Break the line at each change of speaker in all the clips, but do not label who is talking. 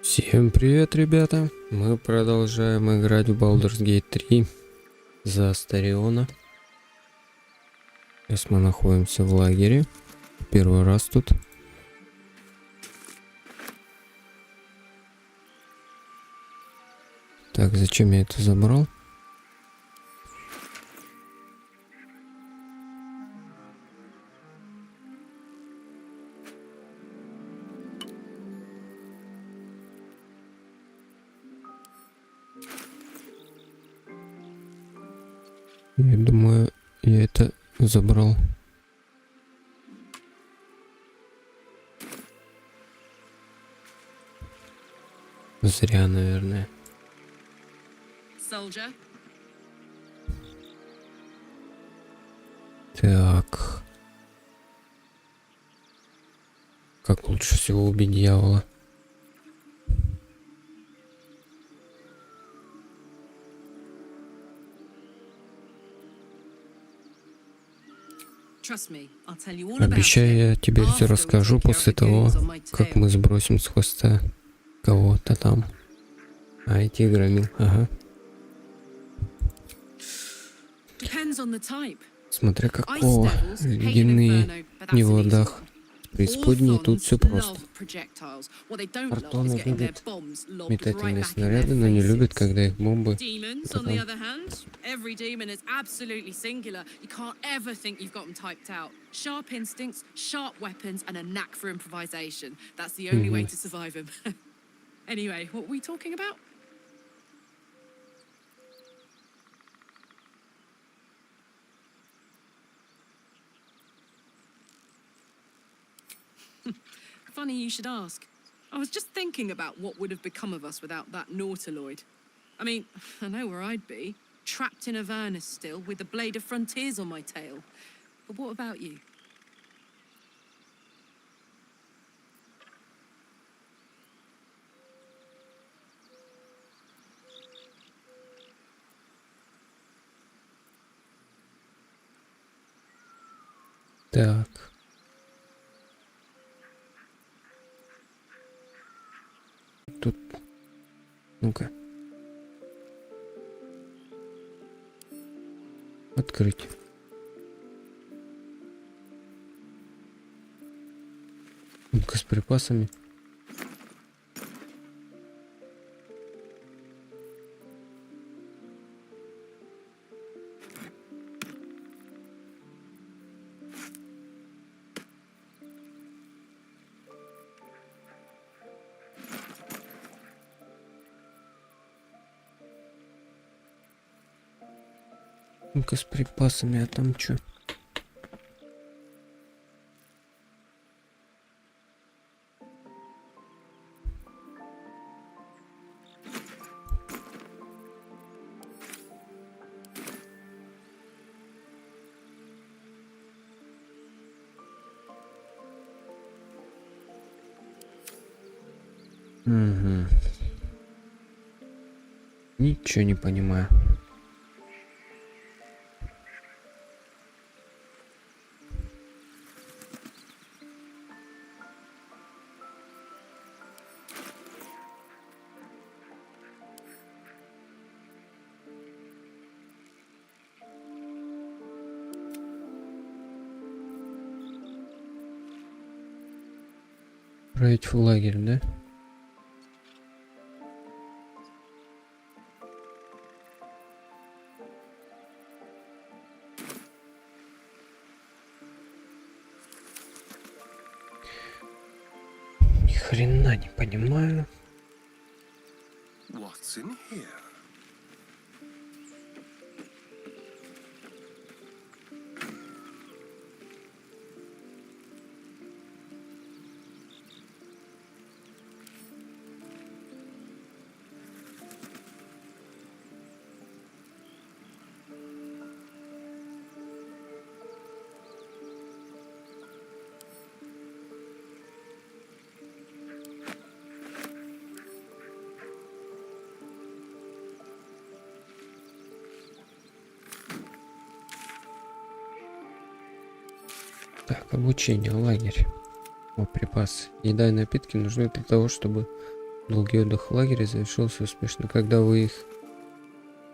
Всем привет, ребята! Мы продолжаем играть в Baldur's Gate 3 за Астариона. Сейчас мы находимся в лагере. Первый раз тут. Так, зачем я это забрал? Я думаю, я это забрал. Зря, наверное. Так. Как лучше всего убить дьявола? Обещаю, я тебе все расскажу после того, как мы сбросим с хвоста кого-то там. А эти громил, ага. Смотря какого, ледяные не в водах. Преисподней тут все просто. Артоны любят метательные снаряды, но не любят, когда их бомбы...
Funny you should ask. I was just thinking about what would have become of us without that nautiloid. I mean, I know where I'd be. Trapped in Avernus still, with the blade of frontiers on my tail. But what about you?
Так. Тут, ну-ка, открыть. Ну-ка, с припасами. Ну-ка, с припасами, а там что? Угу. Ничего не понимаю. Отправить в лагерь, да? Ни хрена не понимаю.
What's in here?
Так, обучение, лагерь. О, припасы. Еда и напитки нужны для того, чтобы Долгий отдых в лагере завершился успешно. Когда вы их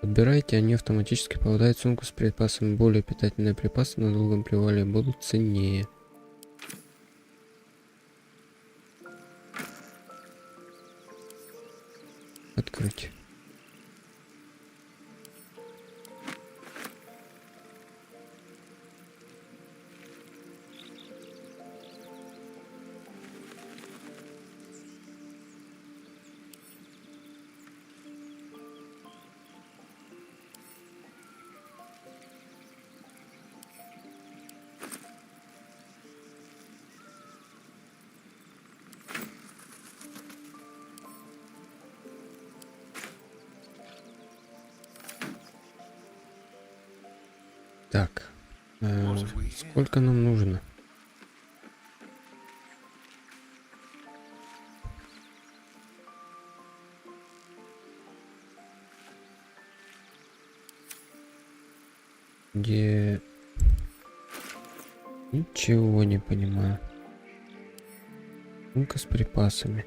подбираете, они автоматически попадают в сумку с припасами. Более питательные припасы на долгом привале будут ценнее. Открыть. Так, сколько нам нужно? Где... Ничего не понимаю. Сумка с припасами.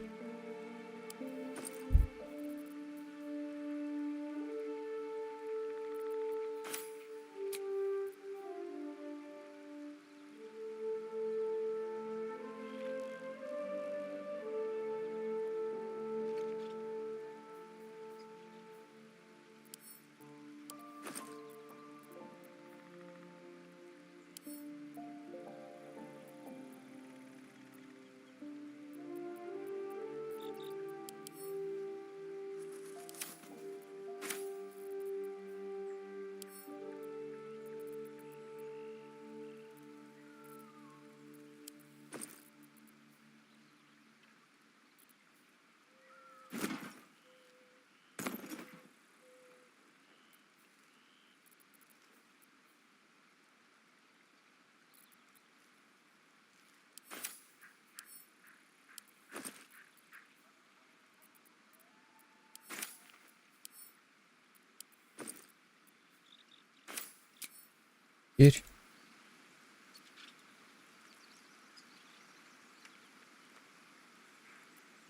Теперь...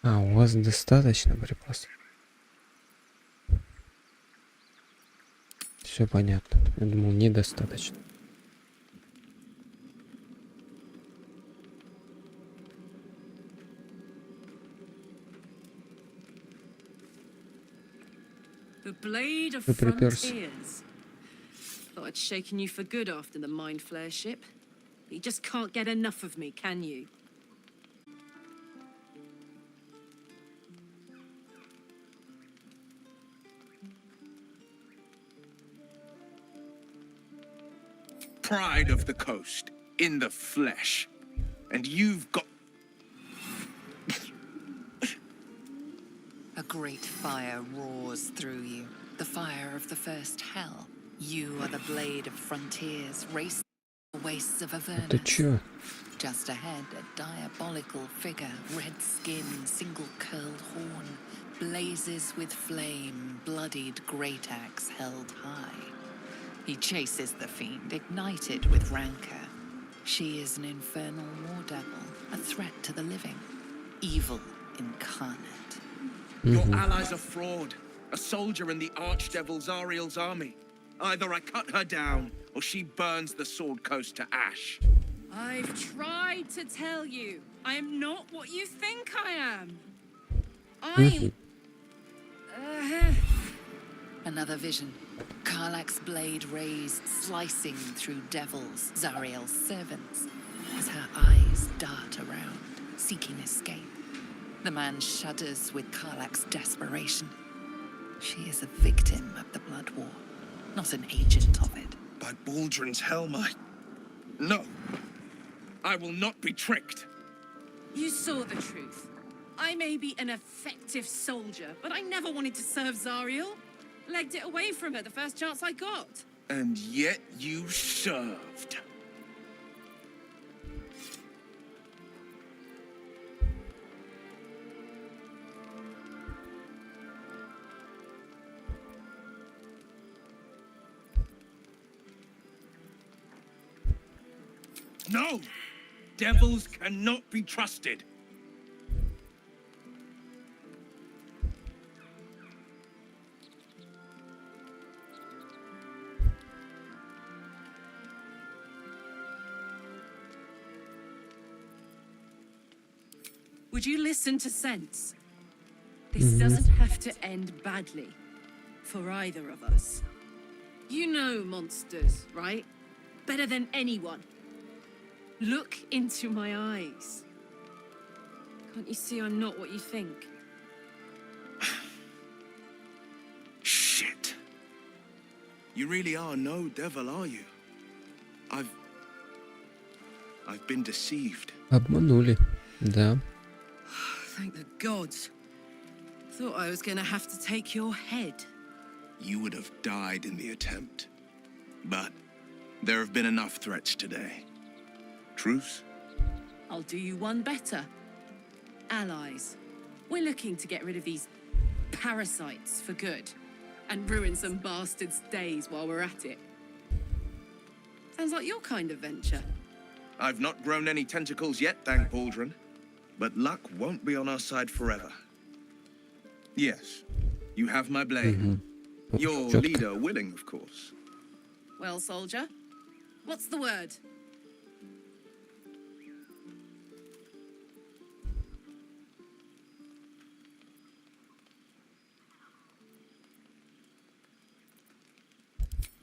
А, у вас достаточно припасов? Все понятно. Я думал, недостаточно.
The blade of
Ты приперся.
frontiers. Thought I'd shaken you for good after the mind flare ship. You just can't get enough of me, can you?
Pride of the coast, in the flesh. And you've got...
A great fire roars through you, the fire of the first hell. You are the blade of frontiers, racing the wastes of
Это
Avernus.
чё?
Just ahead, a diabolical figure, red skin, single curled horn, blazes with flame, bloodied great axe held high. He chases the fiend, ignited with rancor. She is an infernal war devil, a threat to the living, evil incarnate.
Your allies are fraud. A soldier in the archdevil Zariel's army. Either I cut her down, or she burns the Sword Coast to ash.
I've tried to tell you. I am not what you think I am. I'm...
Another vision. Karlak's blade raised, slicing through devils, Zariel's servants, as her eyes dart around, seeking escape. The man shudders with Karlak's desperation. She is a victim of the Blood War, not an agent of it.
By Baldrin's helm, No. I will not be tricked.
You saw the truth. I may be an effective soldier, but I never wanted to serve Zariel. Legged it away from her the first chance I got.
And yet you served. No! Devils cannot be trusted.
would you listen to sense? This doesn't have to end badly for either of us. You know monsters, right? Better than anyone. Look into my eyes. Can't you see I'm not what you think?
Shit. You really are no devil, are you? I've been deceived.
Обманули, да.
Thank the gods. Thought I was gonna have to take your head.
You would have died in the attempt. But there have been enough threats today. Truce?
I'll do you one better. Allies. We're looking to get rid of these parasites for good and ruin some bastards' days while we're at it. Sounds like your kind of venture.
I've not grown any tentacles yet, thank Baldrin. But luck won't be on our side forever. Yes, you have my blade. Your
Чётко.
leader willing, of course.
Well, soldier, what's the word?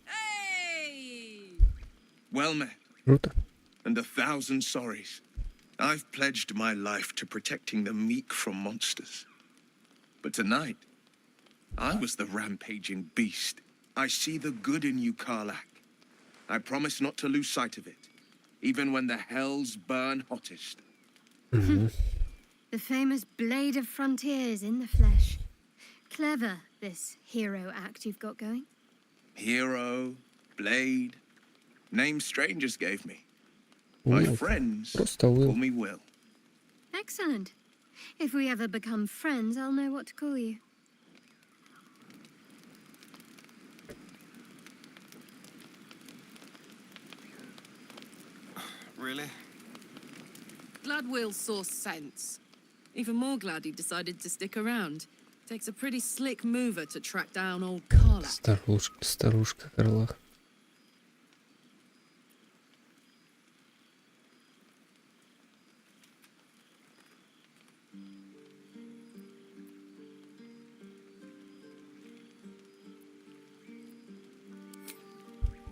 Hey!
Well met,
Круто.
and 1,000 sorries. I've pledged my life to protecting the meek from monsters. But tonight, I was the rampaging beast. I see the good in you, Karlak. I promise not to lose sight of it, even when the hells burn hottest.
The famous Blade of Frontiers in the flesh. Clever, this hero act you've got going.
Hero, Blade, names strangers gave me. My
Уилл.
friends
Просто
call
Уилл.
me Will.
Excellent. If we ever become friends, I'll know what to call you.
Really?
Glad Will saw sense. Even more glad he decided to stick around. Takes a pretty slick mover to track down old Karlak.
Старушка Карлах.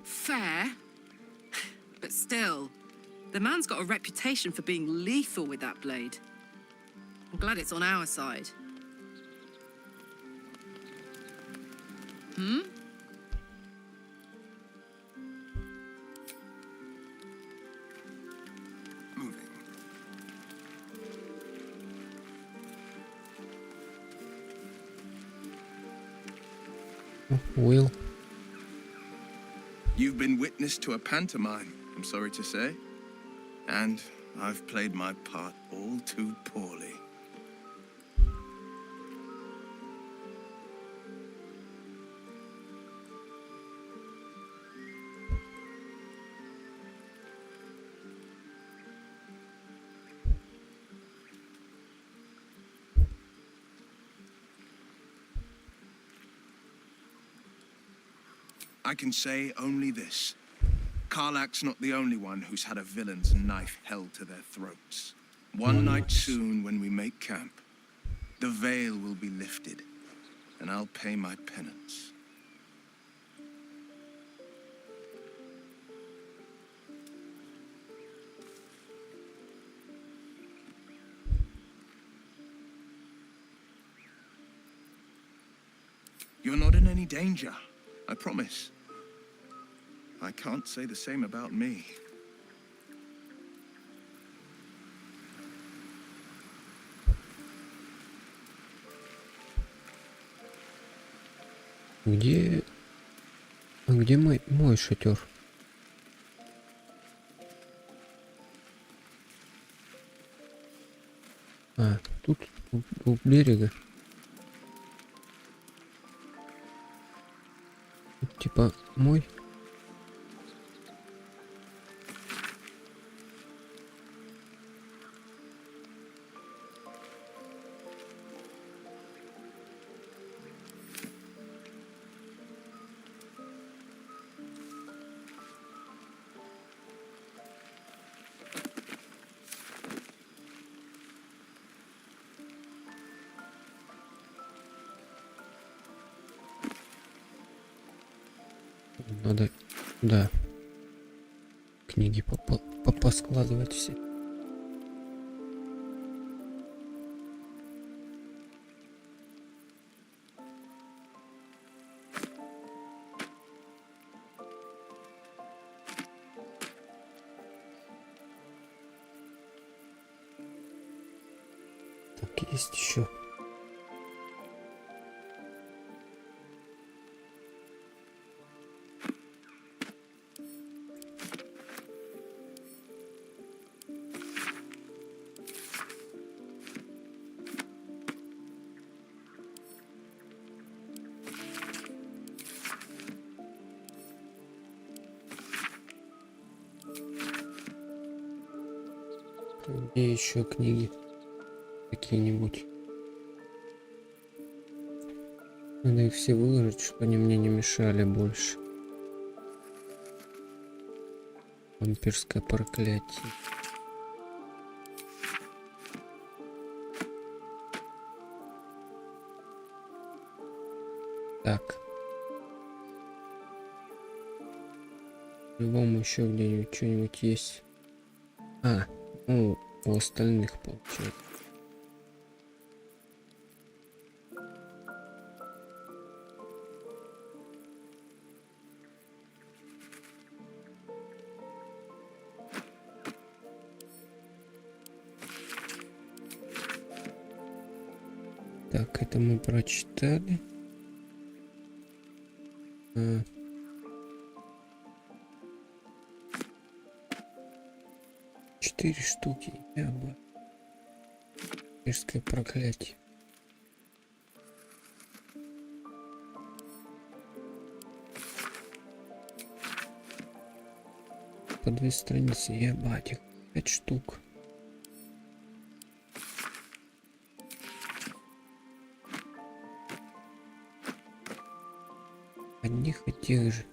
Fair, but still, the man's got a reputation for being lethal with that blade. I'm glad it's on our side.
Moving.
Уилл.
You've been witness to a pantomime, I'm sorry to say. And I've played my part all too poorly. I can say only this. Karlak's not the only one who's had a villain's knife held to their throats. One night soon, when we make camp, the veil will be lifted, and I'll pay my penance. You're not in any danger, I promise. I can't say the same about me.
Где... А где мой шатер? А, тут у берега. Тут, типа мой. Надо, да, книги поскладывать все. Так, есть еще. Где еще книги какие-нибудь? Надо их все выложить, чтобы они мне не мешали больше. Вампирское проклятие. Так. По-любому еще где-нибудь что-нибудь есть. А, ну, у остальных получается. Так, это мы прочитали. 4 штуки. Вампирское проклятие. По 2 страницы, ебать, их 5 штук. Одних и тех же.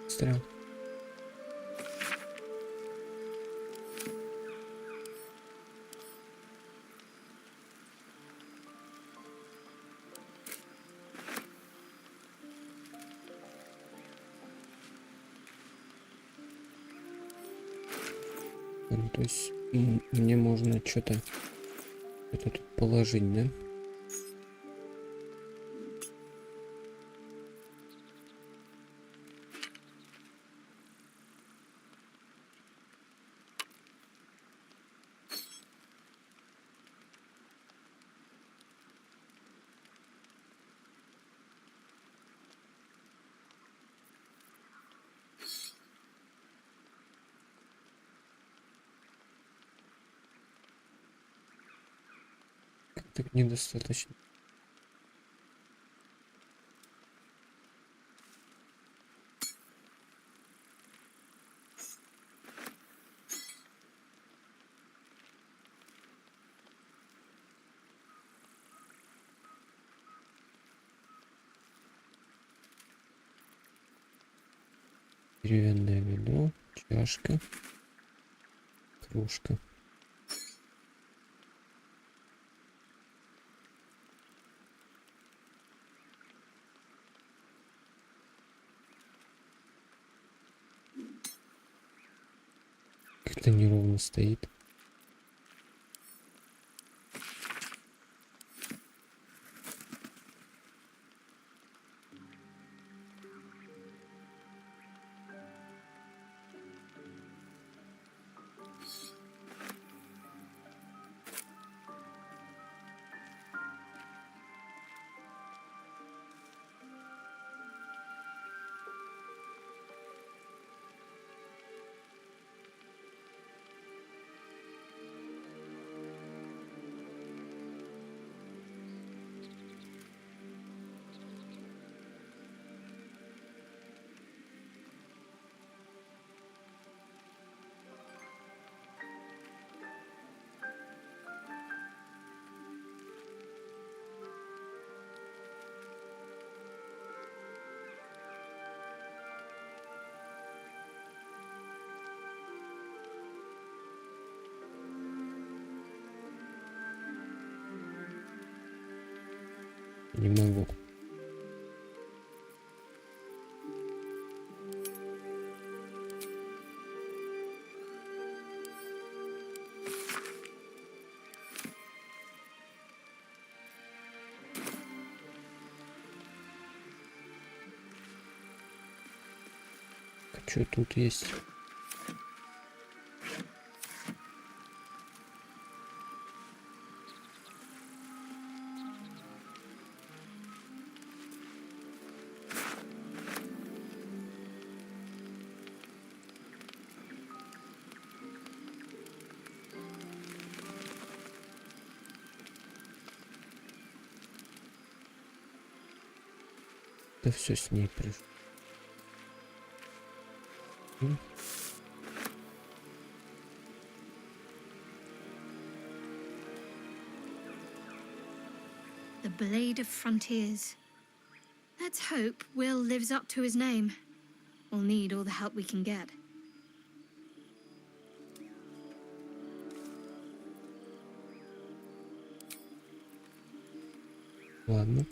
Стрел. Ну, то есть мне можно что-то тут положить, да? Так недостаточно. Деревянное ведро, чашка, кружка. Как-то неровно стоит. Не могу. Что тут есть? Да все с ней пришло.
The Blade of Frontiers. Let's hope Will lives up to his name. We'll need all the help we can get.
Ладно.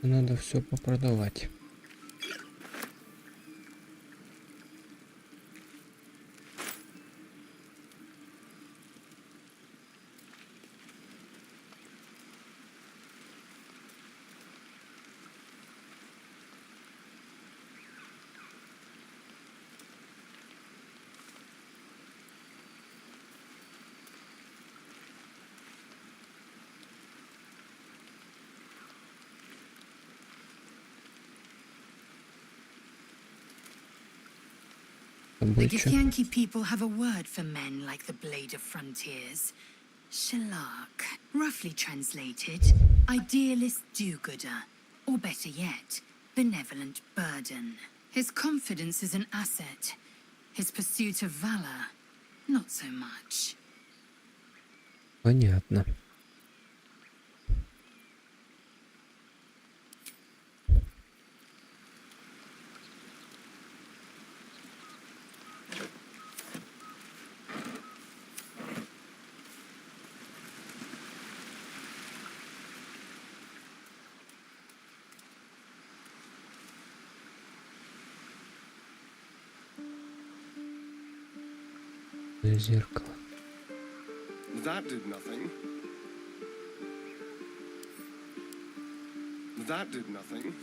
Надо все попродавать.
The Githyanki people have a word for men like the Blade of Frontiers. Shalak. Roughly translated, idealist do-gooder. Or better yet, benevolent burden. His confidence is an asset. His pursuit of valor, not so much.
Понятно. Зеркало.
That did nothing. That did nothing.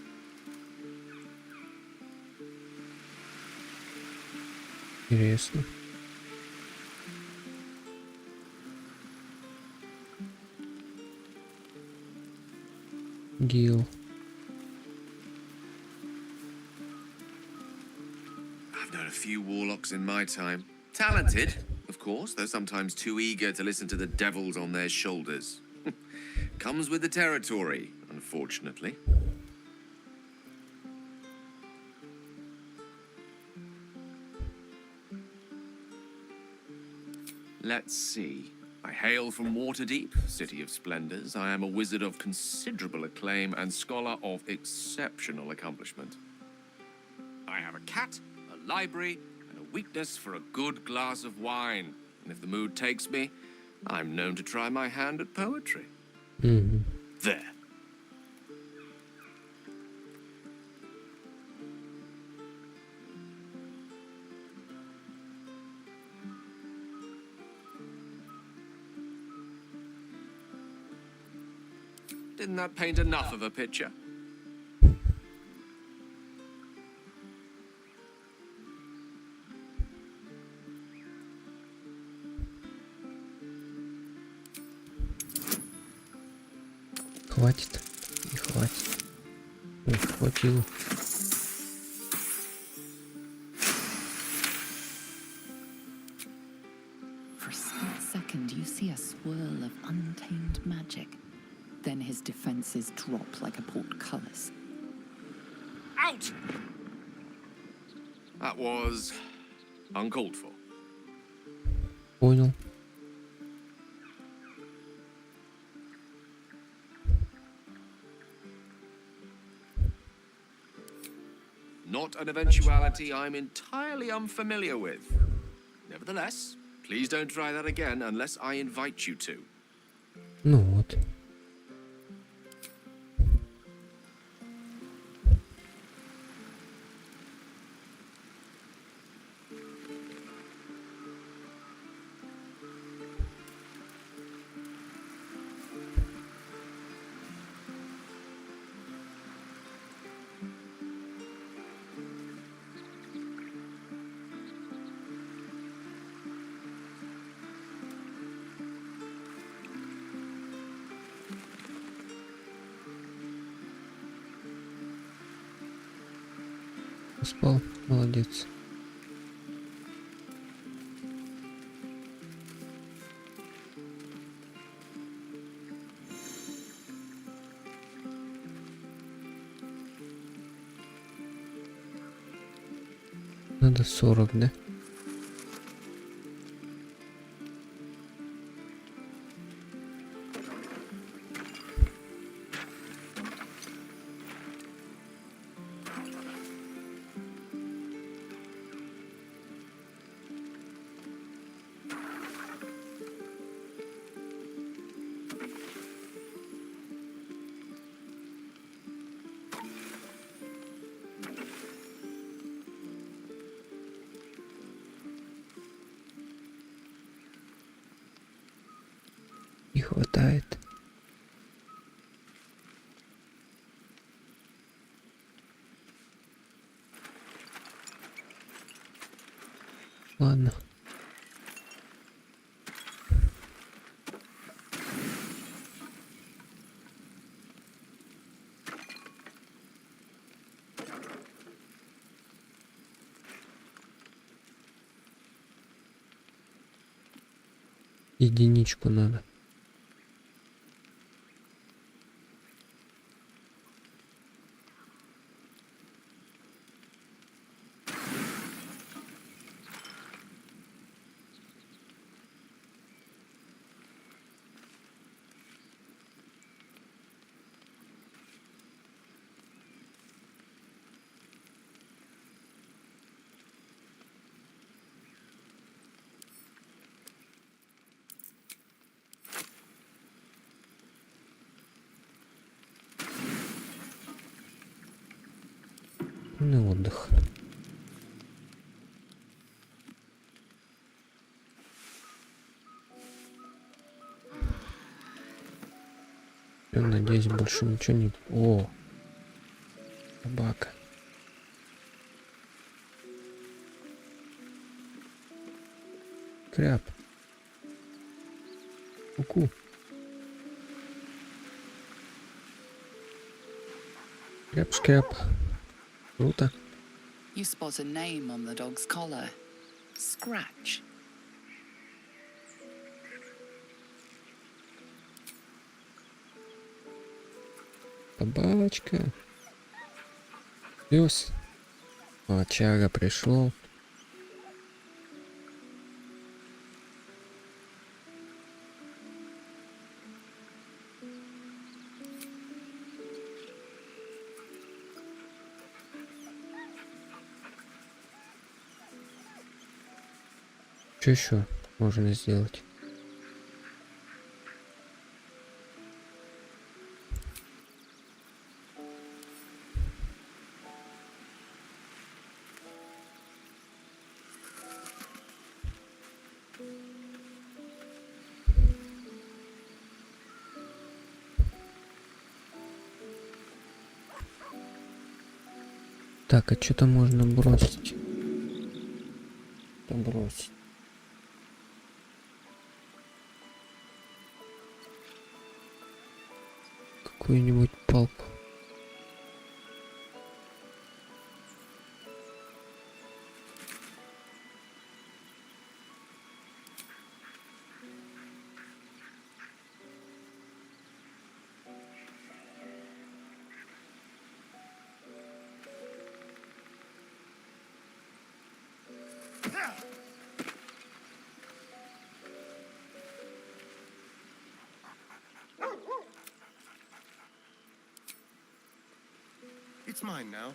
Интересно. Гил.
I've known a few warlocks in my time. Talented, of course, though sometimes too eager to listen to the devils on their shoulders. Comes with the territory, unfortunately. Let's see. I hail from Waterdeep, city of splendors. I am a wizard of considerable acclaim and scholar of exceptional accomplishment. I have a cat, a library, and a weakness for a good glass of wine. And if the mood takes me, I'm known to try my hand at poetry. There. Didn't that paint enough of a picture?
Хватит. Не хватит. Не хватило.
For a split second, you see a swirl of untamed magic. Then his defenses drop like a portcullis.
Out! That was uncalled for.
Понял.
Not an eventuality I'm entirely unfamiliar with. Nevertheless, please don't try that again unless I invite you to.
Ну вот. Спал, молодец. Надо 40, да? Не хватает. Ладно. Единичку надо. На отдых. Я надеюсь, больше ничего не... О! Собака. Кряп. Ку-ку. Кряп-шкряп. Круто.
You spot a name on the dog's collar. Scratch.
Собачка. Пес. Молчага пришел. Что еще можно сделать? Так, а что-то можно бросить. Бросить. Какую-нибудь палку.
It's mine now.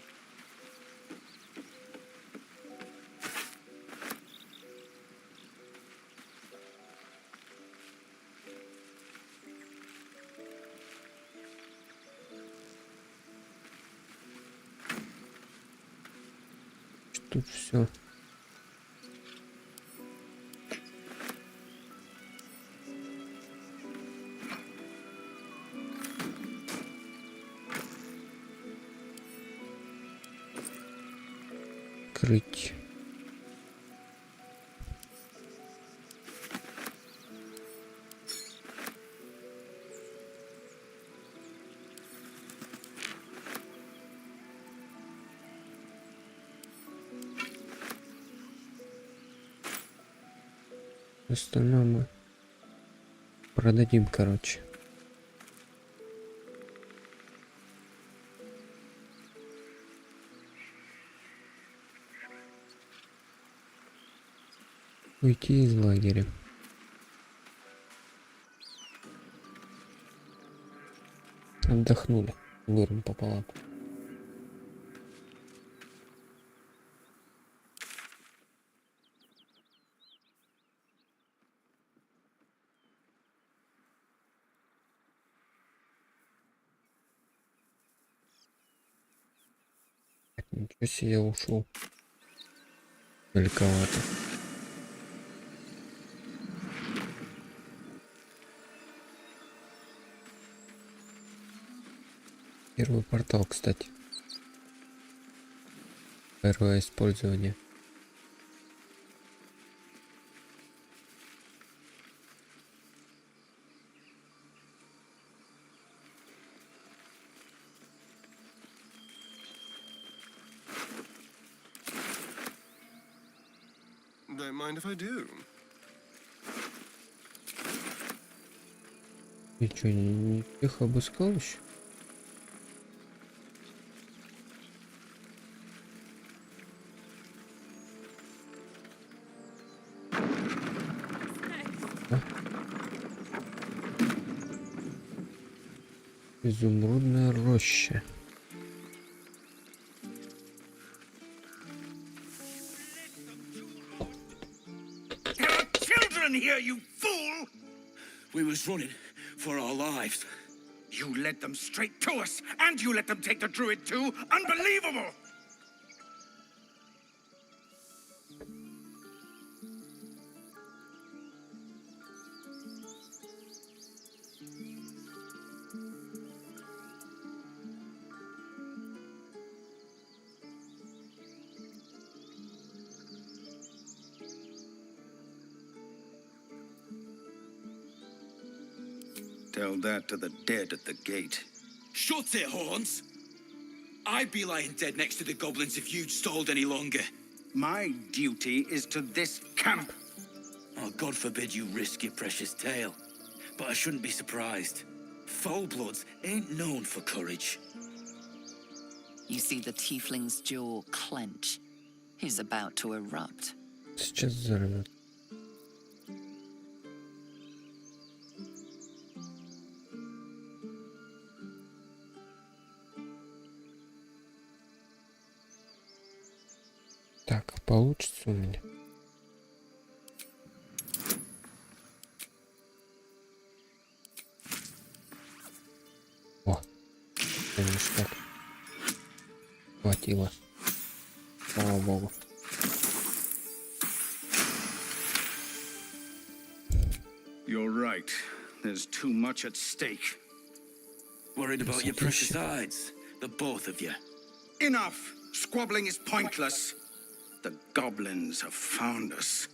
Тут все. Крыть. Остальное мы продадим, короче. Уйти из лагеря. Отдохнули. Горем пополам. Ничего себе, я ушел. Далековато. Первый портал, кстати. Первое использование.
Don't mind if I do.
И что, не их обыскал еще? Изумрудная роща.
There are children here, you fool! We was running for our lives. You led them straight to us, and you let them take the druid too? Unbelievable!
Tell that to the dead at the gate.
Shut it, Horns! I'd be lying dead next to the goblins if you'd stalled any longer.
My duty is to this camp.
Oh, God forbid you risk your precious tail. But I shouldn't be surprised. Foul-bloods ain't known for courage.
You see the tiefling's jaw clench. He's about to erupt.
Сейчас взорвет. Так, получится у меня. О, ништяк. Хватило. Слава богу.
You're right. There's too much at stake.
Worried about your precious hides, the both of you.
Enough! Squabbling is pointless. The goblins have found us.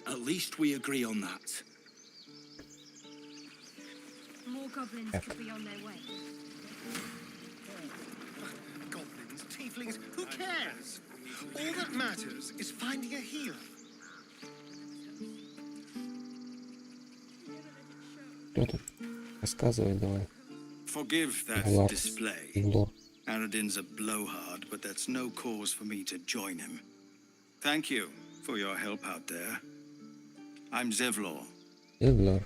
At least we agree on that.
More goblins could be on their way.
Goblins, tieflings, who cares? All that matters is finding a healer.
Кто там? Рассказывай давай.
Forgive that
ЗЕВЛОР.
display.
ЗЕВЛОР.
Aradin's a blowhard, but that's no cause for me to join him. Thank you for your help out there. I'm ZEVLOR.
ЗЕВЛОР.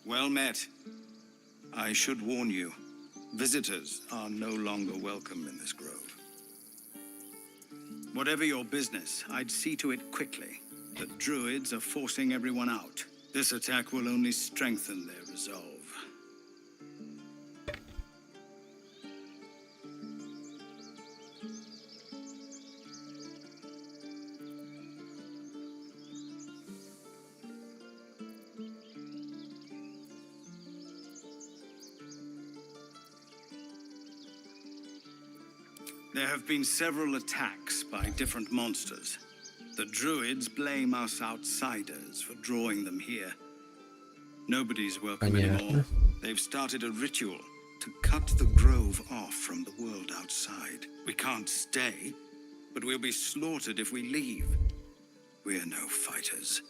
Well met.
I should warn you, visitors are no longer welcome in this grove. Whatever your business, I'd see to it quickly. The druids are forcing everyone out. This attack will only strengthen their resolve. There have been several attacks by different monsters. The druids blame us outsiders for drawing them here. Nobody's welcome anymore. They've started a ritual to cut the grove off from the world outside. We can't stay, but we'll be slaughtered if we leave. We're no fighters.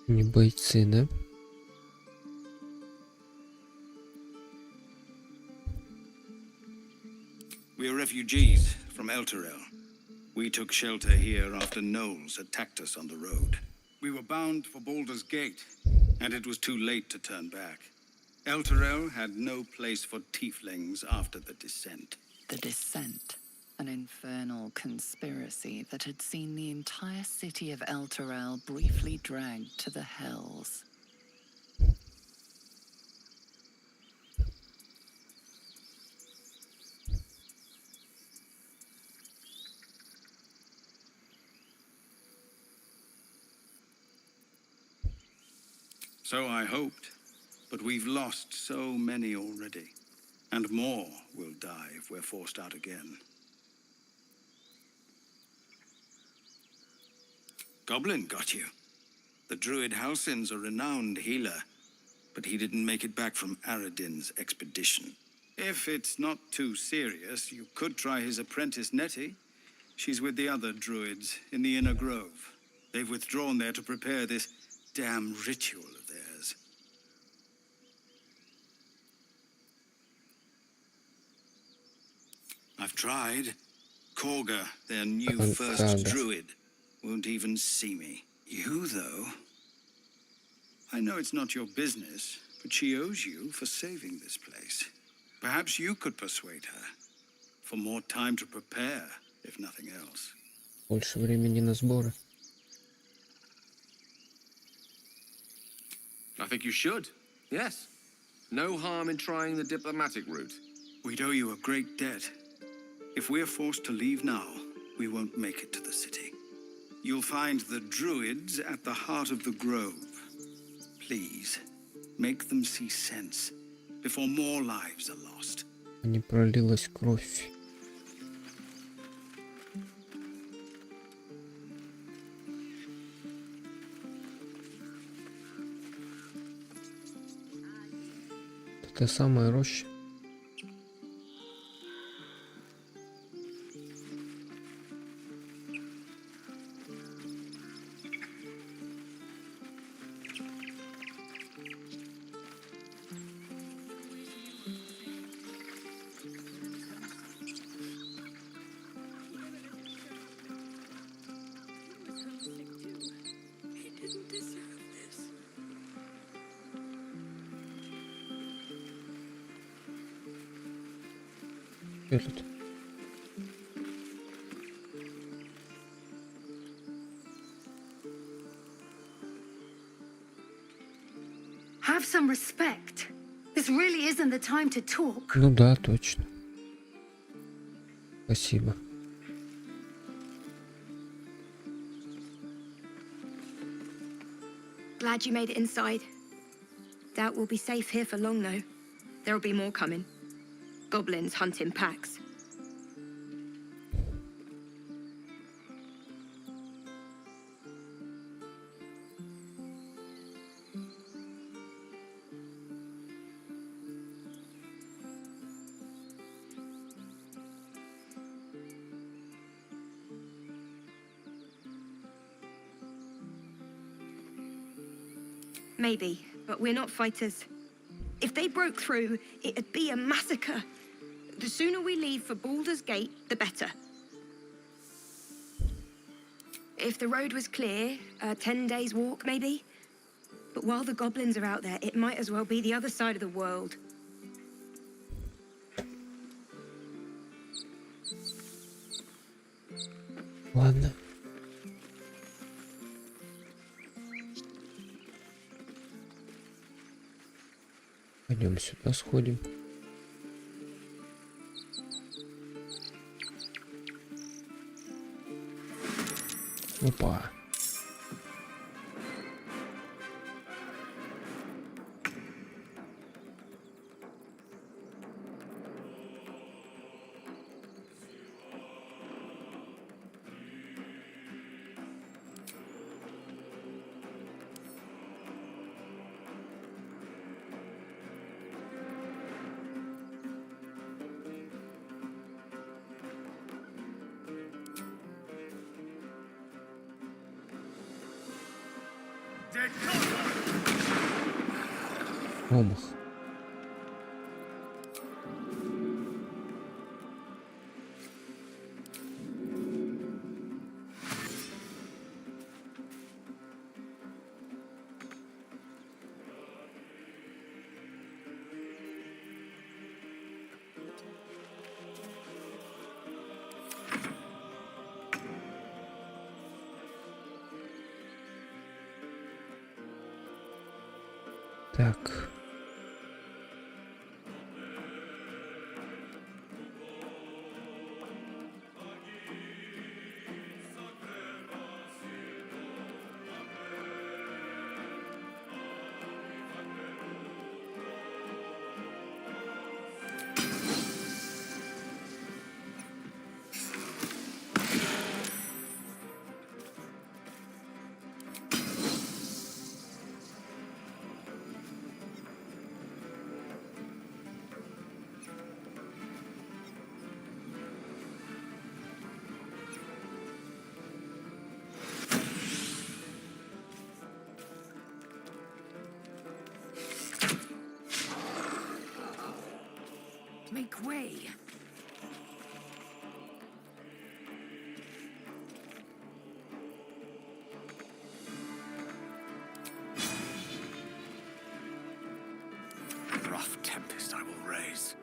Не бойцы, да?
We're refugees from Elturel. We took shelter here after gnolls attacked us on the road. We were bound for Baldur's Gate, and it was too late to turn back. Elturel had no place for tieflings after the descent.
The Descent, an infernal conspiracy that had seen the entire city of Elturel briefly dragged to the hells.
So I hoped, but we've lost so many already. And more will die if we're forced out again. Goblin got you. The druid Halsin's a renowned healer, but he didn't make it back from ARADIN's expedition. If it's not too serious, you could try his apprentice Nettie. She's with the other druids in the inner grove. They've withdrawn there to prepare this damn ritual of theirs. I've tried. Korga, their new first druid, won't even see me. You, though? I know it's not your business, but she owes you for saving this place. Perhaps you could persuade her. For more time to prepare, if nothing else.
Больше времени на сборы.
I think you should, yes. No harm in trying the diplomatic route.
We'd owe you a great debt. If we're forced to leave now, we won't make it to the city. You'll find the druids at the heart of the grove. Please, make them see sense before more lives are lost.
Не пролилась кровь. Это самая роща. Что тут?
Have some respect. This really isn't the time to talk.
Ну да, точно. Спасибо.
Glad you made it inside. Doubt we'll be safe here for long, though. There'll be more coming. Goblins hunt in packs. Maybe, but we're not fighters. If they broke through, it'd be a massacre. The sooner we leave for Baldur's Gate, the better. If the road was clear, 10 days walk maybe. But while the goblins are out there, it might as well be the other side of the world.
Ладно. Пойдем сюда сходим. Опа. Омах. Так.
Make way.
Rough tempest I will raise.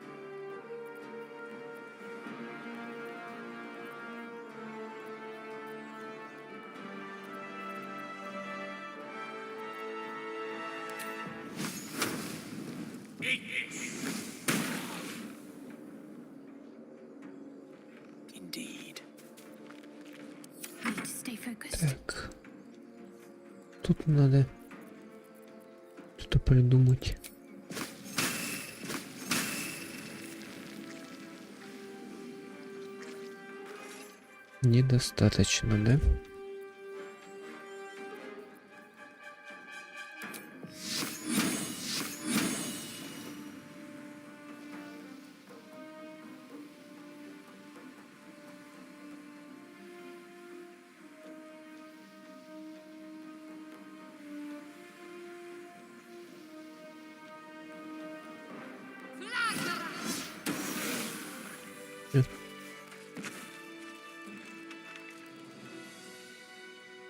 Indeed.
Need to stay focused.
Так. Тут надо что-то придумать. Недостаточно, да?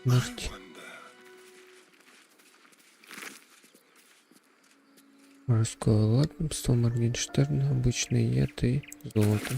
Смерть. Морское лакомство, Моргенштерн, обычный яд и золото.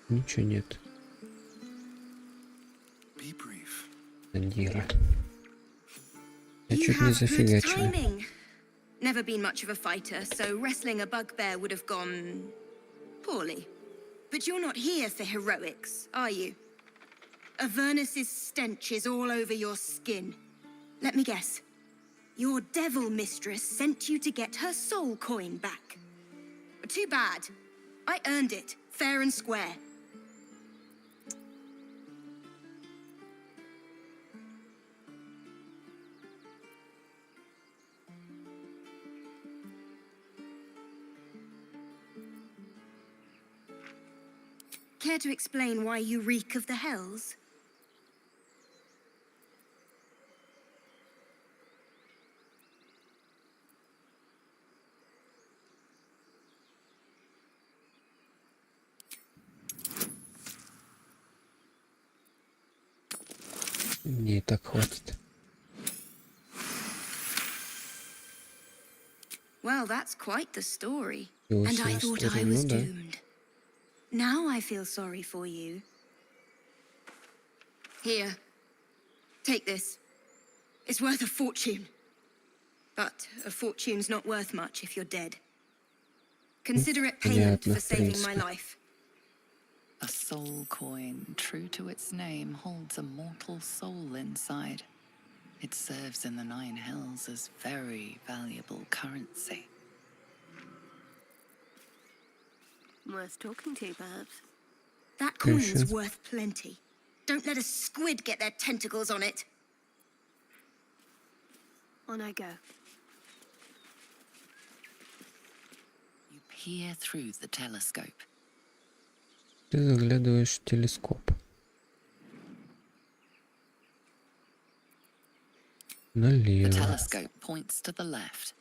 Ничего нет. Надира. Я чуть не зафигачил.
Never been much of a fighter, so wrestling a bugbear would have gone poorly. But you're not here for heroics, are you? Avernus's stench is all over your skin. Let me guess. Your devil mistress sent you to get her soul coin back. Too bad. I earned it, fair and square. Care to explain why you reek of the hells?
Мне и так хватит.
Well, that's quite the story.
Его
And I
себе
thought I
историю,
was
ну да.
doomed. Now I feel sorry for you. Here, take this. It's worth a fortune. But a fortune's not worth much if you're dead. Consider it payment
Понятно,
for
в
saving my
принципе.
life.
A soul coin, true to its name, holds a mortal soul inside. It serves in the nine hells as very valuable currency.
Worth talking to, perhaps.
That coin's
Appreciate.
worth plenty. Don't let a squid get their tentacles on it.
On I go.
You peer through the telescope.
Ты заглядываешь в телескоп.
The
Налево.
telescope points to the left.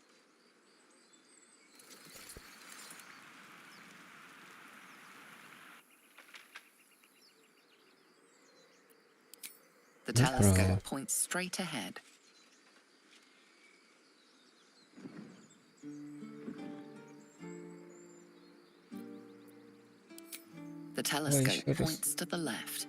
The
Направо.
telescope points straight ahead. The telescope
еще раз.
points to the left.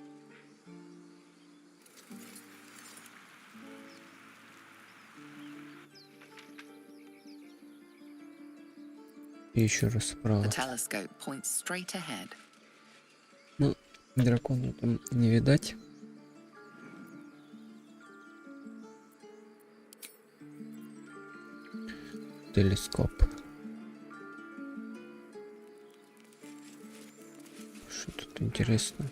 И еще раз
The
вправо.
telescope points straight ahead.
Ну, дракона там не видать. Телескоп. Что тут интересно?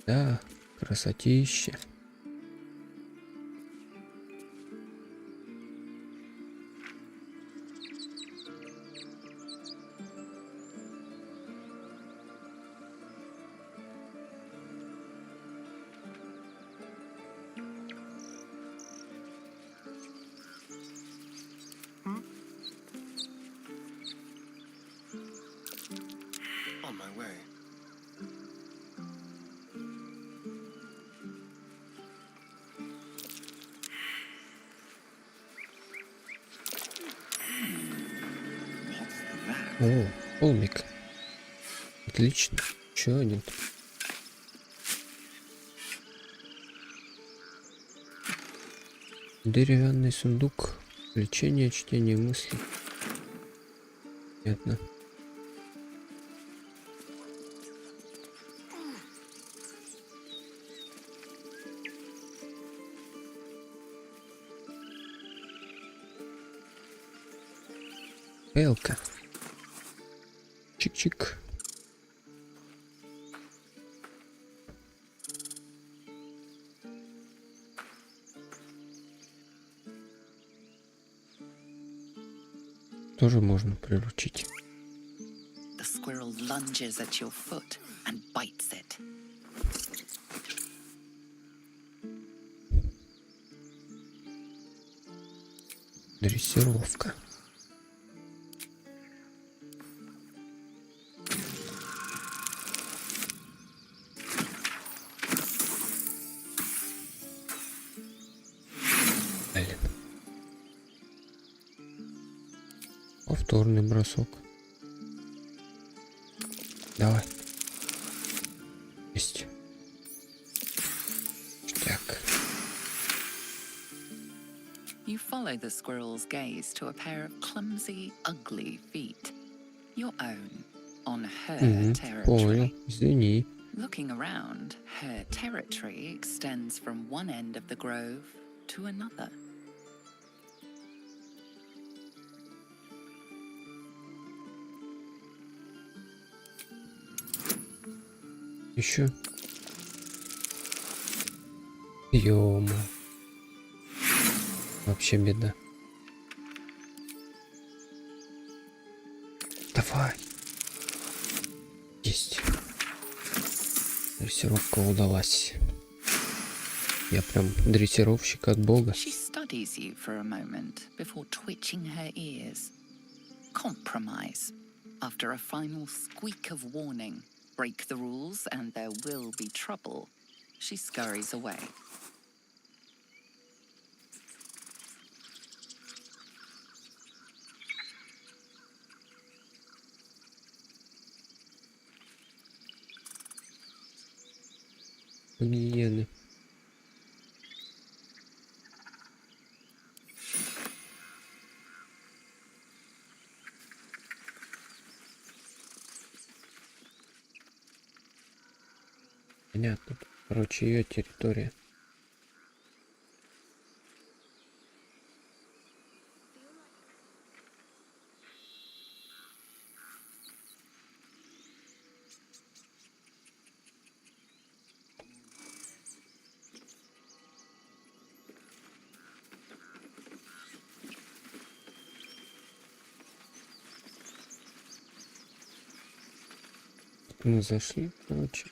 Да, красотища.
On my way.
О, холмик. Отлично. Еще один. Деревянный сундук. Лечение, чтение мыслей. Понятно. БЕЛКА. Чик-чик. Тоже можно приручить.
The squirrel lunges at your foot and bites it.
Дрессировка. Блин. Повторный бросок. Давай. Есть. Так.
You follow the squirrel's gaze to a pair of clumsy, ugly feet. Your own, on her territory.
Понял. Извини.
Looking around, her territory extends from one end of the grove to another.
Еще. Ёма. Вообще беда. Давай. Есть. Дрессировка удалась. Я прям дрессировщик от бога.
She studies you for a moment before twitching her ears. Compromise. After a final squeak of warning, break the rules and there will be trouble, she scurries away.
Гиены. Понятно. Короче, ее территория. Мы зашли, короче.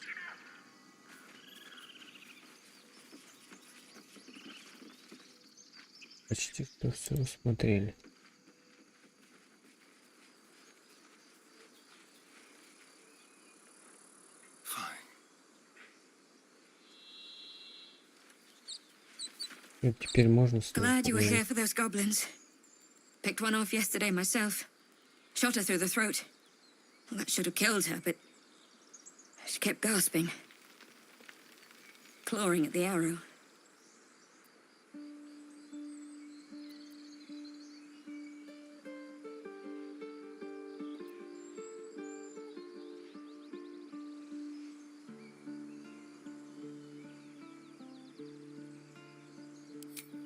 Почти что все усмотрели. И теперь можно
Glad you were here for those goblins. Picked one off yesterday myself. Shot her through the throat. Well, that should have killed her, but she kept gasping, clawing at the arrow.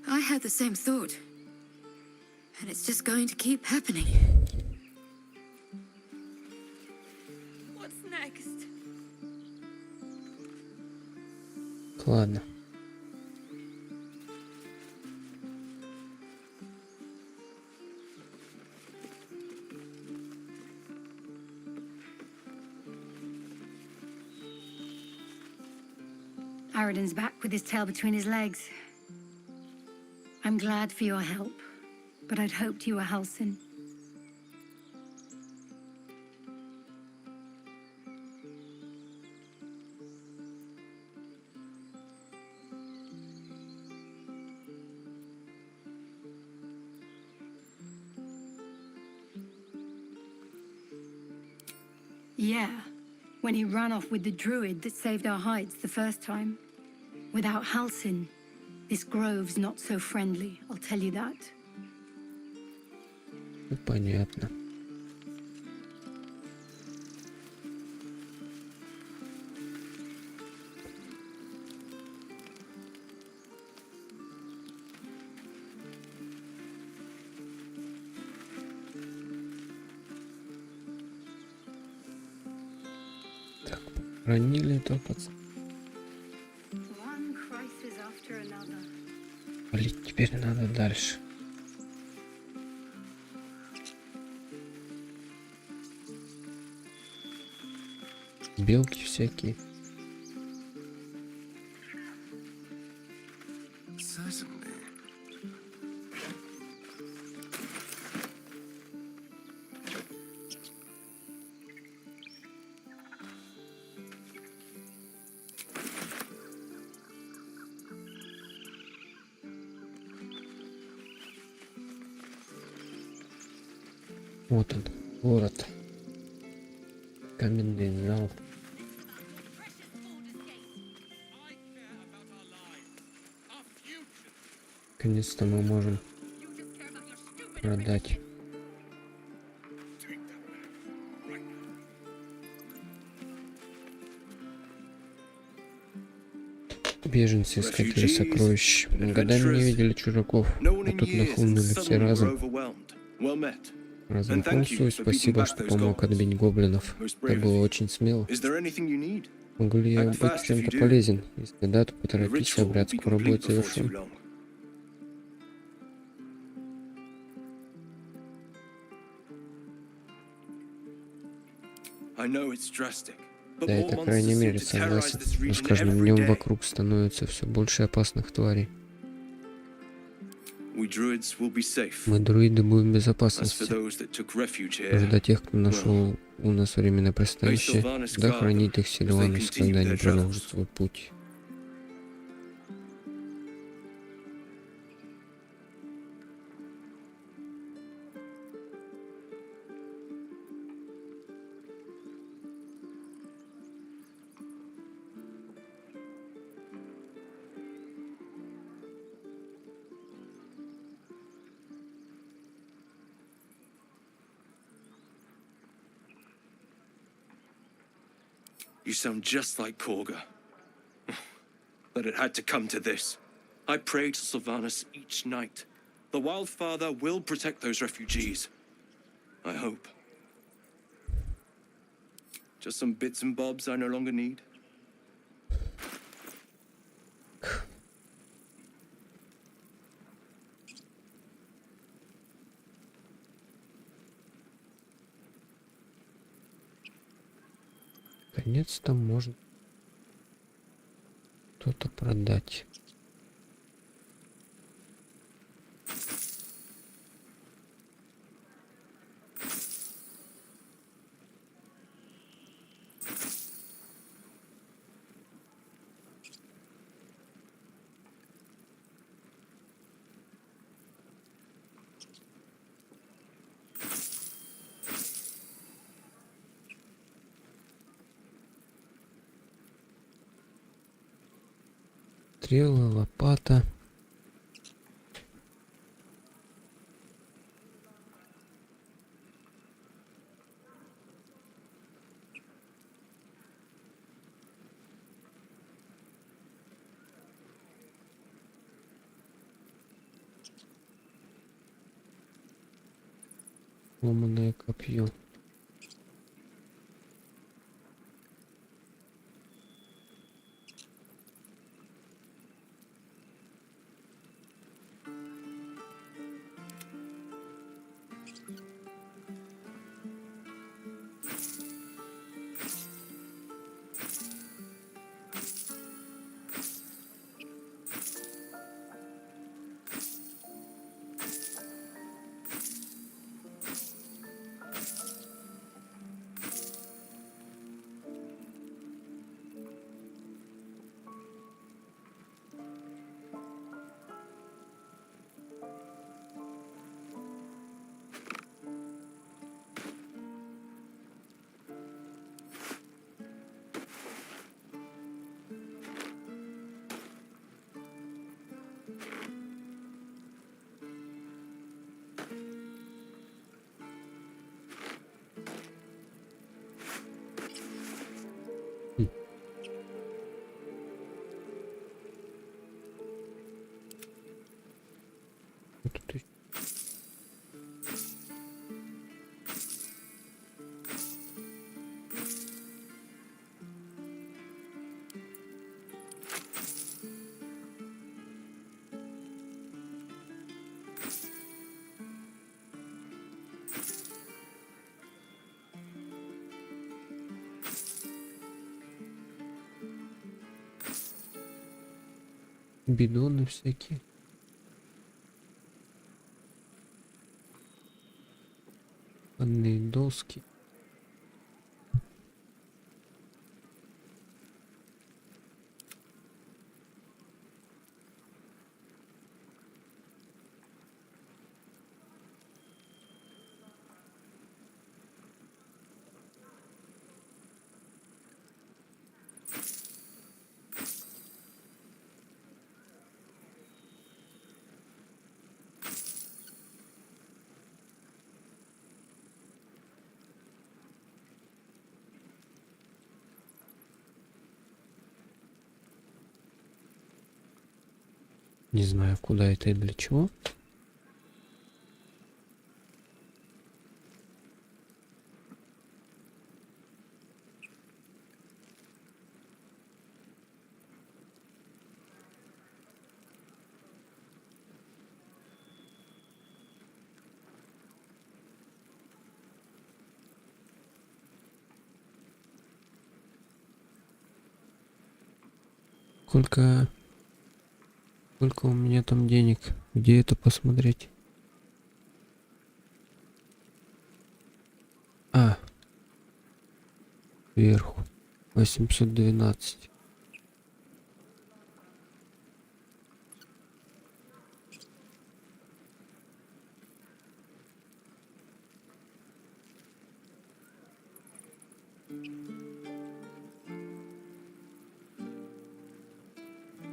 I had the same thought, and it's just going to keep happening. What's next?
Ладно.
Aradin's back with his tail between his legs. I'm glad for your help, but I'd hoped you were Halsin. Yeah, when he ran off with the druid that saved our hides the first time. Without Halsin, this grove's not so friendly, I'll tell you that.
Ну, понятно. Так, ранили этого пацана. Валить теперь надо дальше. Белки всякие. Вот он, город. Каменный зал. Наконец-то мы можем продать. Беженцы искатели сокровищ. Годами не видели чужаков, а тут нахлынули все разом. Разомкнулся, спасибо, что помог отбить гоблинов. Это было очень смело. Могу ли я быть чем-то полезен? Если да, то поторопись, обряд скоро будет завершен. Да, это крайней мере согласен. Но с каждым днем вокруг становится все больше опасных тварей.
we druids will be safe.
Мы, друиды, будем в
As for
безопасности.
those that took refuge
Уже
here,
до тех, кто нашел у нас временное пристанище, да хранит их Сильванус, когда они продолжат свой путь.
you sound just like Korga. That it had to come to this. I pray to Sylvanus each night. The Wildfather will protect those refugees. I hope. Just some bits and bobs I no longer need.
Наконец-то можно что-то продать. Стрелы, лопата. Ломаное копье. Бидоны всякие. Одни доски. Не знаю, куда это и для чего. Сколько Сколько у меня там денег? Где это посмотреть? А. Сверху. 812.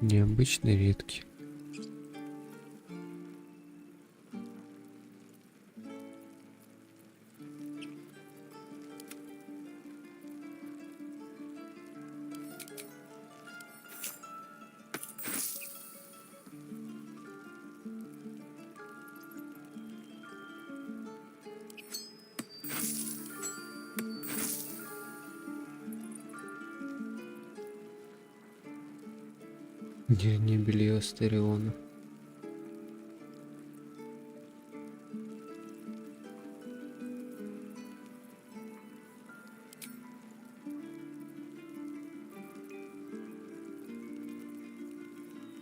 Необычно редкий. Не белье Астериона.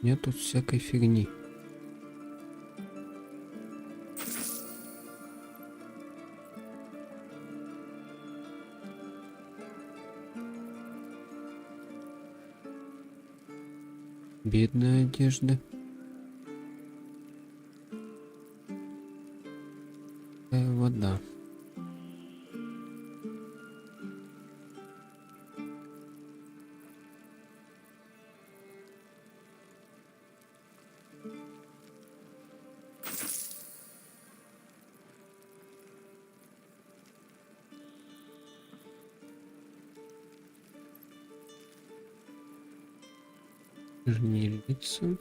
Нет тут всякой фигни. Бедная одежда. Вода. Жнильница.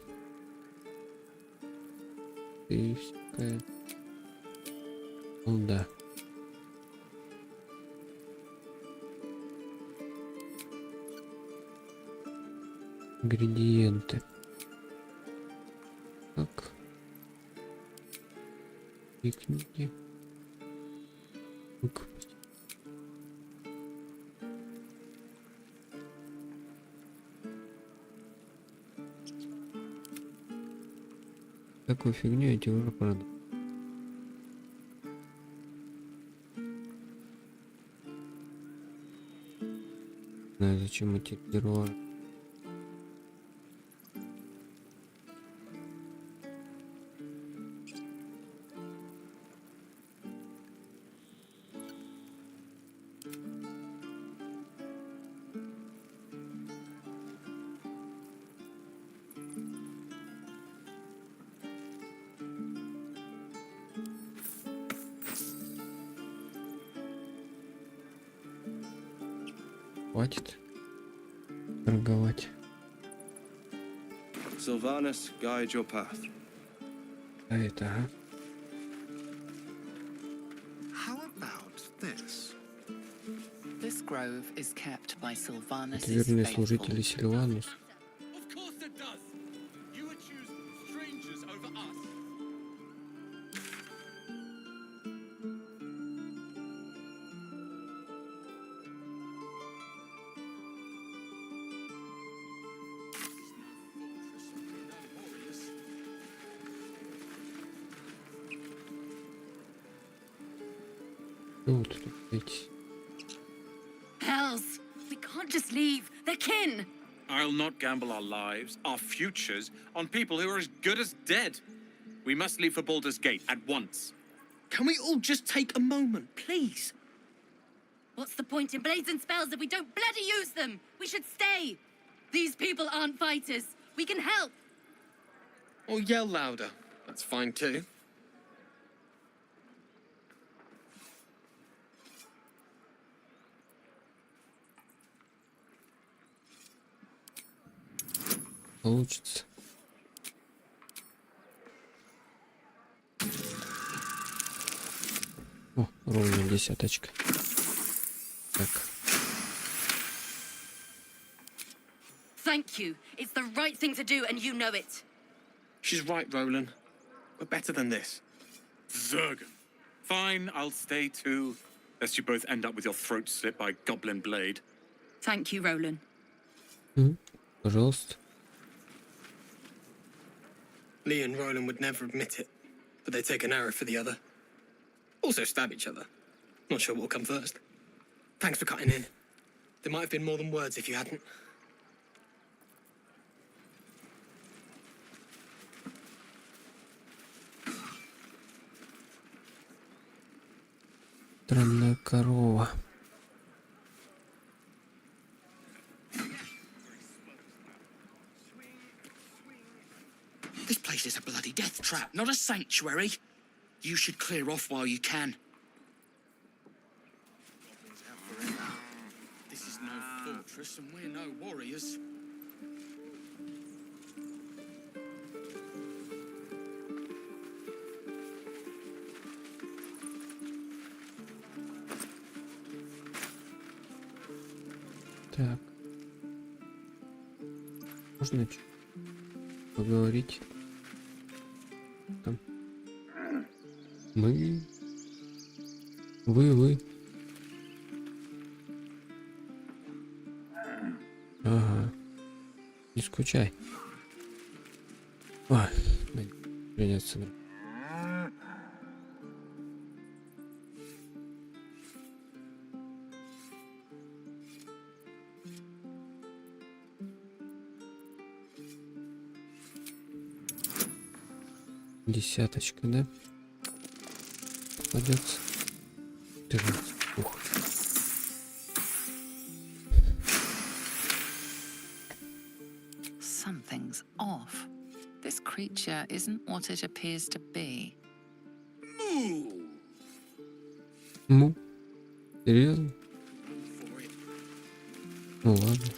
И всякая колда. Ингредиенты. Так. И книги. Такую фигню эти уже продал. Не знаю, зачем эти герои. Хватит торговать.
Sylvanus, guide your path.
А это, а?
How about this?
This grove is kept by Sylvanus'
Это верные
faithful.
служители Сильванус.
Of course it does. You would choose strangers over us.
Вот тут эти.
Hells! We can't just leave. They're kin!
I'll not gamble our lives, our futures, on people who are as good as dead. We must leave for Baldur's Gate at once.
Can we all just take a moment, please?
What's the point in blades and spells if we don't bloody use them? We should stay. These people aren't fighters. We can help.
Or yell louder. That's fine too.
Получится. О, ровно десяточка. Так.
Thank you. It's the right thing to do, and you know it.
She's right, Roland. We're better than this.
Zergan. Fine, I'll stay too. Lest you both end up with your throat slit by goblin blade.
Thank you, Roland.
Пожалуйста.
Lee and Roland would never admit it, but they take an arrow for the other. Also stab each other. Not sure what will come first. Thanks for cutting in. There might have been more than words if you hadn't.
Странная корова.
This place is a bloody death trap, not a sanctuary. You should clear off while you can. This is no fortress, and we're no warriors.
Так. Можно поговорить? Там. Мы. Вы. Ага. Не скучай. Ой, придется. Десяточка, да? Попадется. 14. Ух.
Something's off. This creature isn't what it appears to be.
Ну? Серьезно? Ну ладно.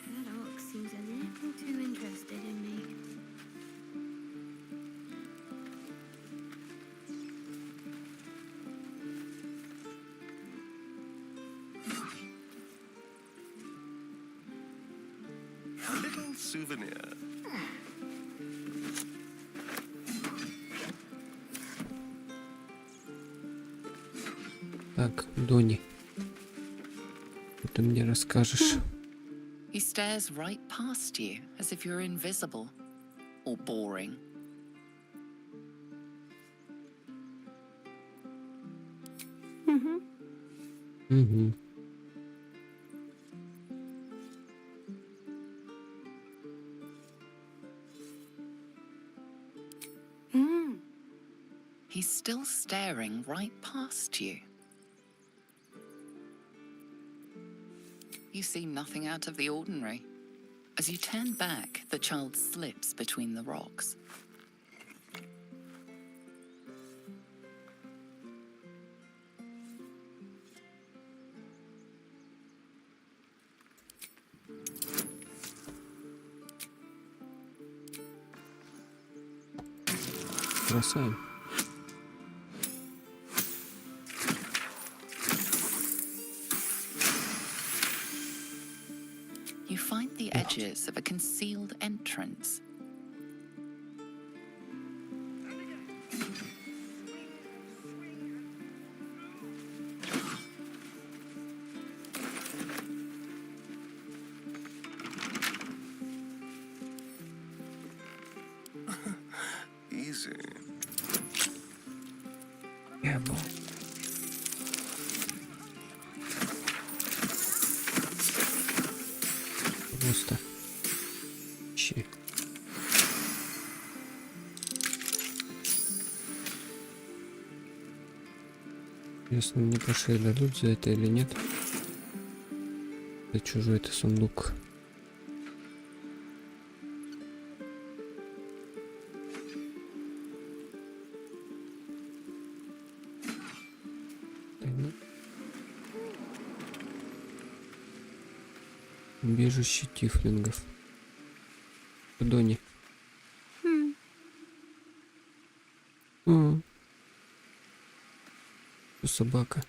That orc seems a little too interested in me.
A little souvenir.
Так, Дони. Что ты мне расскажешь?
He stares right past you, as if you're invisible or boring.
Угу.
He's still staring right past you. You see nothing out of the ordinary. As you turn back, the child slips between the rocks.
Бросаем.
You find the edges of a concealed entrance.
Easy.
Careful. Просто. Щи. Интересно, мне по шее дадут за это или нет? Это чужой это сундук. Убежище тифлингов. Дони. Собака.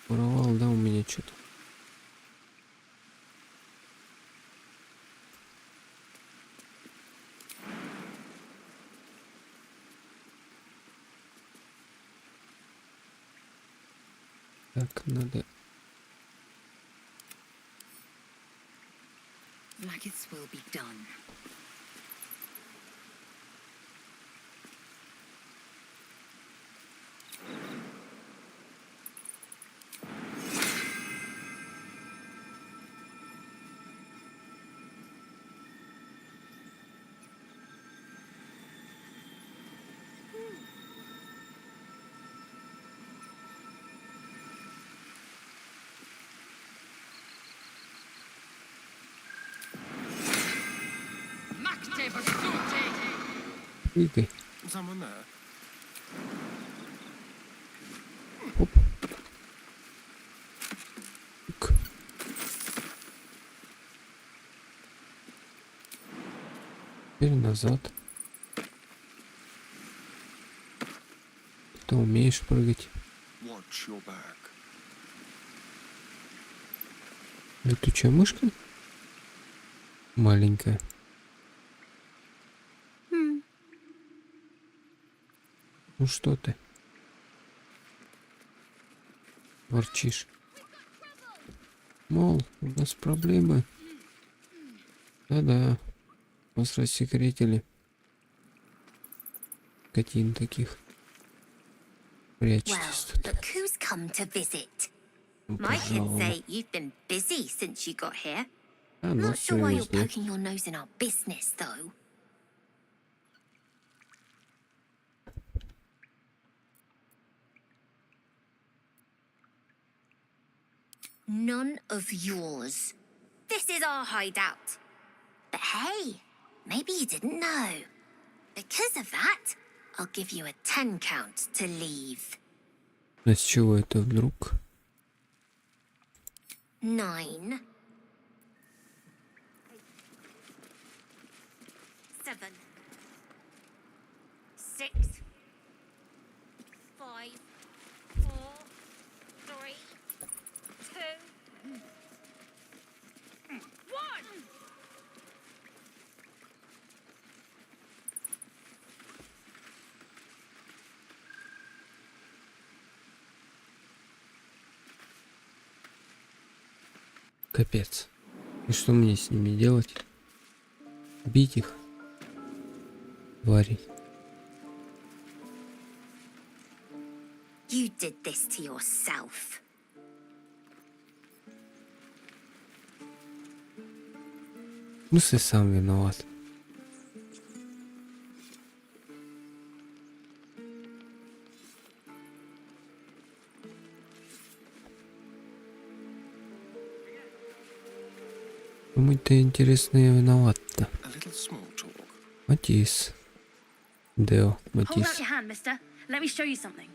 Воровал, да, у меня что-то. Так, надо.
Like it will be done.
Прыгай.
Someone there?
Оп. Тук. Теперь назад. Ты умеешь прыгать.
Watch your back.
Летучая мышка? Маленькая. Ну что ты? Ворчишь. Мол, у нас проблемы. Да-да. Нас рассекретили. Котин таких. Прячетесь тут.
Look who's come to visit. Might could say you've been busy since you got here.
А, ну
Not sure why you're
серьезно.
poking your nose in our business, though. None of yours. This is our hideout. But hey, maybe you didn't know. Because of that, I'll give you a 10 count to leave.
А с чего это вдруг?
9. 7. 6. 5. 4. 3. 2. 1.
Капец. И что мне с ними делать? Бить их? Твари.
You did this to yourself.
Ну, ты сам виноват. Кому-то интересно, я виноват-то.
A little small talk.
МАТТИС. Део.
Hold out
МАТТИС.
your hand, mister. Let me show you something.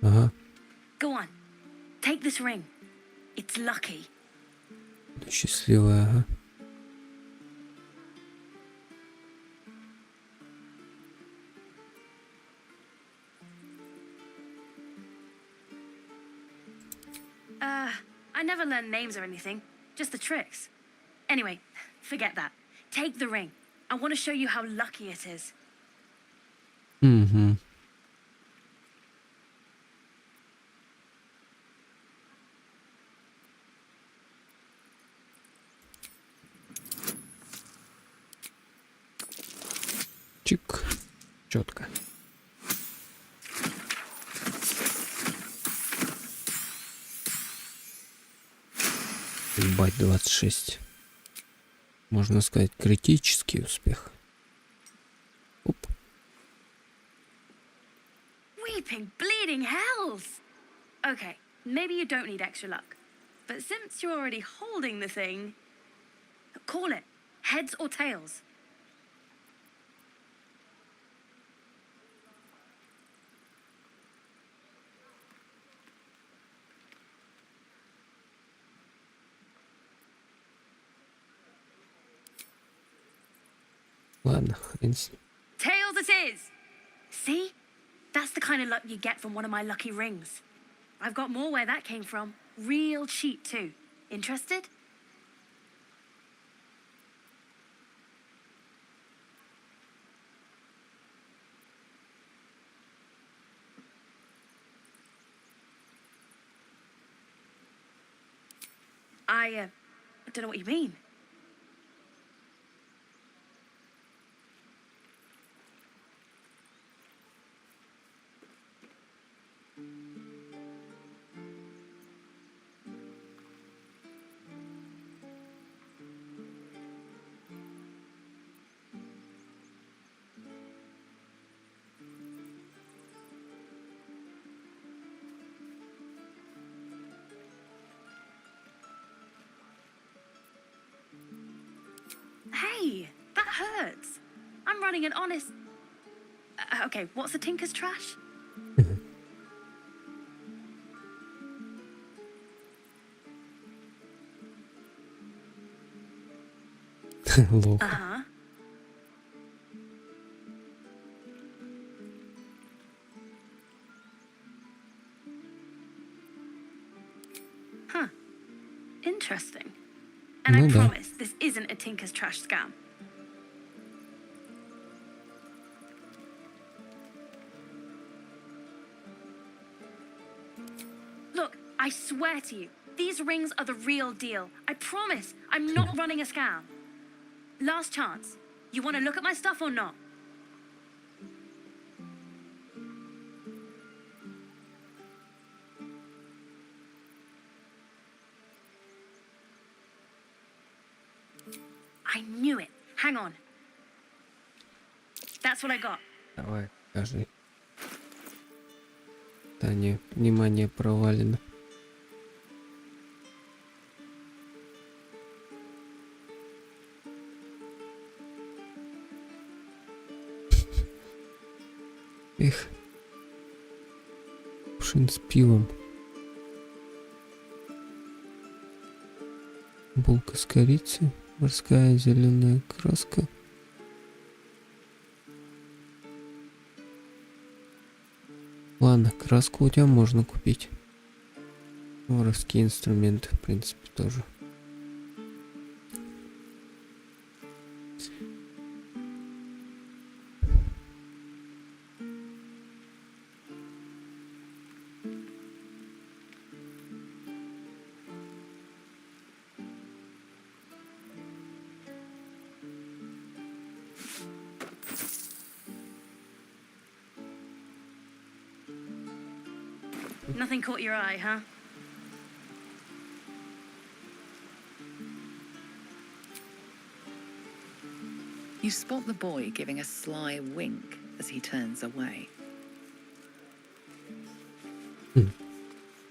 Ага.
Go on. Take this ring. It's lucky.
Счастливая, ага.
I never learned names or anything. Just the tricks. Anyway, forget that. Take the ring. I want to show you how lucky it is.
Угу. Чик. Четко. Ебать, 26. Можно сказать, критический успех. Оп.
Weeping, bleeding hells! Okay, maybe you don't need extra luck. But since you're already holding the thing, call it. Heads or tails.
Ладно, хрен с ним.
Tails it is! See? That's the kind of luck you get from one of my lucky rings. I've got more where that came from. Real cheap, too. Interested? I don't know what you mean. Hey, that hurts. I'm running an honest... okay, what's a tinker's trash?
Лох.
Uh-huh. Huh. Interesting. And I
Ну да.
promise this isn't a tinker's trash scam. Look, I swear to you, these rings are the real deal. I promise I'm not running a scam. Last chance. You want to look at my stuff or not? I knew it. Hang on. That's what I got.
Давай, покажи. Таня, внимание, провалено. Эх. Кувшин с пивом. Булка с корицей. Морская зеленая краска. Ладно, краску у тебя можно купить. Воровские инструменты, в принципе, тоже.
Nothing caught your eye, huh?
You spot the boy giving a sly wink as he turns away.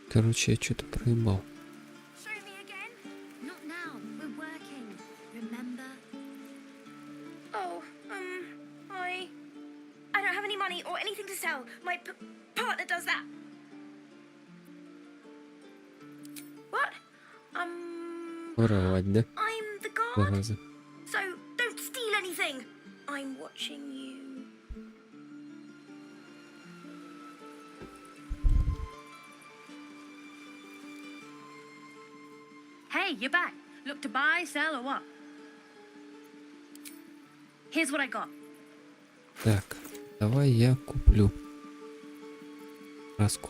Короче, я что-то проебал.
Show me again? Not now. We're working. Remember?
Oh, I don't have any money or anything to sell. My partner does that. What?
Воровать, да?
I'm the guard,
Зараза.
so don't steal anything. I'm watching you.
Hey, you're back. Look to buy, sell, or what? Here's what I got.
Так, давай я куплю краску.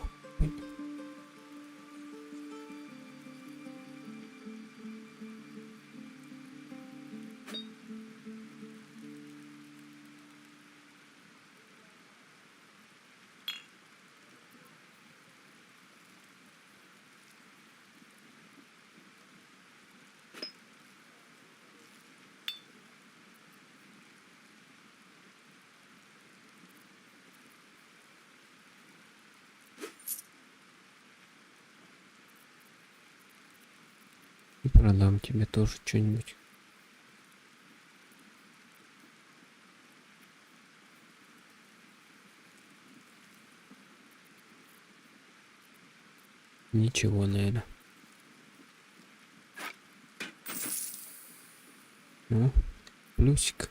И продам тебе тоже что-нибудь. Ничего, наверное. Ну, плюсик.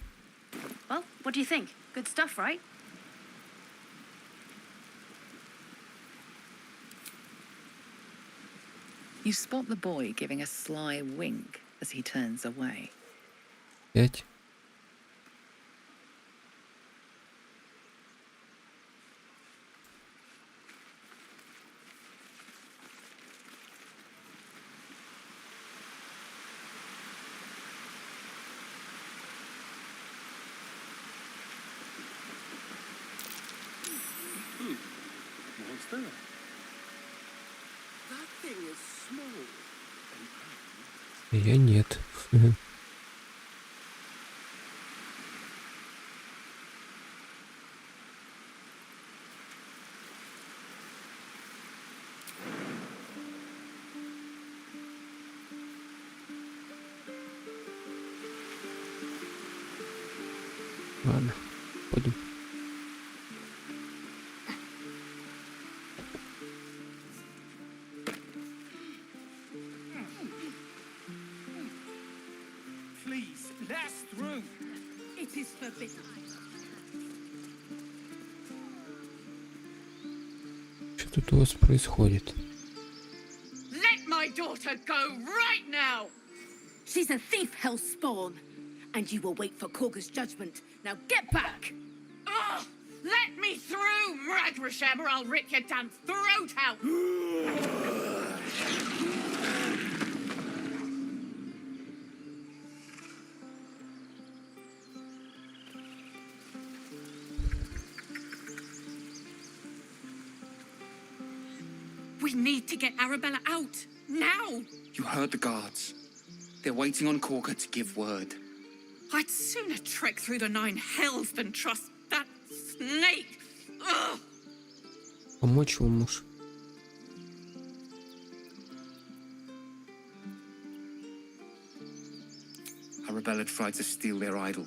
Well, what do you think? Good stuff, right?
You spot the boy giving a sly wink as he turns away.
5.
What's that? That thing is small.
Я нет. Ладно, пойдем.
Please, last through.
It is forbidden.
Что тут у вас происходит?
Let my daughter go right now! She's a thief, hellspawn. And you will wait for Korga's judgment. Now get back! Oh, let me through, Mragrasham, or I'll rip your damn throat out!
We need to get Arabella out. Now!
You heard the guards. They're waiting on Korga to give word.
I'd sooner trek through the 9 hells than trust that snake. Ugh.
Помочь вам, муж.
Arabella tried to steal their idol.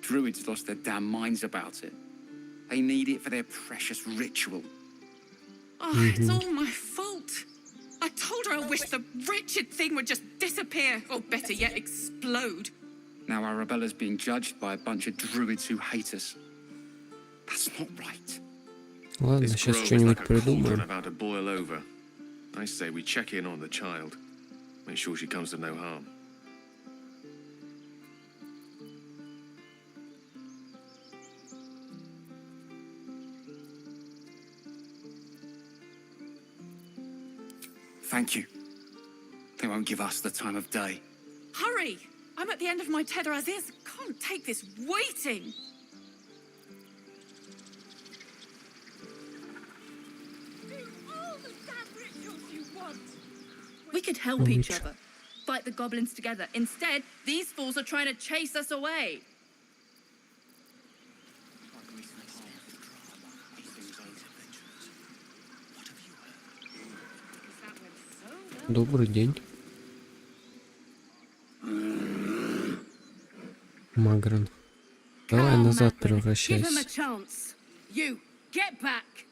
Druids lost their damn minds about it. They need it for their precious ritual.
Oh, it's all my fault. I told her I wished the wretched thing would just disappear, or better yet, explode.
Now Arabella's being judged by a bunch of druids who hate us. That's not right.
Ладно,
This
сейчас
grove is
что-нибудь
like a cauldron
придумаем.
about to boil over. I say we check in on the child. Make sure she comes to no harm.
Thank you. They won't give us the time of day.
Hurry! I'm at the end of my tether as is. Can't take this waiting.
We could help each other, fight the goblins together. Instead, these fools are trying to chase us away.
Добрый день. Магран. Давай назад
Give him a
превращайся.
chance. You, get back!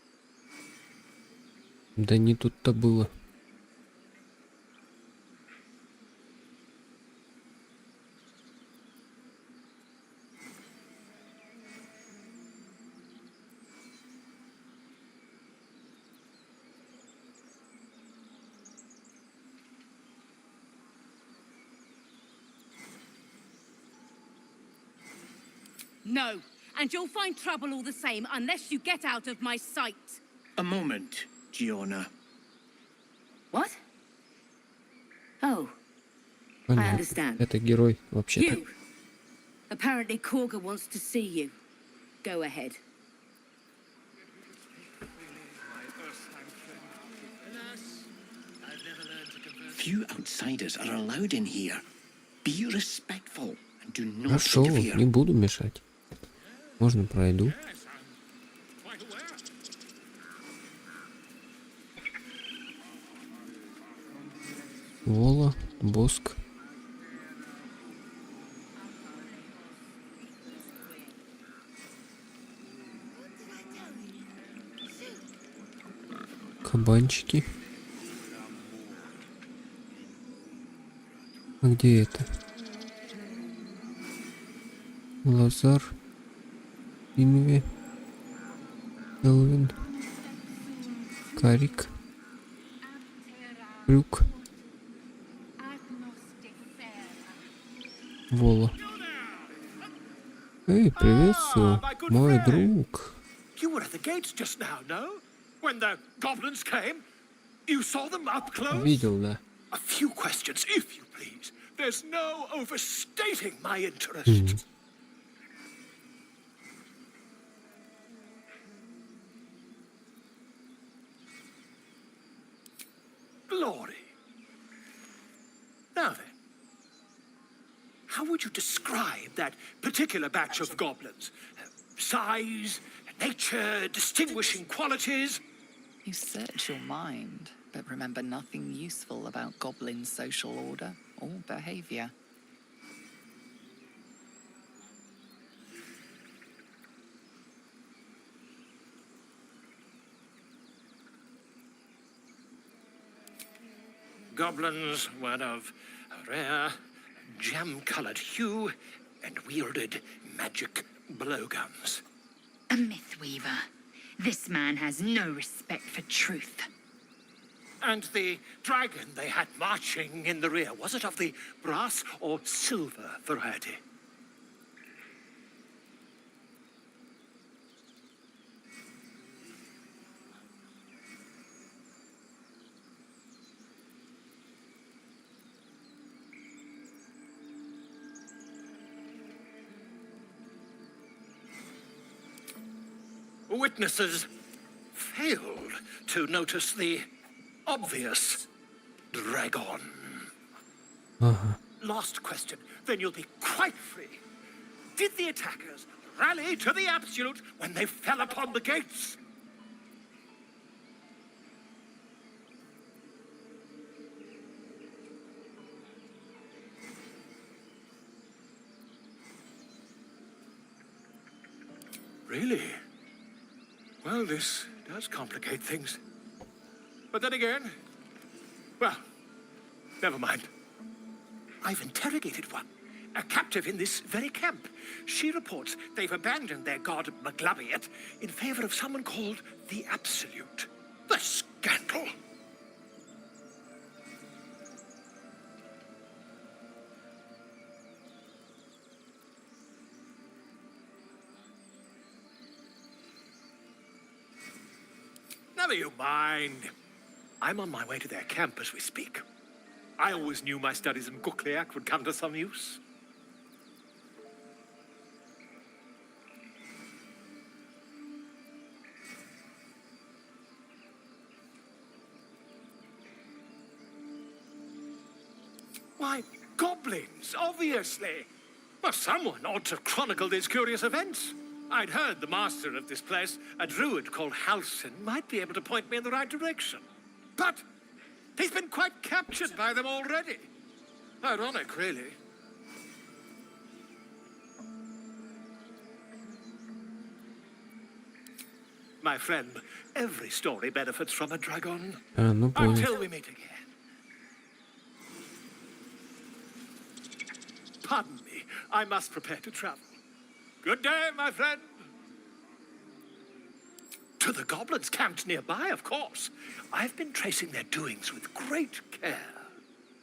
Да не тут-то было.
No, and you'll find trouble all the same unless you get out of my sight.
A moment, Giona.
What? Oh, I
Понятно.
understand.
Это герой вообще-то.
You! Apparently Korga wants to see you. Go ahead.
Few outsiders are allowed in here. Be respectful and do not
Хорошо,
interfere.
не буду мешать. Можно пройду. Вола, боск. Кабанчики. А где это? Лазар. Инви. Элвин. Карик. Крюк. Вола. Эй, приветствую, мой друг.
You were at the gates just now, no? When the goblins came? You saw them up close?
Видел, да.
A few questions, if you please. There's no overstating my interest. Glory. Now then, how would you describe that particular batch of goblins? Size, nature, distinguishing qualities?
You search your mind, but remember nothing useful about goblin social order or behavior.
Goblins were of a rare, jam-colored hue and wielded magic blowguns.
A myth weaver. This man has no respect for truth.
And the dragon they had marching in the rear, was it of the brass or silver variety? Witnesses failed to notice the obvious dragon. Last question, then you'll be quite free. Did the attackers rally to the absolute when they fell upon the gates? Really? Well, this does complicate things. But then again, well, never mind. I've interrogated one, a captive in this very camp. She reports they've abandoned their god Maglabiet in favor of someone called the Absolute. The scandal! Never you mind. I'm on my way to their camp as we speak. I always knew my studies in Gukliak would come to some use. Why, goblins, obviously. Well, someone ought to chronicle these curious events. I'd heard the master of this place, a druid called Halsin, might be able to point me in the right direction. But he's been quite captured by them already. Ironic, really. My friend, every story benefits from a dragon. Until we meet again. Pardon me, I must prepare to travel. Good day, my friend. To the goblins camped nearby, of course. I've been tracing their doings with great care.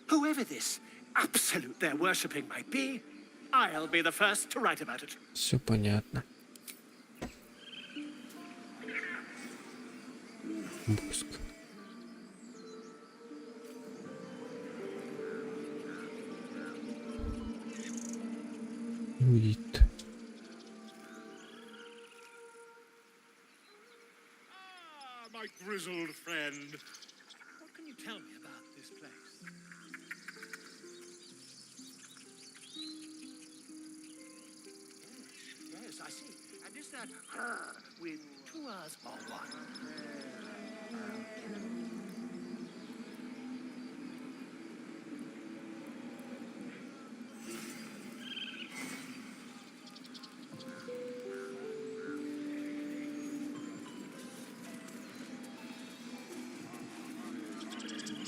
Whoever this absolute they're worshipping might be, I'll be the first to write about it.
Все понятно. Буск. Вид.
My grizzled friend. What can you tell me about this place? Yes, I see. And is that her with two R's or one?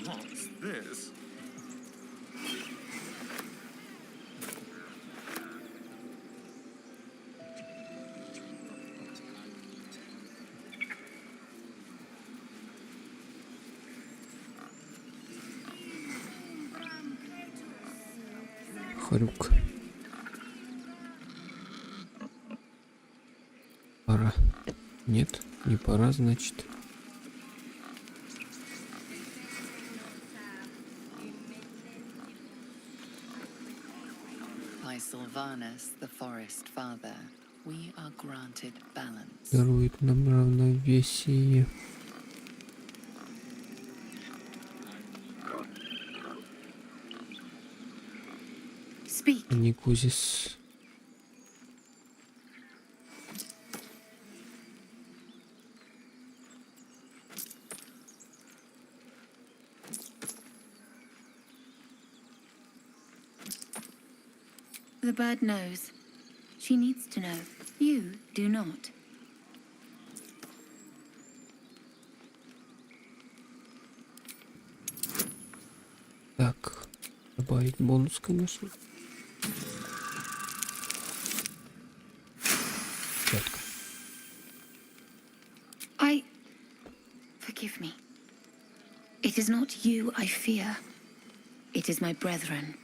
What's this?
Хрюк. Пора. Нет, не пора, значит.
By Sylvanus, the forest father, we are granted balance.
Дарует нам равновесие.
Speak.
Никузис.
The bird knows. She needs to know. You do not.
Добавить бонус, конечно. Четко.
Forgive me. It is not you I fear. It is my brethren.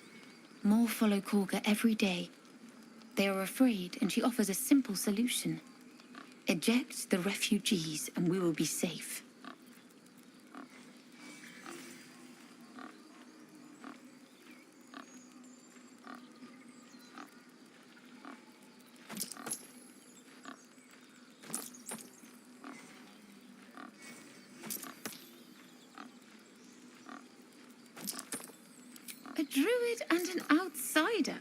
More follow Korga every day. They are afraid, and she offers a simple solution. Eject the refugees, and we will be safe. A druid and an outsider.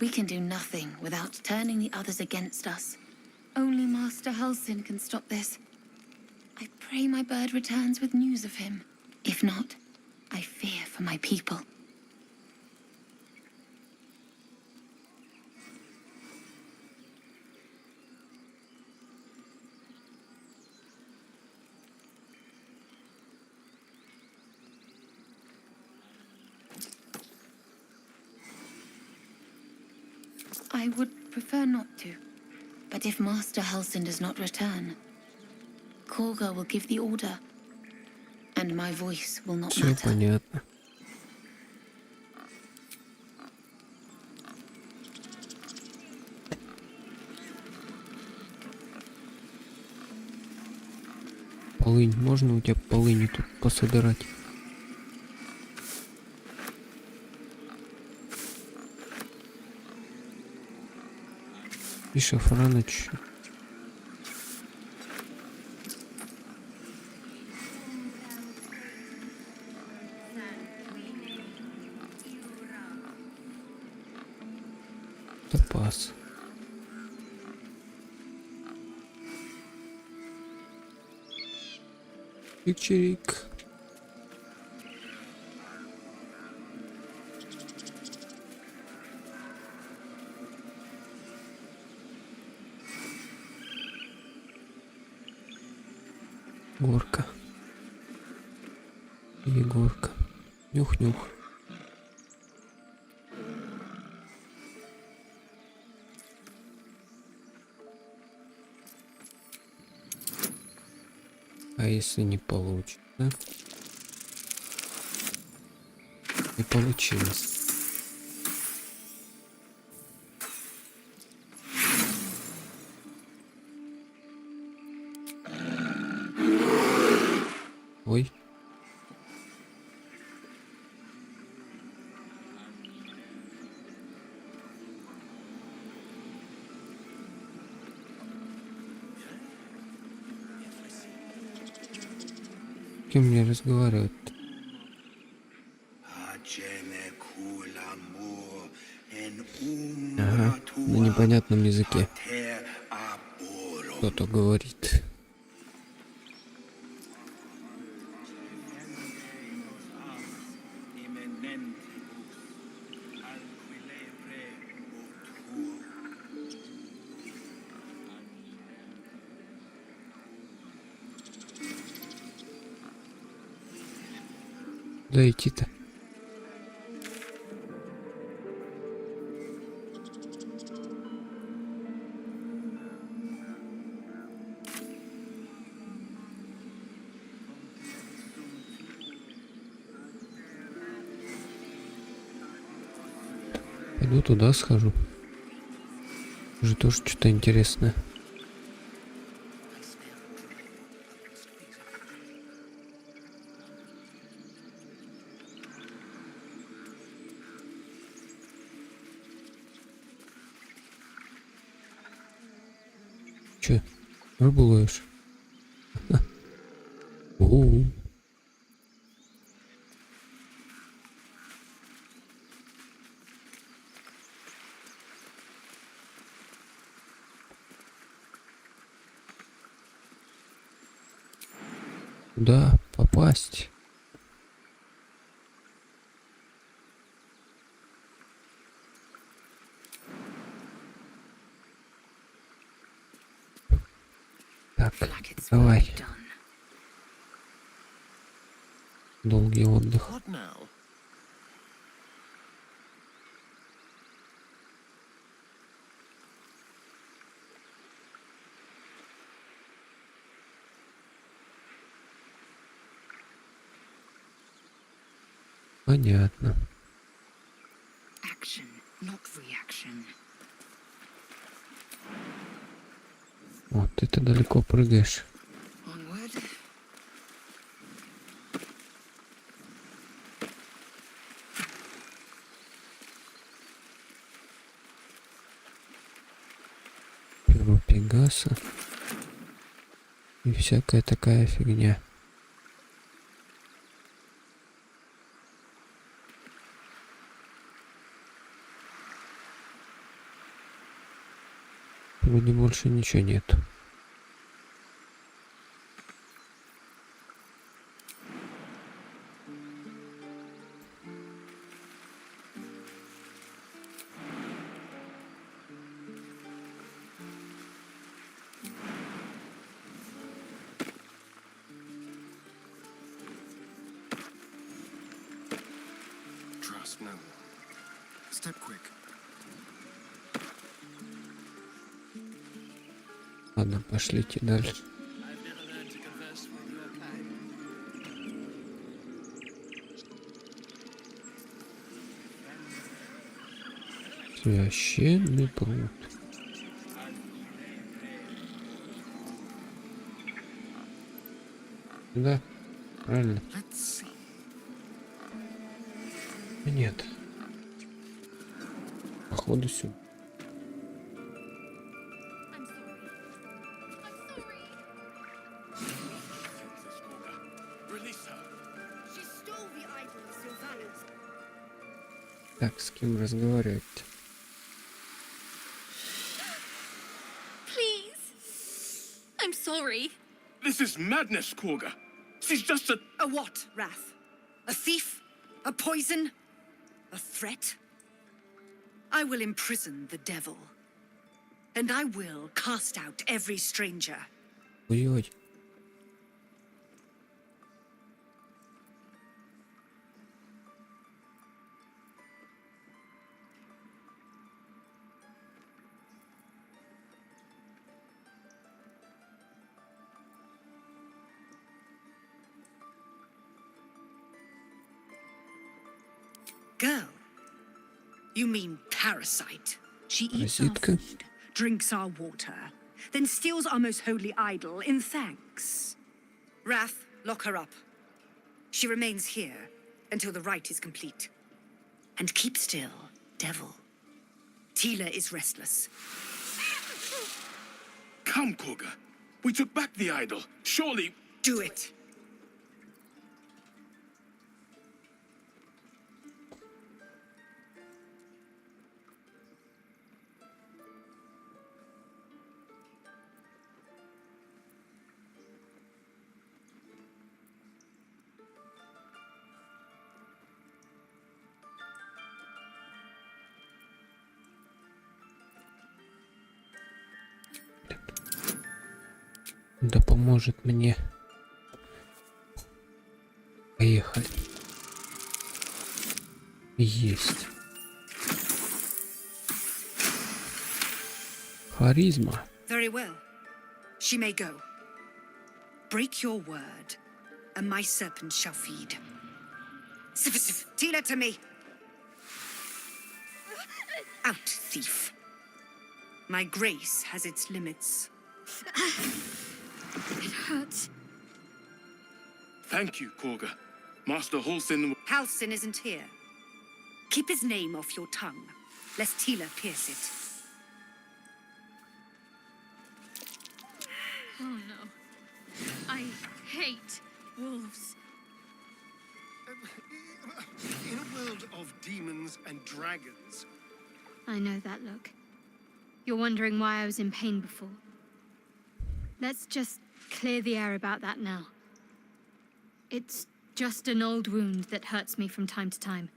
We can do nothing without turning the others against us. Only Master Halsin can stop this. I pray my bird returns with news of him. If not, I fear for my people. I would prefer not to. But if Master Halsin does not return, Korga will give the order, and my voice will not
Все
matter.
понятно. Полынь, можно у тебя полыни тут пособирать? И шафрана чуть-чуть. Топаз. Чик-чирик. Горка. Егорка. Нюх-нюх. А если не получится? Не получилось. Ой. С кем мне разговаривать? Ага, на непонятном языке. Кто-то говорит. Куда идти-то? Пойду туда схожу. Уже тоже что-то интересное. Че, рыбу ловишь? О-о-о. Куда попасть? Так, давай. Долгий отдых.
What now?
Понятно.
Action, not reaction.
Вот ты далеко прыгаешь.
Onward.
Перо Пегаса. И всякая такая фигня. Вроде больше ничего нету.
Trust no one. Step quick.
Ладно, пошлите дальше. Священный пруд. Да, правильно. Нет. Походу сюда. Так, с кем разговаривать-то?
Please. I'm sorry.
This is madness, Korga. She's just a...
A what, Wrath? A thief? A poison? A threat? I will imprison the devil. And I will cast out every stranger.
Ой-ой.
Girl? You mean parasite? She eats our
Parasitка.
food, drinks our water, then steals our most holy idol in thanks. Wrath, lock her up. She remains here until the rite is complete. And keep still, devil. Tila is restless.
Come, Korga. We took back the idol. Surely...
Do it.
Да поможет мне. Поехали. Есть. Харизма.
Very well. She may go. Break your word, and my serpent shall feed. Sif, Tila to me. Out, thief. My grace has its limits.
It hurts.
Thank you, Korga. Master Halsin...
Halsin isn't here. Keep his name off your tongue, lest Tila pierce it.
Oh no. I hate wolves.
In a world of demons and dragons.
I know that look. You're wondering why I was in pain before. Let's just clear the air about that now. It's just an old wound that hurts me from time to time.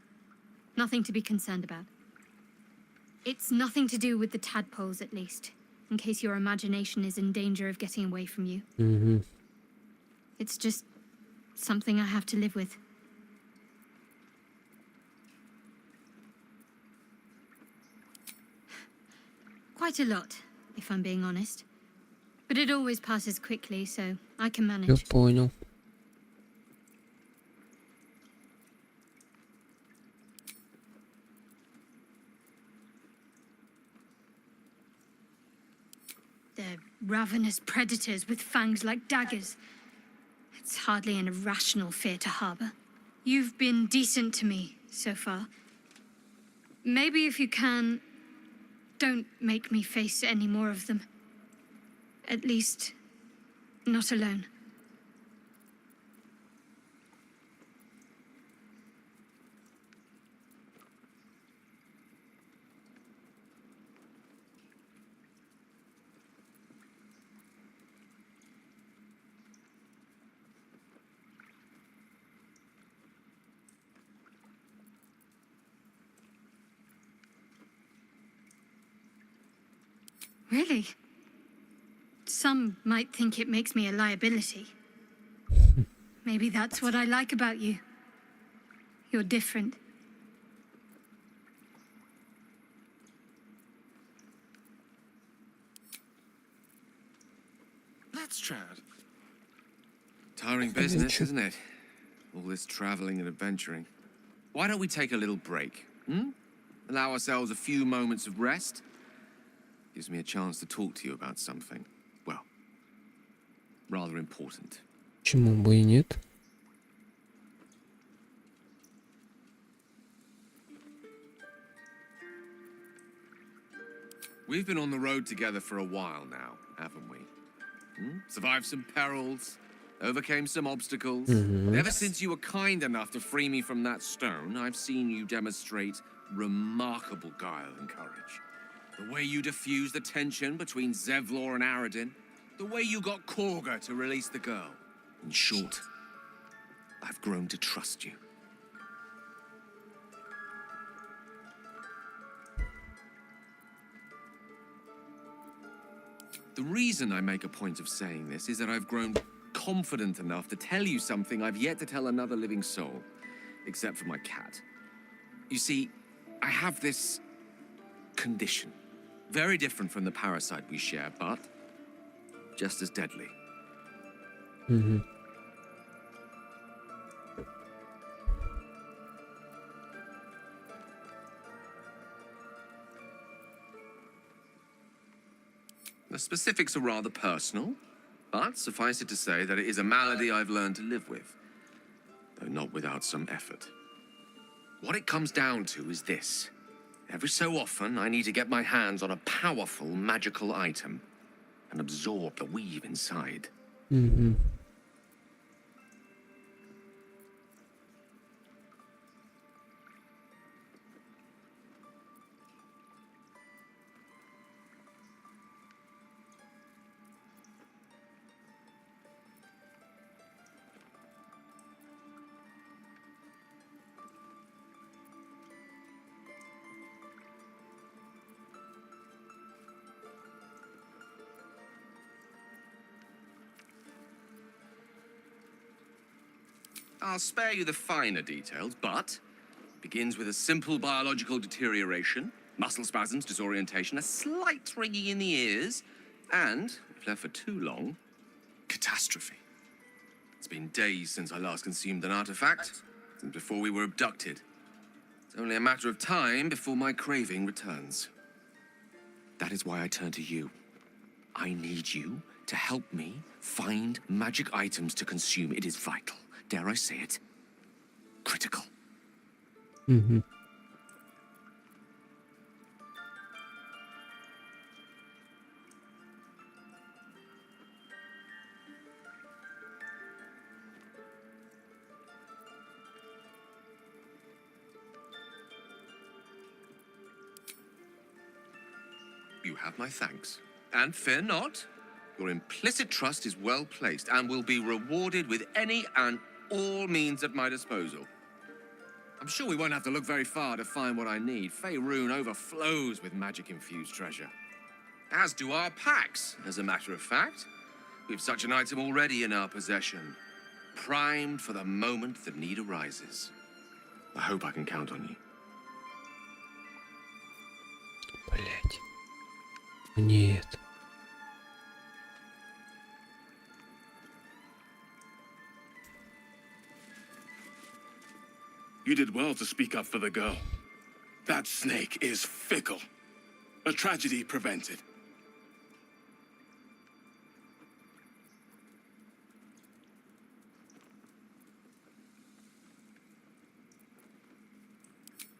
Nothing to be concerned about. It's nothing to do with the tadpoles, at least, in case your imagination is in danger of getting away from you. It's just something I have to live with. Quite a lot, if I'm being honest. But it always passes quickly, so I can manage.
Я понял.
Ravenous predators with fangs like daggers. It's hardly an irrational fear to harbor. You've been decent to me so far. Maybe if you can, don't make me face any more of them. At least, not alone. Really? Some might think it makes me a liability. Maybe that's what I like about you. You're different.
Let's chat. Tiring business, isn't it? All this traveling and adventuring. Why don't we take a little break? Allow ourselves a few moments of rest? Gives me a chance to talk to you about something, well, rather important.
Почему бы и нет?
We've been on the road together for a while now, haven't we? Survived some perils, overcame some obstacles. Ever since you were kind enough to free me from that stone, I've seen you demonstrate remarkable guile and courage. The way you diffused the tension between ZEVLOR and ARADIN. The way you got Korga to release the girl. In short, I've grown to trust you. The reason I make a point of saying this is that I've grown confident enough to tell you something I've yet to tell another living soul, except for my cat. You see, I have this condition. Very different from the parasite we share, but just as deadly. The specifics are rather personal, but suffice it to say that it is a malady I've learned to live with, though not without some effort. What it comes down to is this. Every so often, I need to get my hands on a powerful magical item and absorb the weave inside. I'll spare you the finer details, but it begins with a simple biological deterioration, muscle spasms, disorientation, a slight ringing in the ears, and, if left for too long, catastrophe. It's been days since I last consumed an artifact, since before we were abducted. It's only a matter of time before my craving returns. That is why I turn to you. I need you to help me find magic items to consume. It is vital. Dare I say it? Critical. You have my thanks. And fear not, your implicit trust is well placed and will be rewarded with any and all means at my disposal. I'm sure we won't have to look very far to find what I need. Faerun overflows with magic-infused treasure. As do our packs, as a matter of fact. We've such an item already in our possession, primed for the moment the need arises. I hope I can count on you.
Блять. Нет.
You did well to speak up for the girl. That snake is fickle. A tragedy prevented.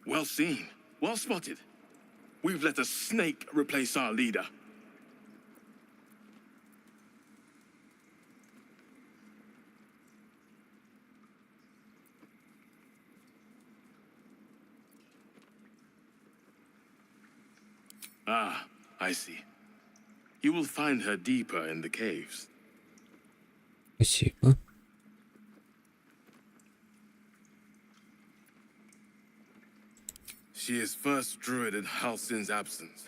Well seen. Well spotted. We've let a snake replace our leader. Ah, I see. You will find her deeper in the caves.
Спасибо.
She is first druid in Halsin's absence.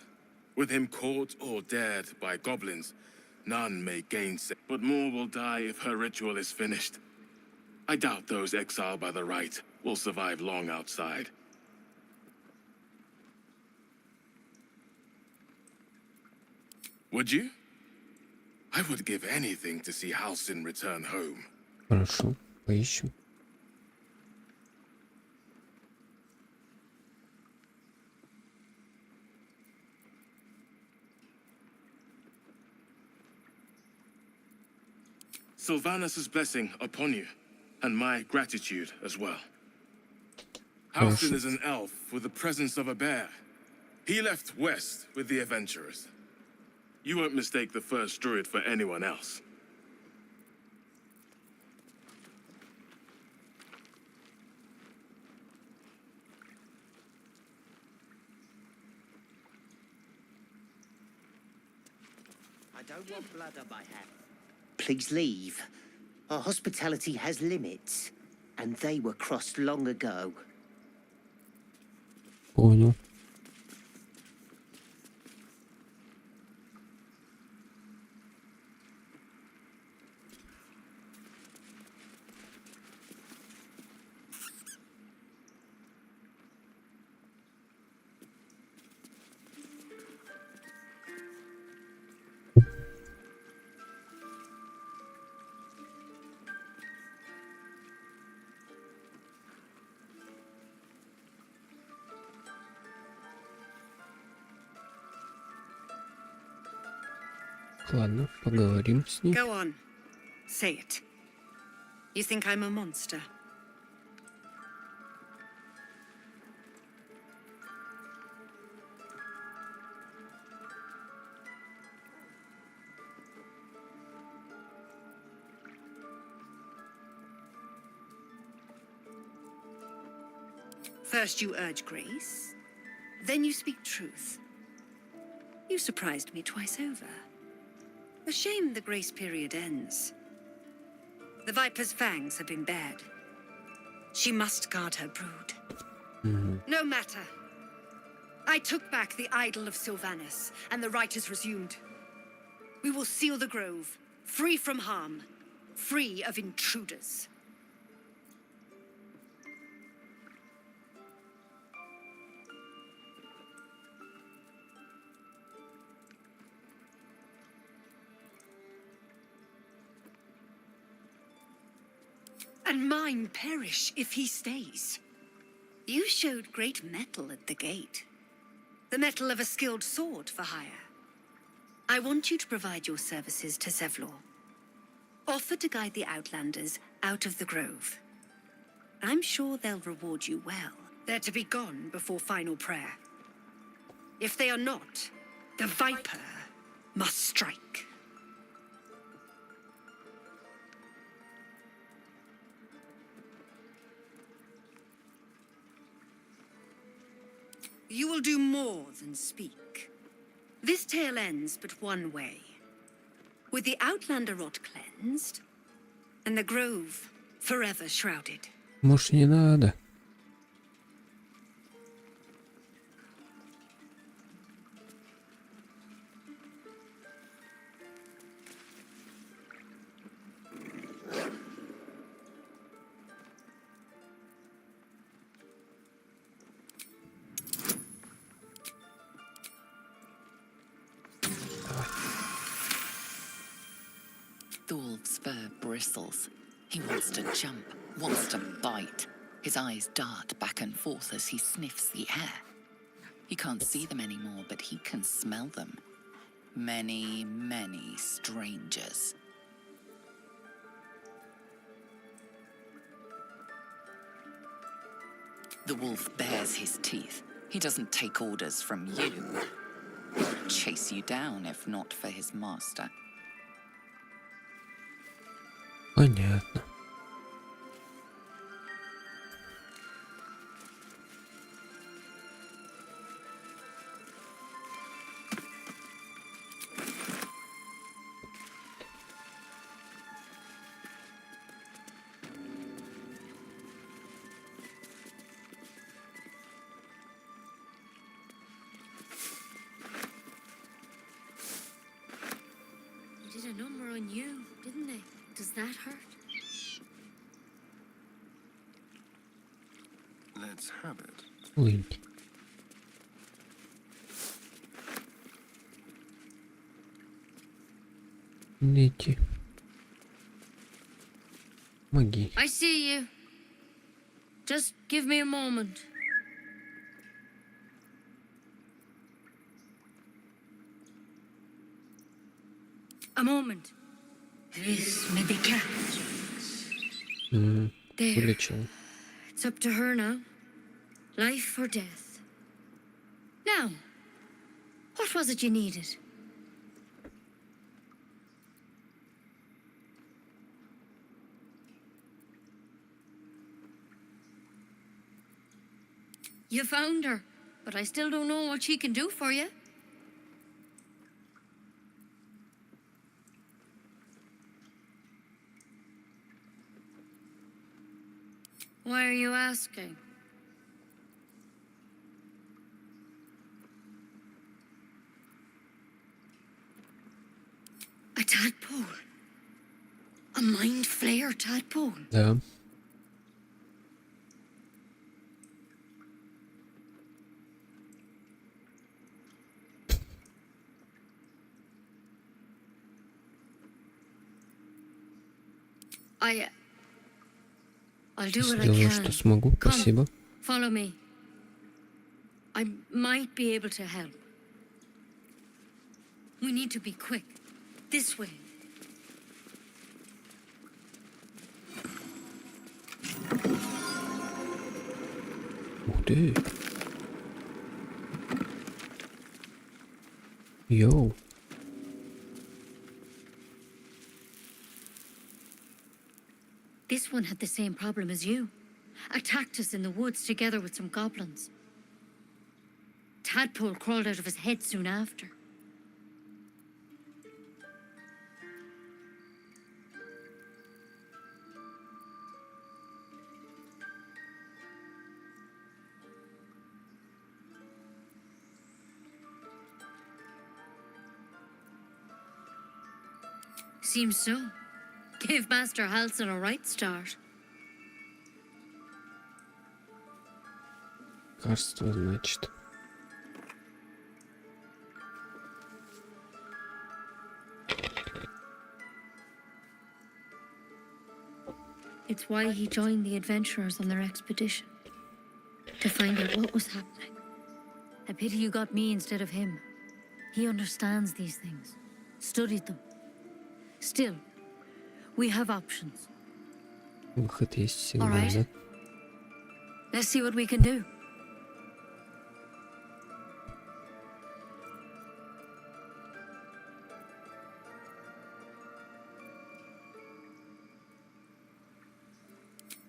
With him caught or dared by goblins, none may gainsay. But more will die if her ritual is finished. I doubt those exiled by the right will survive long outside. Would you? I would give anything to see Halsin return home.
Хорошо, поищем.
Sylvanus' blessing upon you, and my gratitude as well. Halsin is an elf with the presence of a bear. He left west with the adventurers. You won't mistake the first druid for anyone else.
I don't want blood on my hands. Please leave. Our hospitality has limits, and they were crossed long ago.
Понял. Ладно, поговорим с ней.
Go on. Say it. You think I'm a monster? First you urge grace, then you speak truth. You surprised me twice over. A shame the grace period ends. The Viper's fangs have been bared. She must guard her brood. No matter. I took back the idol of Sylvanus, and the rite is resumed. We will seal the grove, free from harm, free of intruders. And mine perish if he stays. You showed great mettle at the gate. The mettle of a skilled sword for hire. I want you to provide your services to ZEVLOR. Offer to guide the Outlanders out of the grove. I'm sure they'll reward you well. They're to be gone before final prayer. If they are not, the Viper must strike. You will do more than speak. This tale ends but one way. With the Outlander rot cleansed, and the grove forever shrouded.
Может, не надо.
Thorv's fur bristles. He wants to jump, wants to bite. His eyes dart back and forth as he sniffs the air. He can't see them anymore, but he can smell them. Many, many strangers. The wolf bares his teeth. He doesn't take orders from you. He'd chase you down if not for his master.
Понятно.
They did a number on you, didn't they? Does that hurt?
Let's have it.
Ой. Нити. Помоги.
I see you. Just give me a moment. A moment. This may be cat. There.
Вылечил.
It's up to her now. Life or death. Now, what was it you needed? You found her, but I still don't know what she can do for you. Why are you asking? A tadpole? A mind flayer tadpole?
Да.
I'll do what I
Сделаю,
can.
что смогу.
Come,
Спасибо.
follow me. I might be able to help. We need to be quick. This way.
Ух ты. Йоу.
This one had the same problem as you. Attacked us in the woods together with some goblins. Tadpole crawled out of his head soon after. Seems so. Gave Master Halsin a right start.
Лекарство, значит.
It's why he joined the adventurers on their expedition. To find out what was happening. A pity you got me instead of him. He understands these things. Studied them. Still, we have options.
Выход есть всегда,
All right.
да?
Let's see what we can do.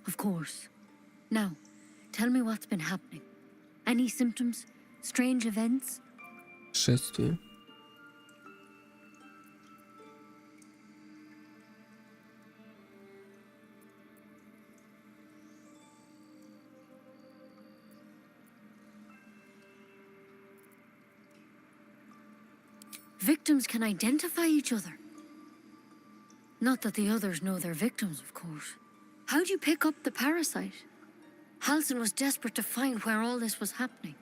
Of course. Now, tell me what's been happening. Any symptoms? Strange events?
Шествие.
Victims can identify each other. Not that the others know they're victims, of course. How'd you pick up the parasite? Halsin was desperate to find where all this was happening.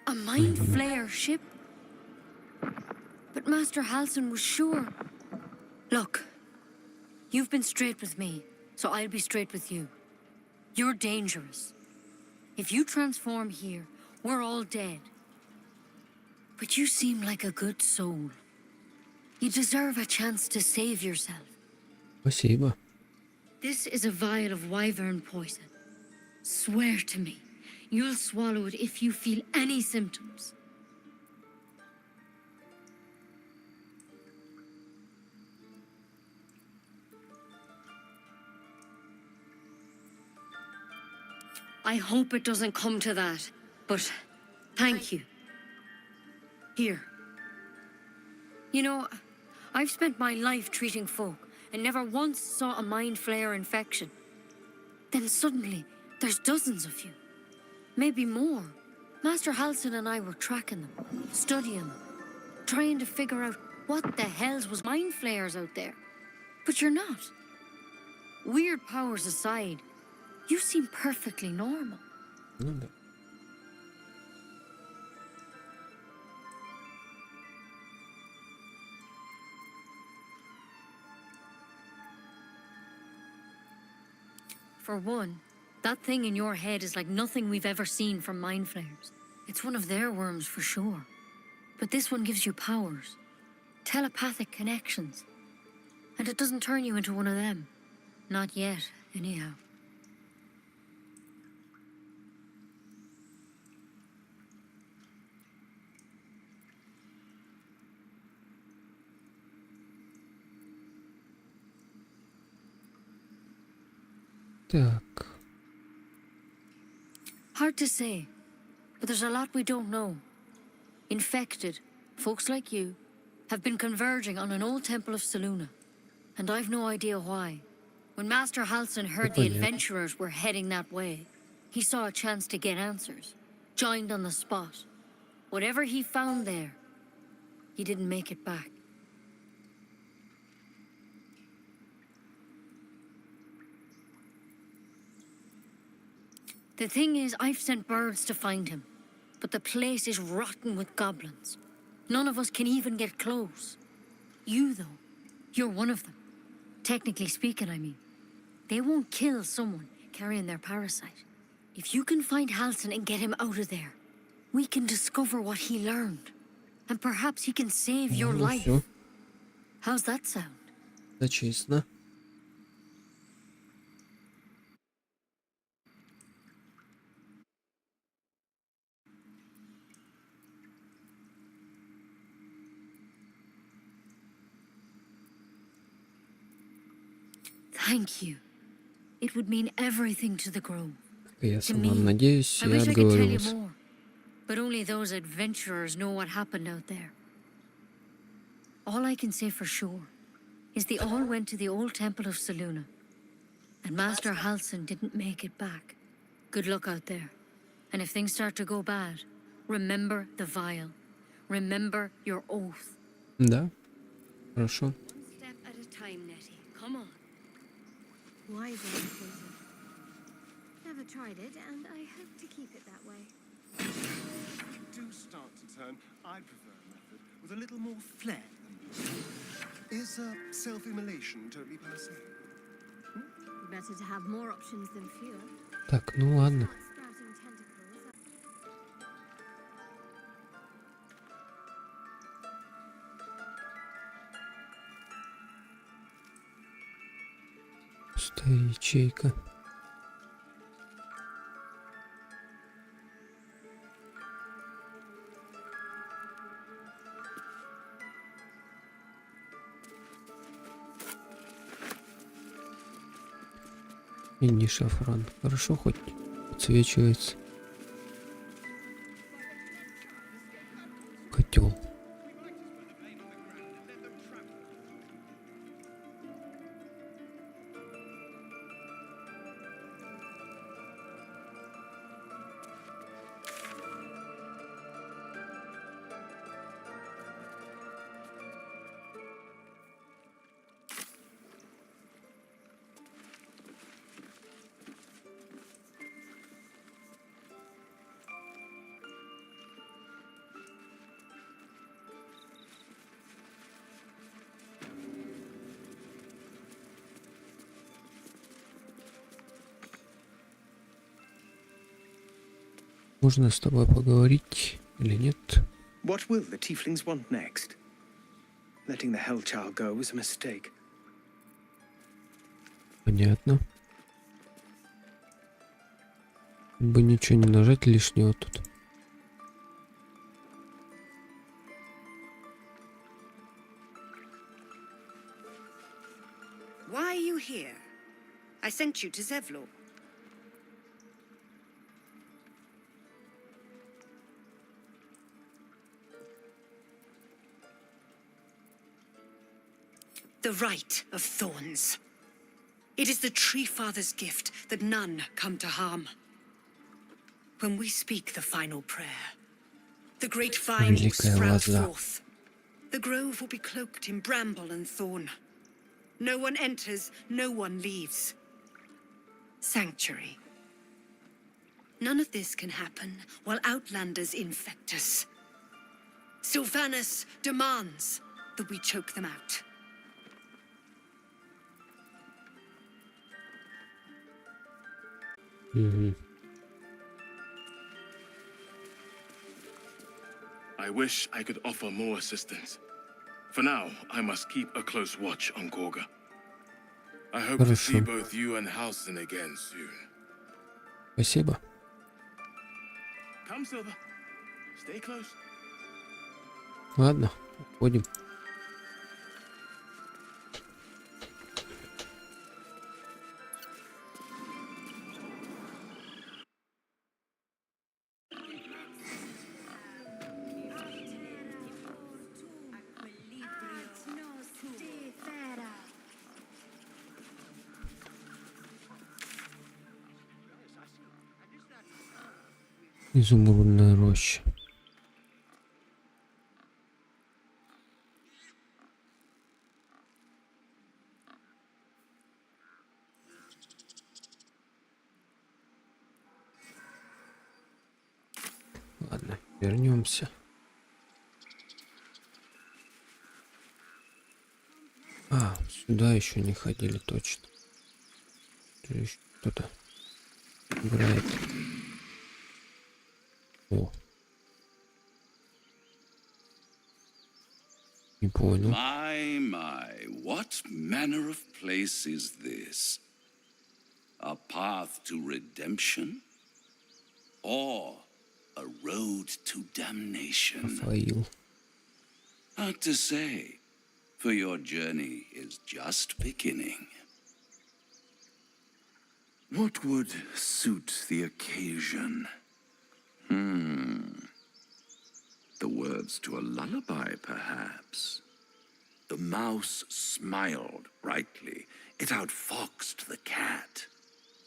A mind flayer ship? But Master Halsin was sure. Look, you've been straight with me, so I'll be straight with you. You're dangerous. If you transform here, we're all dead.
But you seem like a good soul. You deserve a chance to save yourself.
Спасибо.
This is a vial of wyvern poison. Swear to me, you'll swallow it if you feel any symptoms. I hope it doesn't come to that, but thank you. Here. You know, I've spent my life treating folk and never once saw a mind flare infection. Then suddenly, there's dozens of you. Maybe more. Master Halsin and I were tracking them, studying them, trying to figure out what the hells was mind flares out there. But you're not. Weird powers aside, you seem perfectly normal.
Ну да.
For one, that thing in your head is like nothing we've ever seen from mind flares. It's one of their worms for sure. But this one gives you powers, telepathic connections. And it doesn't turn you into one of them. Not yet, anyhow.
Так.
Hard to say, but there's a lot we don't know. Infected, folks like you, have been converging on an old temple of Selûne, and I've no idea why. When Master Halsin heard the adventurers were heading that way, he saw a chance to get answers, joined on the spot. Whatever he found there, he didn't make it back. The thing is, I've sent birds to find him, but the place is rotten with goblins. None of us can even get close. You, though, you're one of them. Technically speaking, I mean. They won't kill someone carrying their parasite. If you can find Halsin and get him out of there, we can discover what he learned. And perhaps he can save your life.
Всё.
How's that sound?
Зачислено.
Thank you. It would mean everything to the grove.
Я
To
сам
me,
надеюсь,
I
я
wish I could tell you
отговорился.
more, but only those adventurers know what happened out there. All I can say for sure is they all went to the old temple of Selûne, and Master Halsin didn't make it back. Good luck out there. And if things start to go bad, remember the vial. Remember your oath.
Да. Хорошо.
One step at a time, Nettie. Come on.
Wyvern poison. Never tried it, and I hope to keep it that way.
Do start to turn. I prefer a method with a little more flair than is self-immolation totally passe?
Better to have more options than fewer.
Так, ну ладно.
Sprouting tentacles.
Пустая ячейка. И не шафран. Хорошо, хоть подсвечивается. Котел. Можно с тобой поговорить или нет?
What will the tieflings want next? Letting the Hellchild go was a mistake.
Понятно. Бы ничего не нажать лишнего тут.
Why are you here? I sent you to ZEVLOR. The Right of Thorns. It is the Tree Father's gift that none come to harm. When we speak the final prayer, the great vine will sprout forth. The grove will be cloaked in bramble and thorn. No one enters, no one leaves. Sanctuary. None of this can happen while outlanders infect us. Sylvanus demands that we choke them out.
I wish I could offer more assistance. For now, I must keep a close watch on Gorga. I hope to see both you and Halsin again soon.
Спасибо.
Come, Silver. Stay close.
Ладно, уходим. Изумрудная роща. Ладно, вернемся. А, сюда еще не ходили точно. Здесь кто-то играет. О. Не понял.
My, what manner of place is this? A path to redemption? Or a road to damnation?
Рафаил.
Hard to say, for your journey is just beginning. What would suit the occasion? The words to a lullaby, perhaps. The mouse smiled brightly. It outfoxed the cat.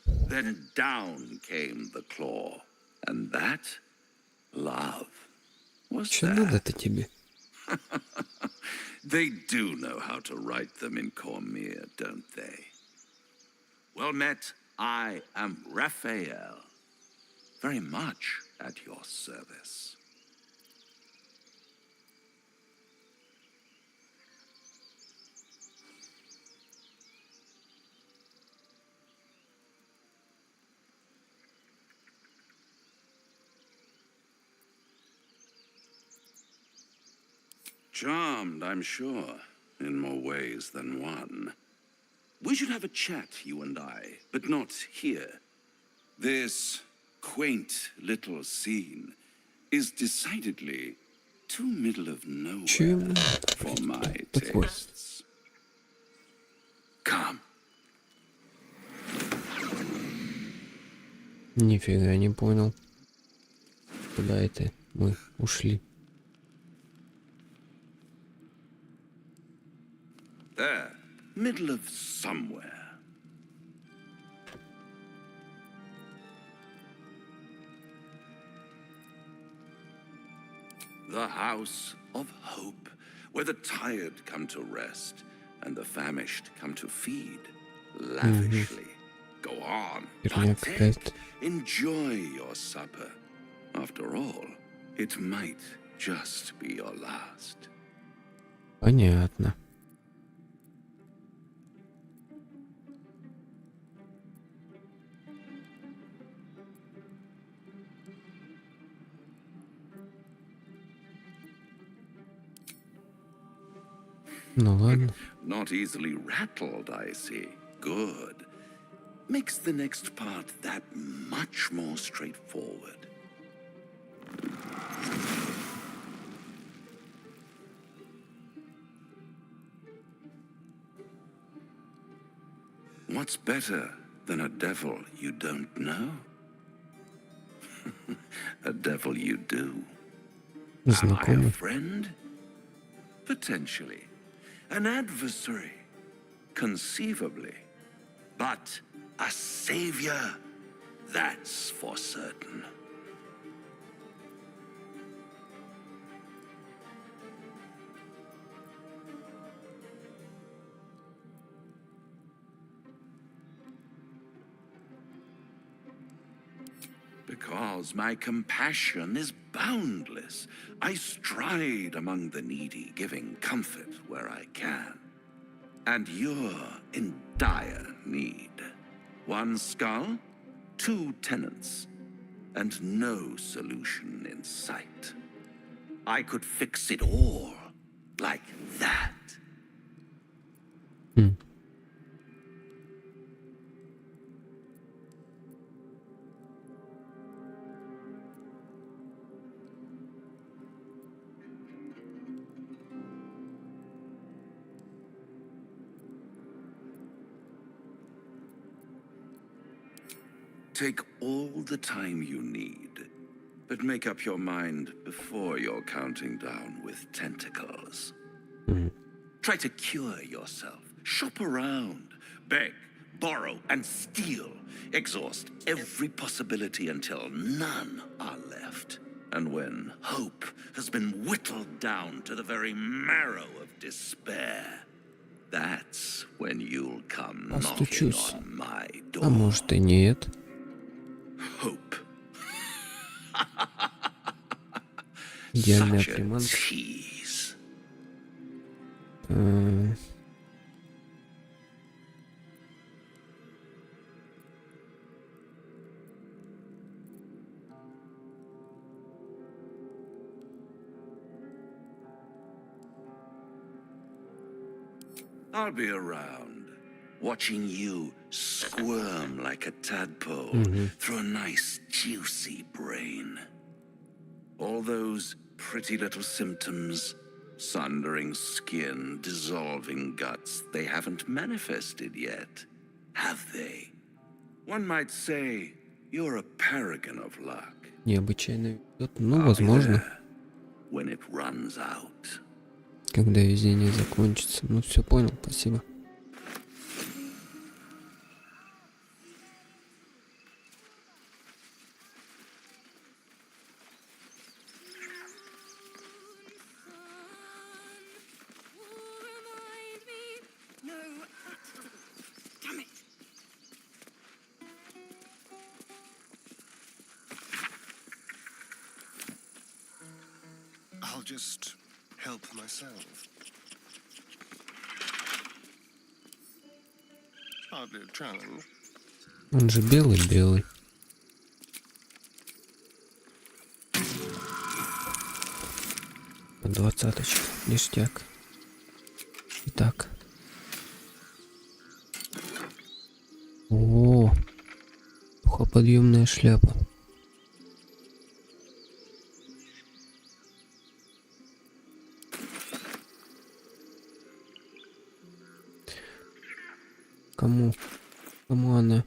Then down came the claw. And that, love, was
Что надо-то тебе?
They do know how to write them in Cormier, don't they? Well met, I am Raphael. Very much at your service. Charmed, I'm sure, in more ways than one. We should have a chat, you and I, but not here. This quaint little scene is decidedly too middle of nowhere for my tastes. Come.
Нифига не понял. Куда это мы ушли?
There, middle of somewhere. The house of hope, where the tired come to rest and the famished come to feed lavishly. Go on, partake, enjoy your supper. After all, it might just be your last.
Понятно. Ну ладно.
Not easily rattled, I see. Good. Makes the next part that much more straightforward. What's better than a devil you don't know? A devil you do. Am I a friend? Potentially. An adversary? Conceivably. But a savior? That's for certain. Because my compassion is boundless. I stride among the needy, giving comfort where I can. And you're in dire need. One skull, 2 tenants, and no solution in sight. I could fix it all like that. Take all the time you need, but make up your mind before you're counting down with tentacles. Try to cure yourself. Shop around. Beg, borrow, and steal. Exhaust every possibility until none are left. And when hope has been whittled down to the very marrow of despair, that's when you'll come knocking on my door.
А может и нет.
Hope.
Идеальная приманка.
I'll be around, watching you squirm like a tadpole through a nice, juicy brain. All those pretty little symptoms, sundering skin, dissolving guts, they haven't manifested yet, have they? One might say you're a paragon of luck.
Необычайно везет. Ну, возможно.
When it runs out.
Когда везение закончится. Ну, все понял, спасибо.
I'll just help myself. Hardly a challenge.
Он же белый-белый. Двадцаточка. Ништяк. Итак. О, сухоподъемная шляпа. Кому она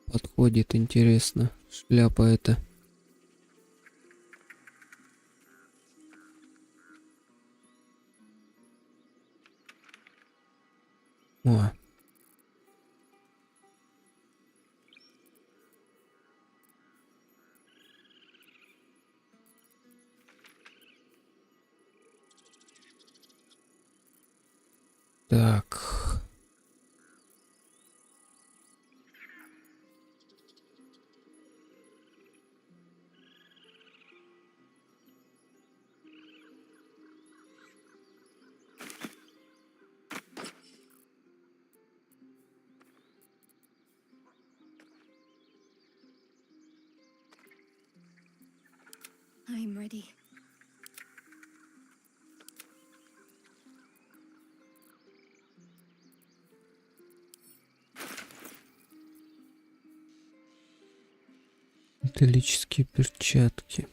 подходит, интересно, шляпа эта. О. Так.
I'm ready.
Металлические перчатки.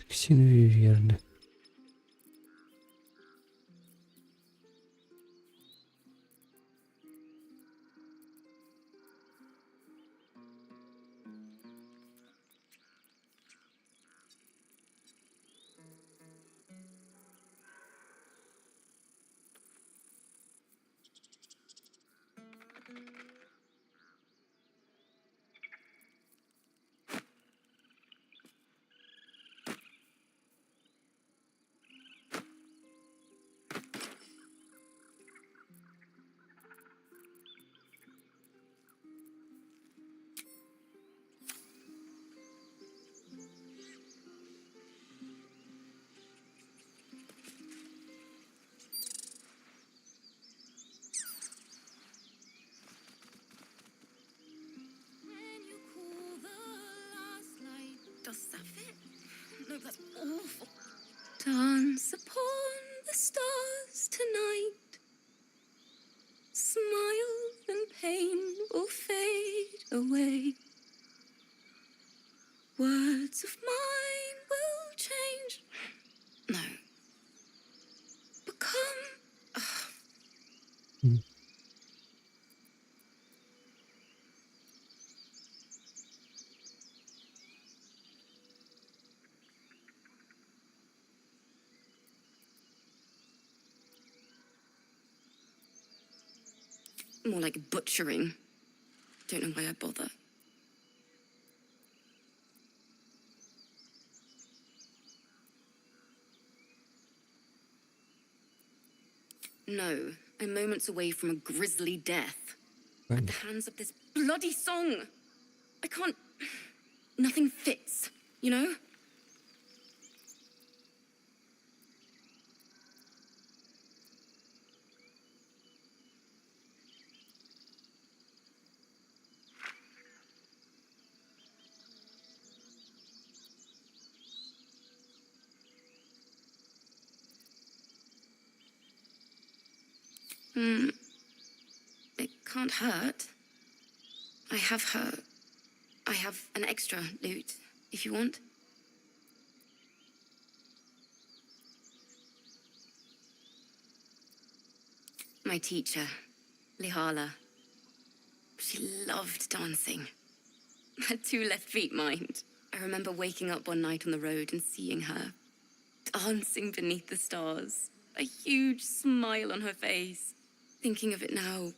Синвиверны.
Does that fit? No, that's awful. Dance upon the stars tonight. Smile and pain will fade away. Words of mine will change. No. Become. More like butchering. Don't know why I bother. No, I'm moments away from a grisly death. At the hands of this bloody song. I can't... Nothing fits, you know? It can't hurt. I have an extra loot, if you want. My teacher, Lihala. She loved dancing. Had 2 left feet, mind. I remember waking up one night on the road and seeing her dancing beneath the stars. A huge smile on her face. Thinking of it now,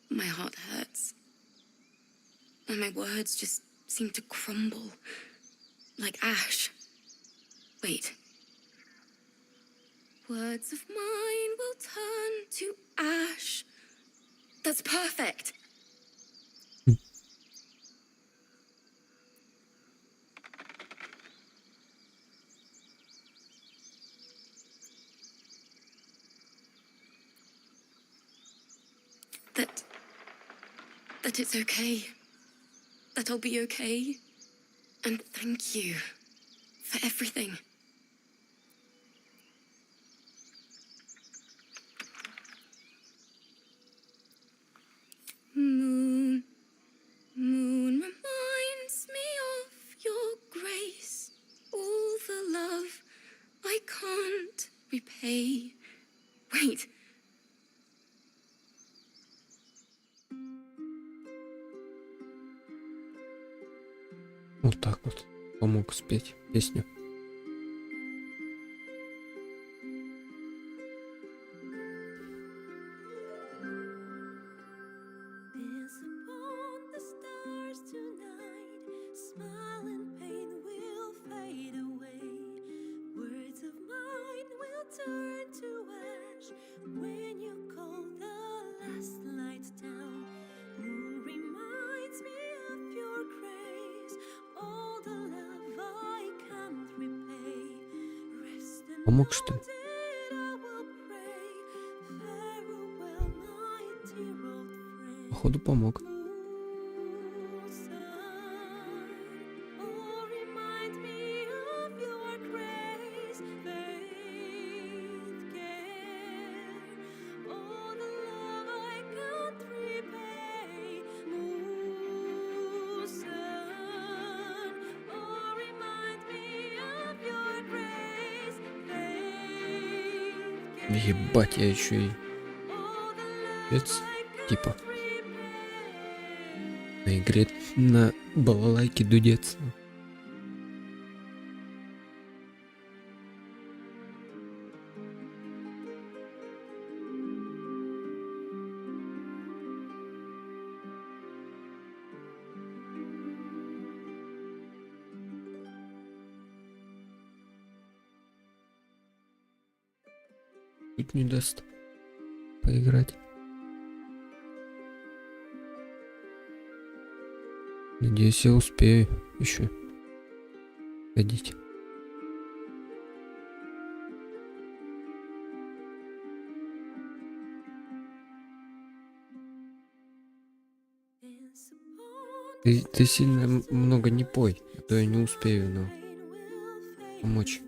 my heart hurts. And my words just seem to crumble, like ash. Wait. Words of mine will turn to ash. That's perfect. That it's okay. That I'll be okay. And thank you for everything. Moon, moon reminds me of your grace. All the love I can't repay. Wait.
Вот так вот помог спеть песню.
when you call the last light down. Moon reminds me of your grace, all the love I can't repay. Rest and
Помог, что ли?
I will pray. Farewell, my dear old friend.
Походу помог. Ебать, я еще и типа на игре на балалайке дудец. Тут не даст поиграть. Надеюсь, я успею еще ходить. Ты сильно много не пой, а то я не успею, но помочь.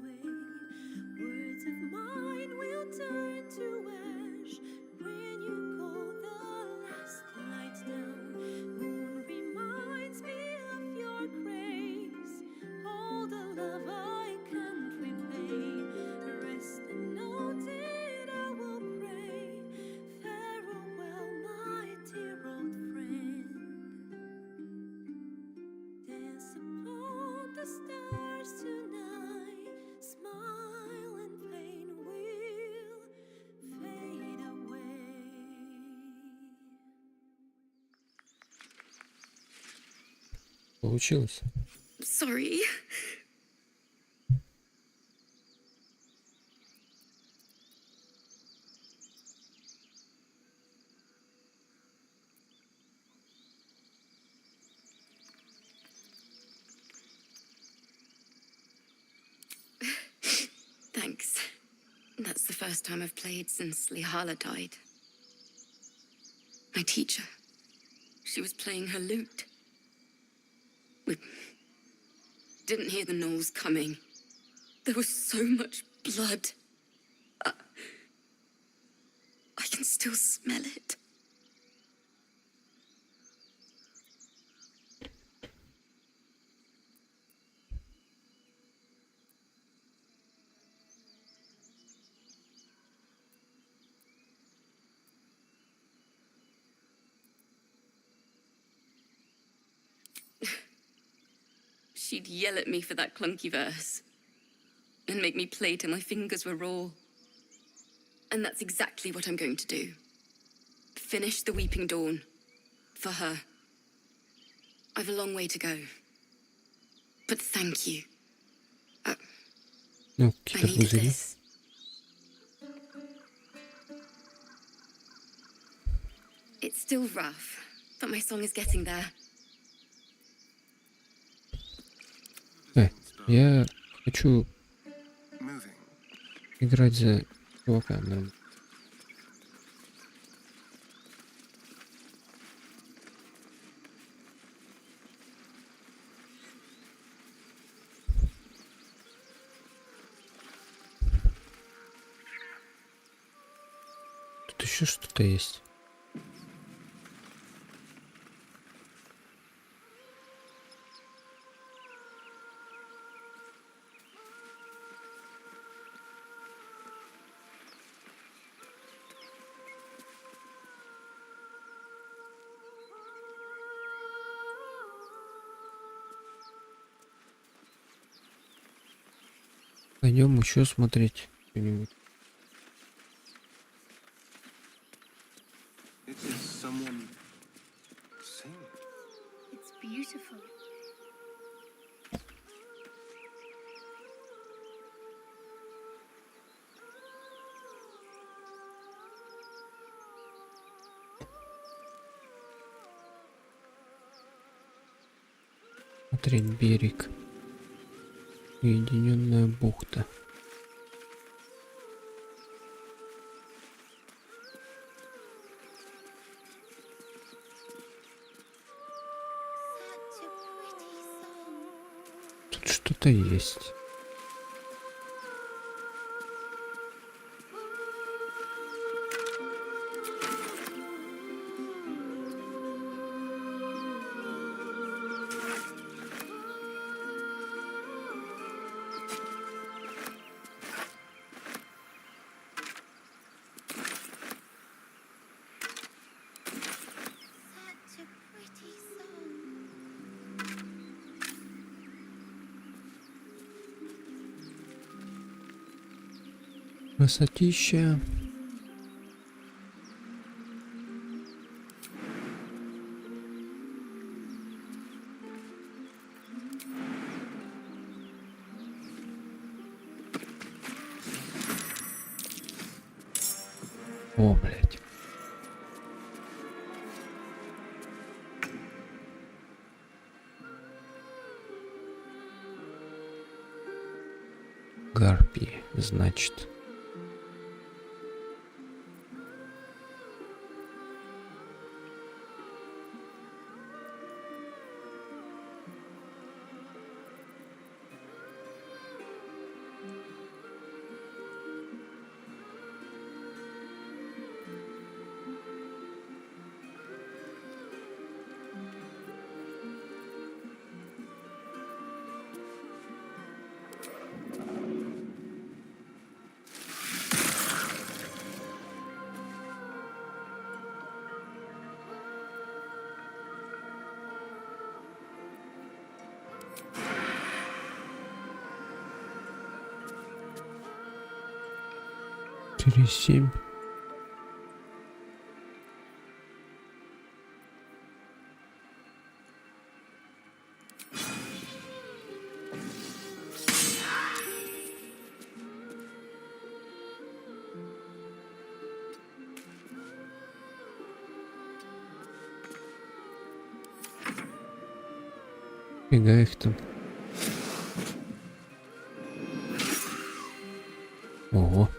Получилось.
Sorry. Thanks. That's the first time I've played since Lihala died. My teacher. She was playing her lute. We didn't hear the gnolls coming. There was so much blood. I can still smell it. She'd yell at me for that clunky verse and make me play till my fingers were raw. And that's exactly what I'm going to do. Finish the Weeping Dawn. For her. I've a long way to go. But thank you. I needed this. It's still rough, but my song is getting there.
Я хочу играть за чувака. Тут еще что-то есть. Пойдем еще смотреть что-нибудь.
It's beautiful.
осмотреть берег. Уединенная бухта. Тут что-то есть. Красотища. О, блядь. Гарпии, значит. Через 7. Фига их там. Ого.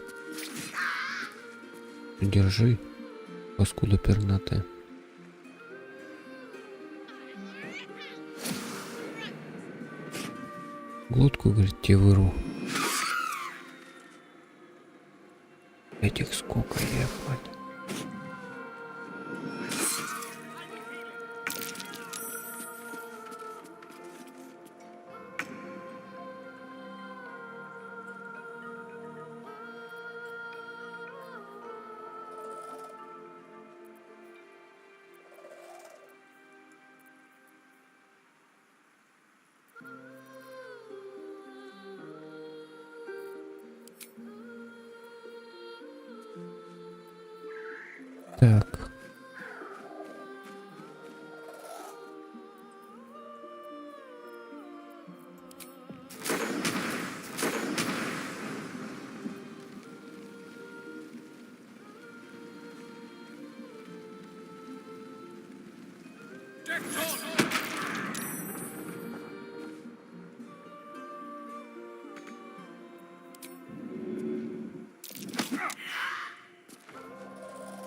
Держи, паскуда пернатая. Глотку, говорит, тебе вырву. Этих сколько, ебать. Так.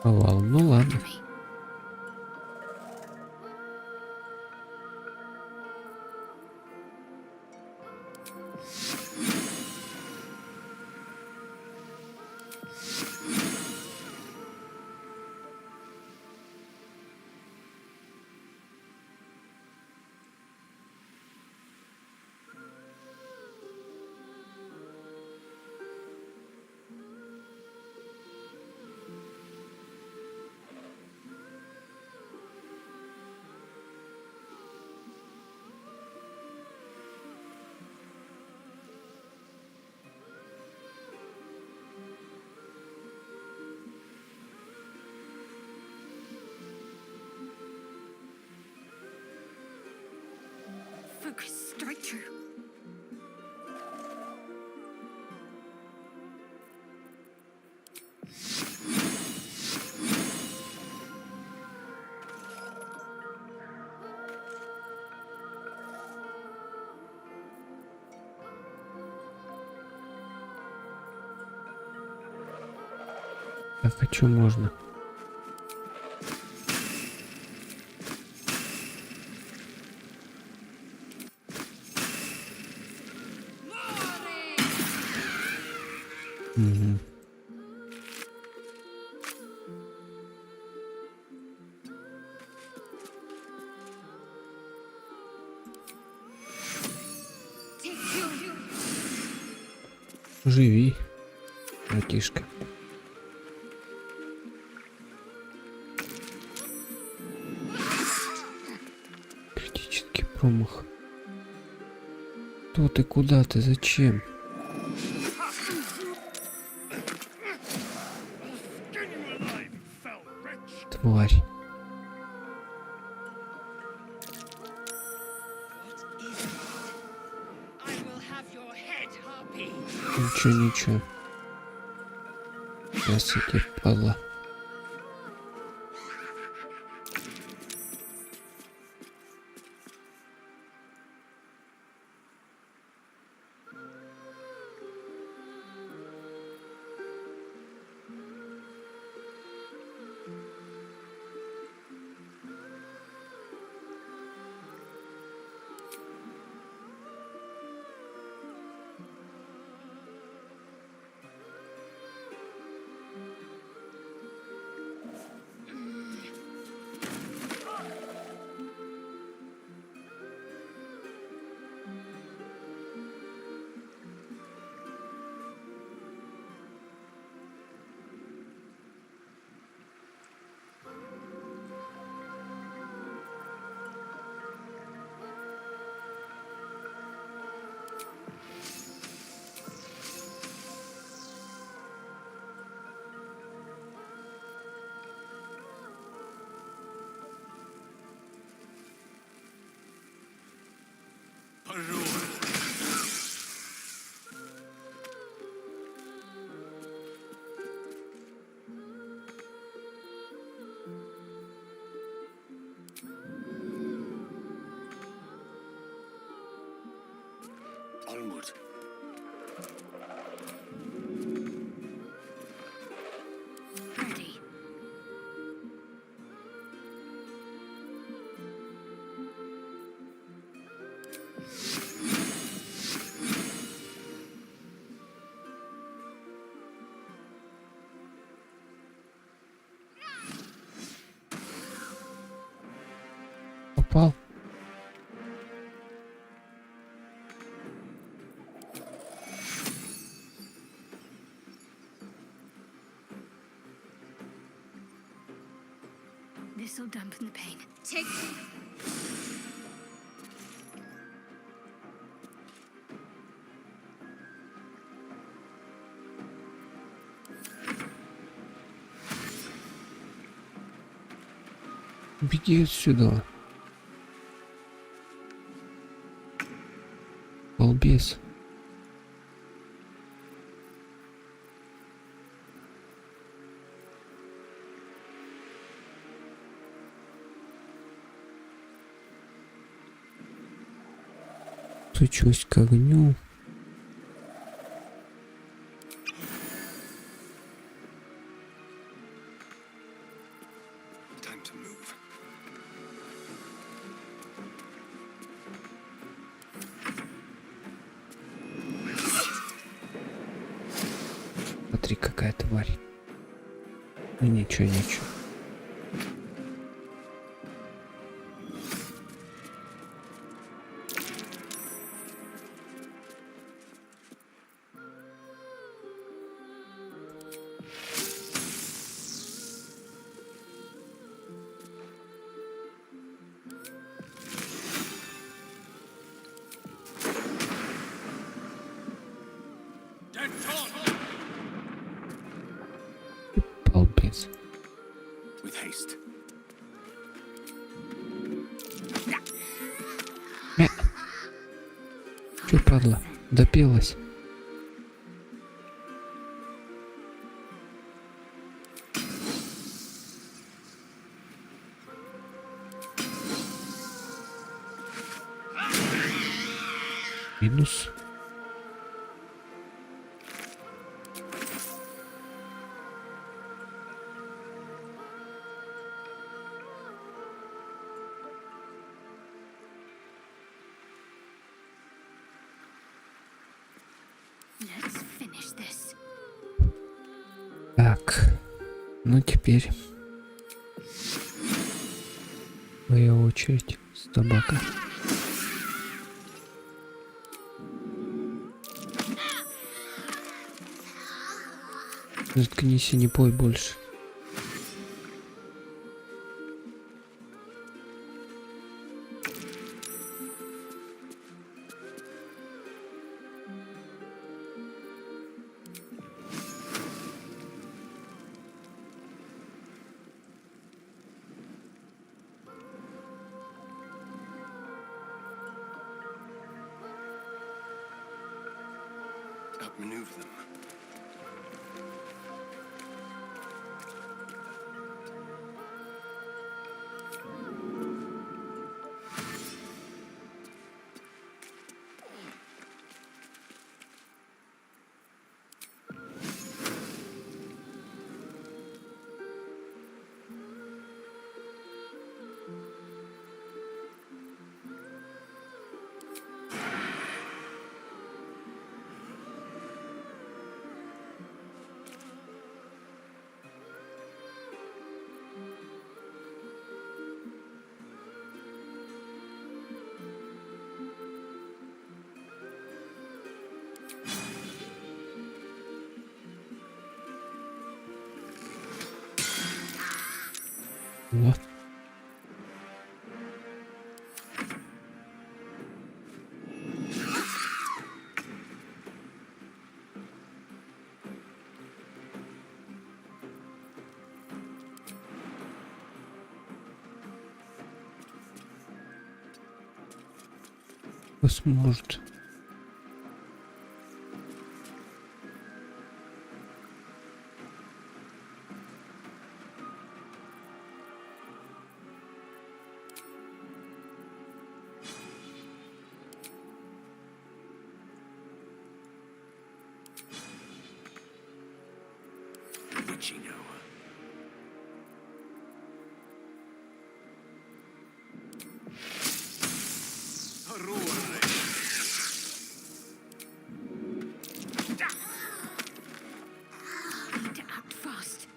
Овал, ну ладно.
Focus, straight through.
хочу, можно. Угу. Живи, братишка. Критический промах. Кто ты, куда ты, зачем? Тварь. Ничего, ничего. Сейчас иди, падла.
Onward.
Ready.
Попал.
This'll dampen the pain.
Take.
Беги отсюда. Балбес. Стучусь к огню.
Time to move.
Смотри, какая тварь. Ну ничего, ничего. Балбес.
With haste.
Чё, падла, допелась? Минус. Так, ну теперь моя очередь с табака. Заткнись и не пой больше.
Outmaneuver them.
Вот. Сможет.
Witching hour.
Need to act fast.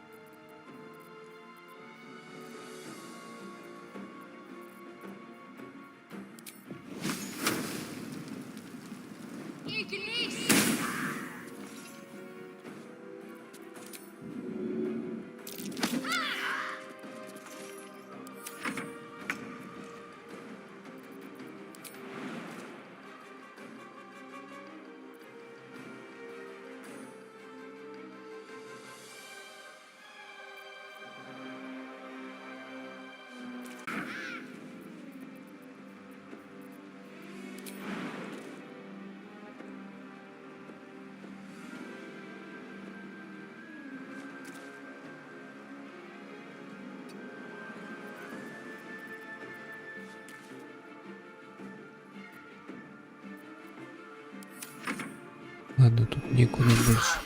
Ладно, тут некуда больше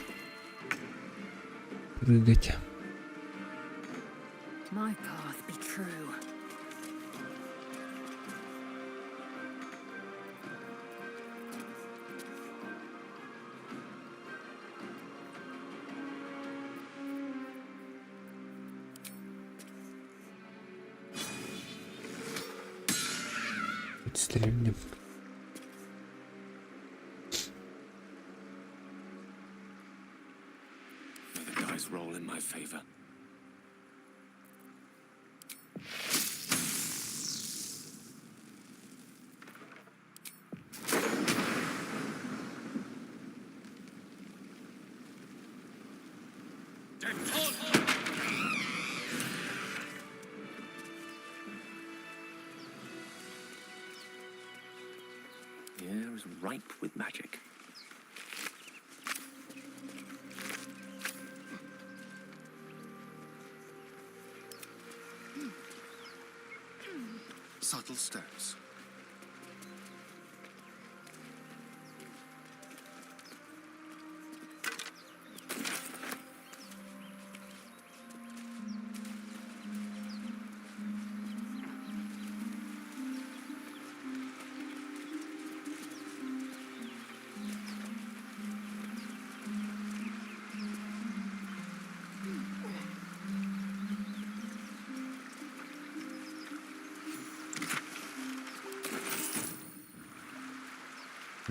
прыгать.
My path be true.
Стрельнем.
May the dice roll in my favor. The air is ripe with magic.
Subtle steps.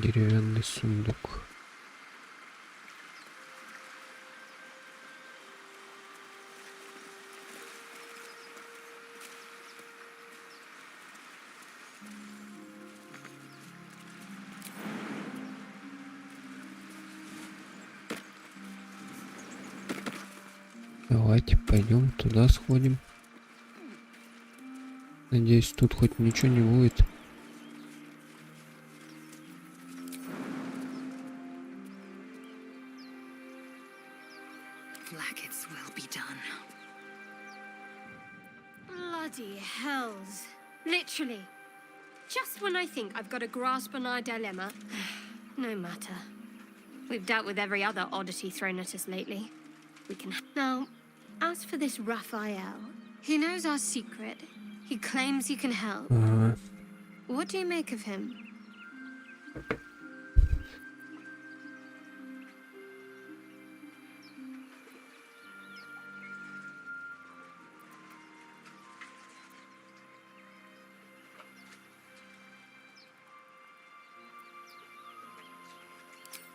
Деревянный сундук. Давайте пойдем туда сходим. Надеюсь, тут хоть ничего не будет.
Blackets will be done.
Bloody hells. Literally. Just when I think I've got a grasp on our dilemma. No matter. We've dealt with every other oddity thrown at us lately. We can... Now, as for this Raphael, he knows our secret. He claims he can help. What do you make of him?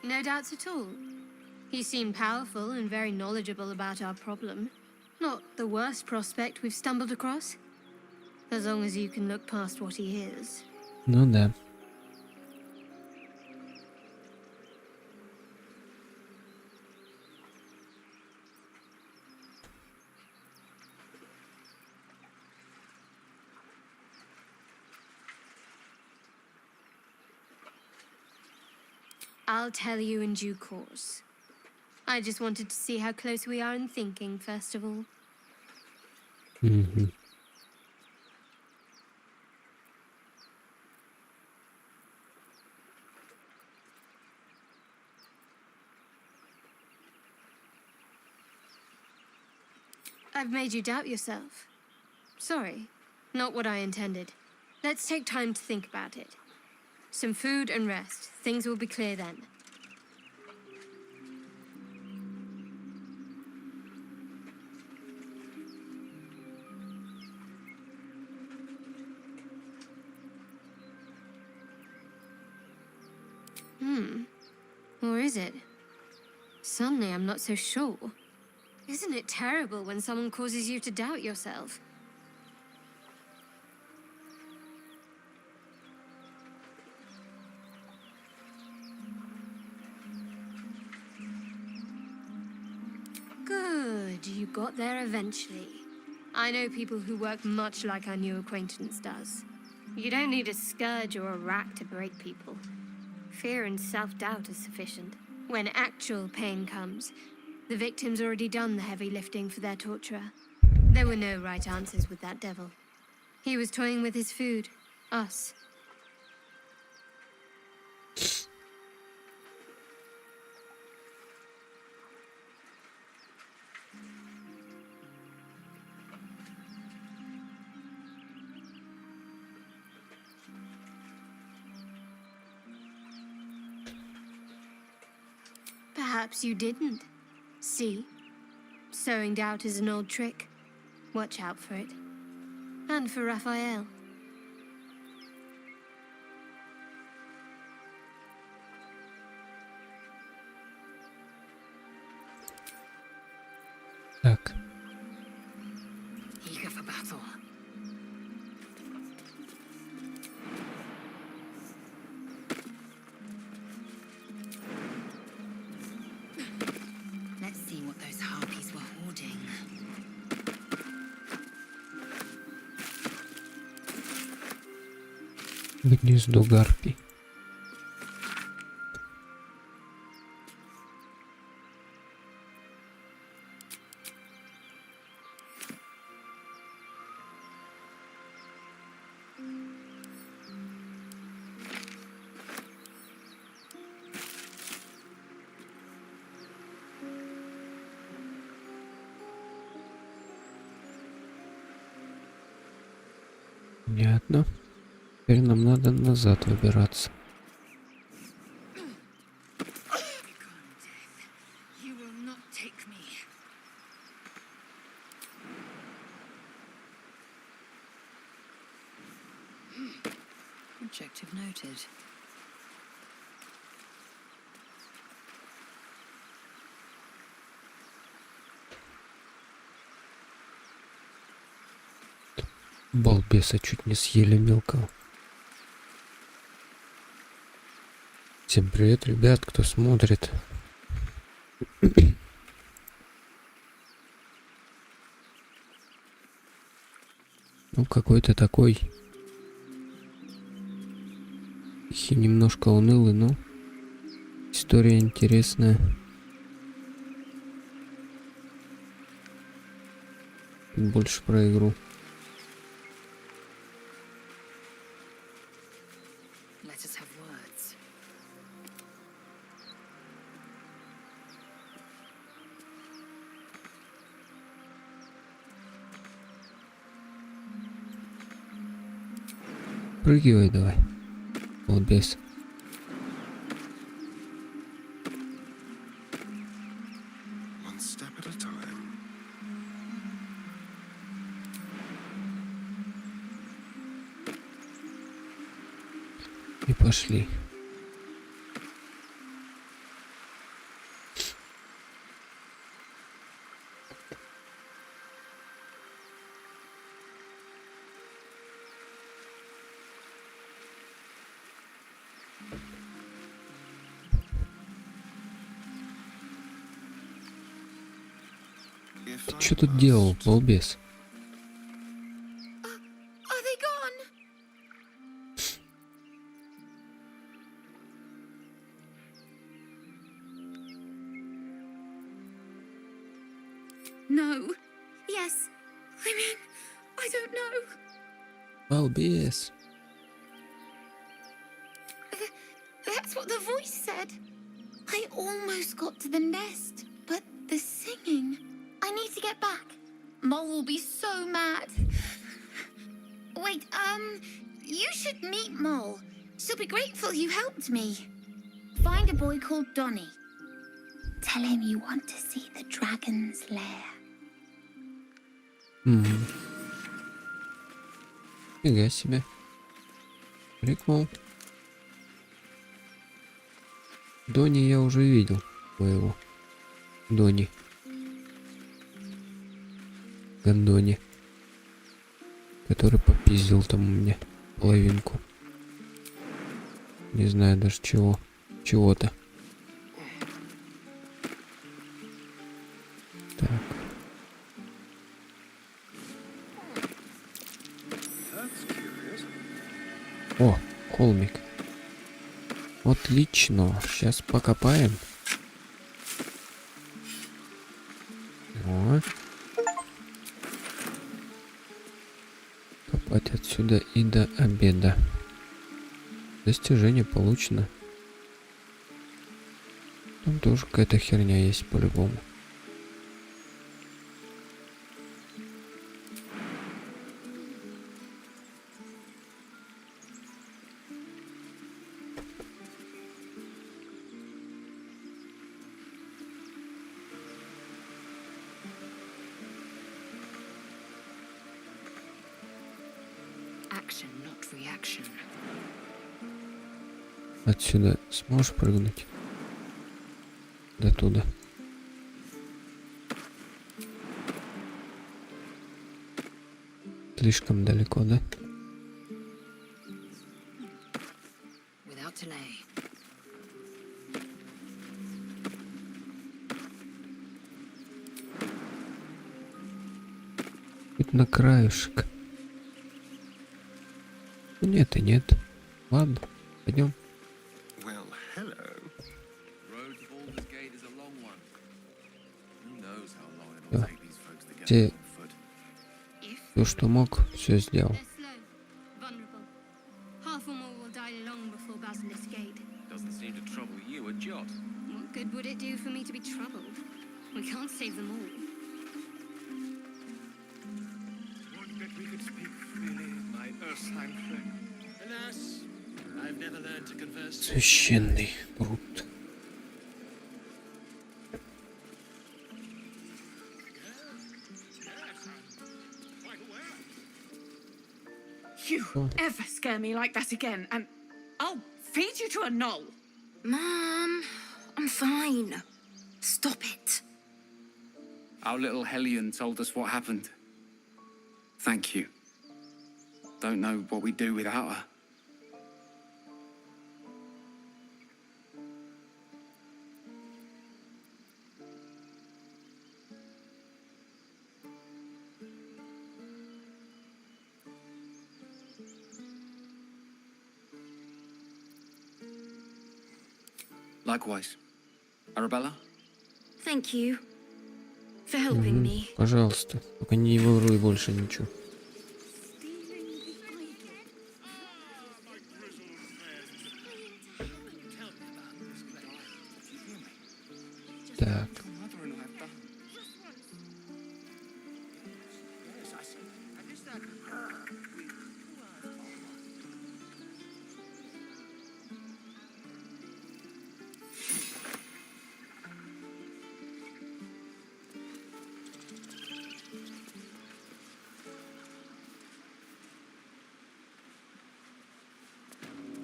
No doubts at all. He seemed powerful and very knowledgeable about our problem. Not the worst prospect we've stumbled across. As long as you can look past what he is.
Ну да.
I'll tell you in due course. I just wanted to see how close we are in thinking, first of all.
Угу.
I've made you doubt yourself. Sorry, not what I intended. Let's take time to think about it. Some food and rest. Things will be clear then. Or is it? Suddenly I'm not so sure. Isn't it terrible when someone causes you to doubt yourself? Good, you got there eventually. I know people who work much like our new acquaintance does. You don't need a scourge or a rack to break people. Fear and self-doubt is sufficient. When actual pain comes, the victim's already done the heavy lifting for their torturer. There were no right answers with that devil. He was toying with his food, us. Perhaps you didn't. See? Sowing doubt is an old trick. Watch out for it. And for Raphael.
Так.
Eager for battle. Let's see what those harpies were hoarding.
Гнездо гарпий. Понятно. Теперь нам надо назад выбираться.
You will not take me.
Objective noted.
Балбеса чуть не съели мелкого. Всем привет, ребят, кто смотрит. Ну, какой-то такой тихий, немножко унылый, но история интересная. Больше про игру.
Let us have words.
Прыгивай давай. Балбес.
One step at a time.
И пошли. Ты что тут делал, балбес?
Are they gone?
No. Yes. I mean, I don't know.
Балбес.
That's what the voice said. I almost got to the nest, but the singing. I need to get back. Mole will be so mad. Wait, you should meet Mole. She'll be grateful you helped me. Find a boy called Donny. Tell him you want to see the dragon's lair.
Фига себе. Прикол. Дони я уже видел. Твоего. Дони. Гандони. Который попиздил там у меня половинку. Не знаю даже чего. Чего-то. Так. О, холмик. Отлично. Сейчас покопаем. О. Копать отсюда и до обеда. Достижение получено. Там тоже какая-то херня есть по-любому.
Action, not reaction.
Отсюда сможешь прыгнуть? До туда. Слишком далеко, да?
Without delay.
Хоть на краешек. Нет и нет. Ладно, пойдем.
Well, hello.
Road to Baldur's Gate is a long one. Who knows how long it'll
Да.
take these folks to get
Все,
on foot.
все, что мог, все сделал.
They're slow, vulnerable. Half or more will die long before Basilisk Gate.
Doesn't seem to trouble you a jot.
What good would it do for me to be troubled? We can't save them all.
Would that we could speak freely, my Ursine friend. Alas, I've never learned to converse.
Священный пруд.
You ever scare me like that again, and I'll feed you to a knoll.
Mom, I'm fine. Stop it.
Our little Hellion told us what happened. Thank you. don't know what we'd do without her. Likewise. Arabella?
Thank you for helping me.
Пожалуйста, только не воруй больше ничего. Так.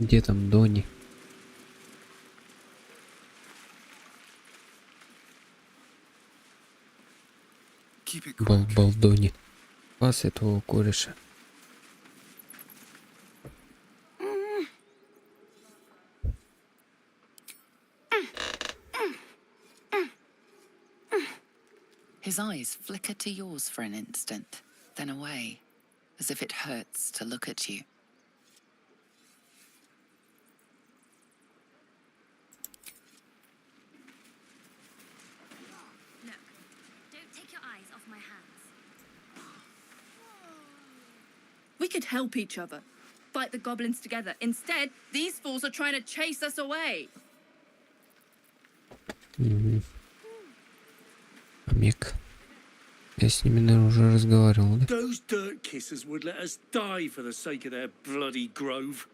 Где там Дони? Балдони. Пас этого кореша.
His eyes flicker to yours for an instant, then away, as if it hurts to look at you.
We could help each other, fight the goblins together. Instead, these fools are trying to chase us away.
Мик. Я с ними, наверное, уже разговаривал, да?
Those dirt kissers would let us die for the sake of their bloody grove.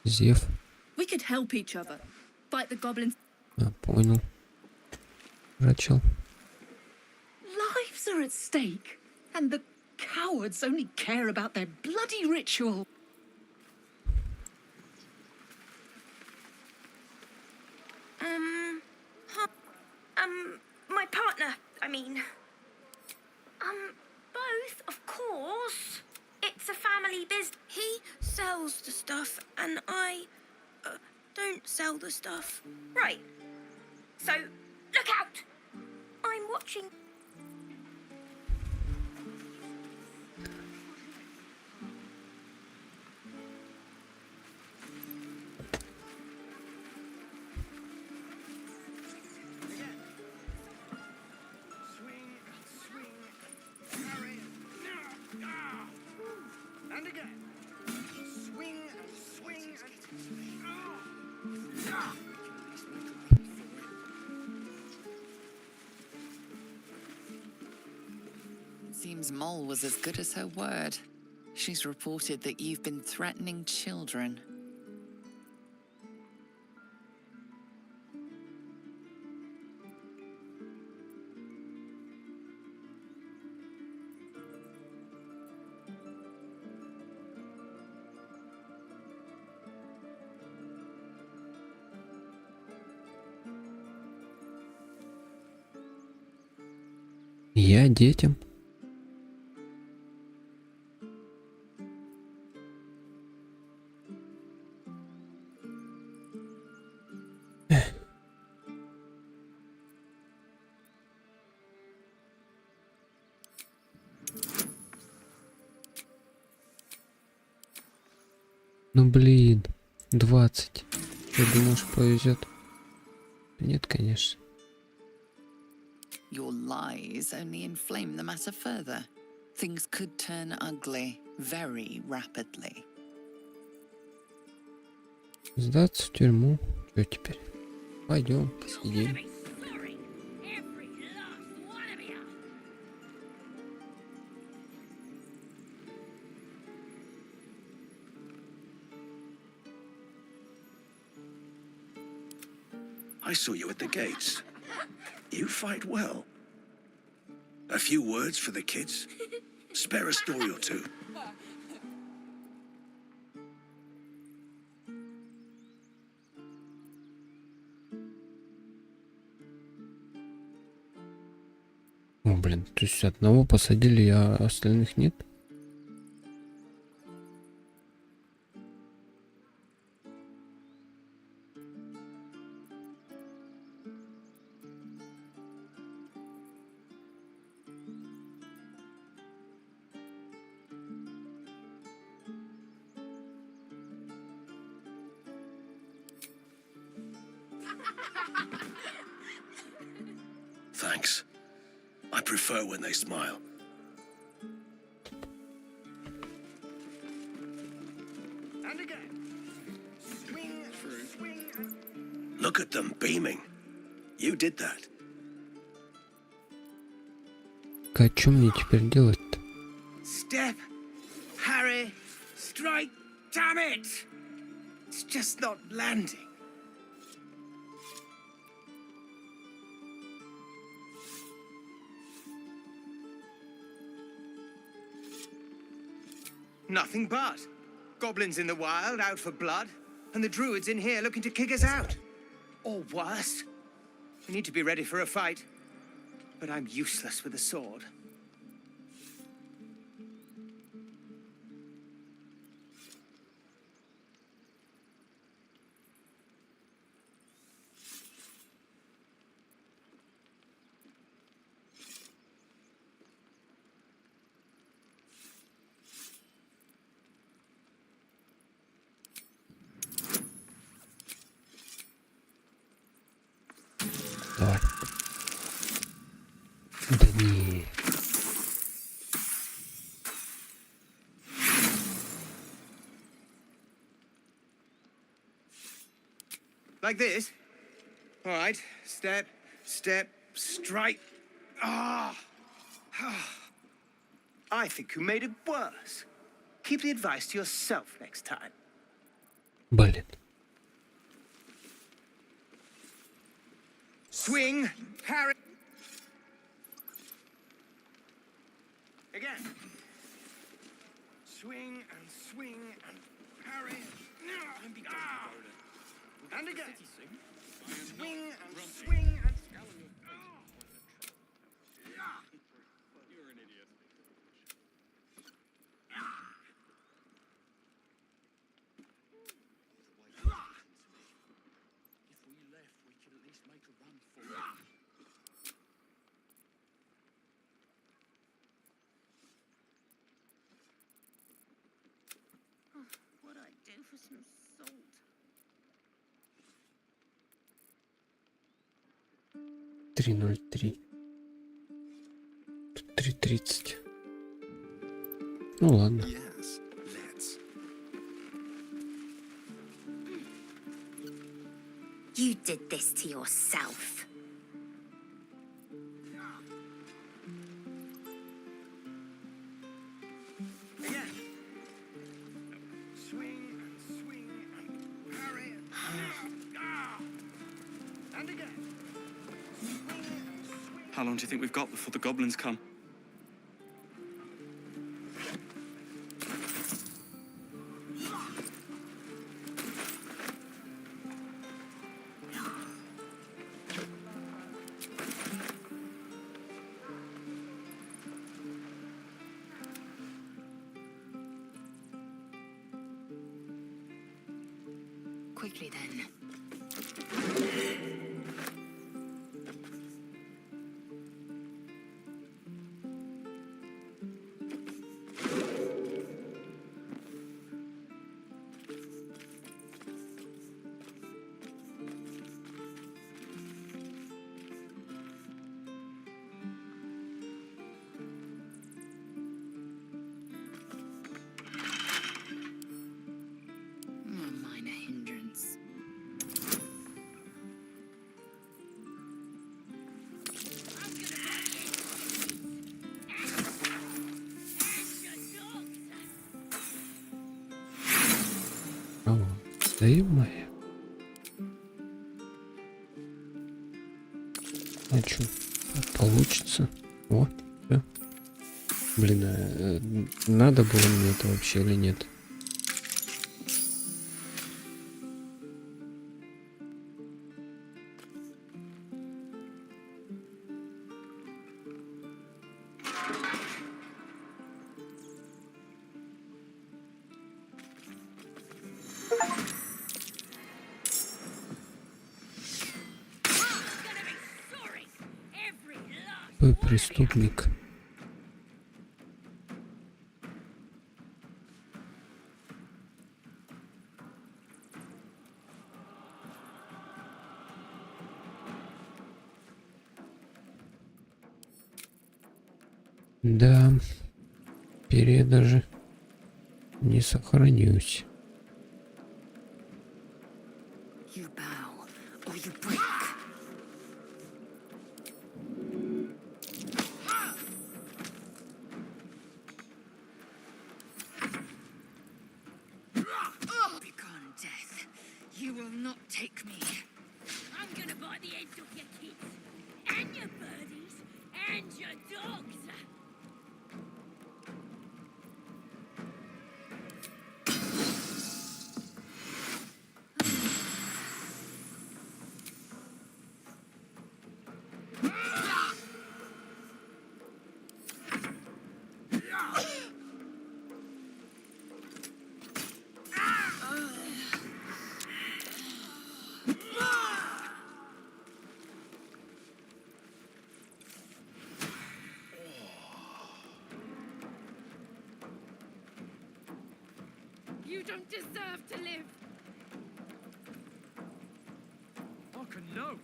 Зев.
We could help each other, fight the goblins.
Понял. Рачел.
Lives are at stake, and the cowards only care about their bloody ritual.
My partner, I mean. Both, of course. It's a family business. He sells the stuff, and I don't sell the stuff. Right. So, look out! I'm watching.
Seems Mole was as good as her word. She's reported that you've been threatening children.
Я детям. Ну блин, 20. Ты думаешь, повезет? Нет, конечно.
Your lies only inflame the matter further. Things could turn ugly very rapidly.
Сдаться в тюрьму. Что теперь? Пойдем, посидим.
I saw you at the gates. You fight well. A few words for the kids? Spare a story or two.
О, блин, то есть одного посадили, а остальных нет?
Thanks. I prefer when they smile.
And again. Swing, swing, and...
Look at them beaming. You did that.
А что мне теперь делать-то?
Step, Harry, strike, damn it! It's just not landing. Nothing but. Goblins in the wild, out for blood, and the druids in here looking to kick us out. Or worse. We need to be ready for a fight, but I'm useless with a sword.
Давай. ДОНИ.
Like this? All right. Step, step, strike. Ah! I think you made it worse. Keep the advice to yourself next time.
Блин.
Swing, Harry. Again. Swing and parry. And again. Swing and
You're an idiot.
If we left, we could at least make a run for it.
What'd I do for some salt?
3:03. Тут 3:30. Ну ладно.
Yes, let's.
You did this to yourself.
again. Swing and parry. And again.
How long do you think we've got before the goblins come?
Quickly then. A minor hindrance.
О, да и моя. А чё? Получится. Вот, всё. Блин, надо было мне это вообще или нет? Ой, преступник. Да, теперь я даже не сохранюсь.
You bow, or you break. Begone, death. You will not take me.
I'm gonna buy the heads off your kids, and your birdies, and your dogs. You don't deserve to live.
Arca, no!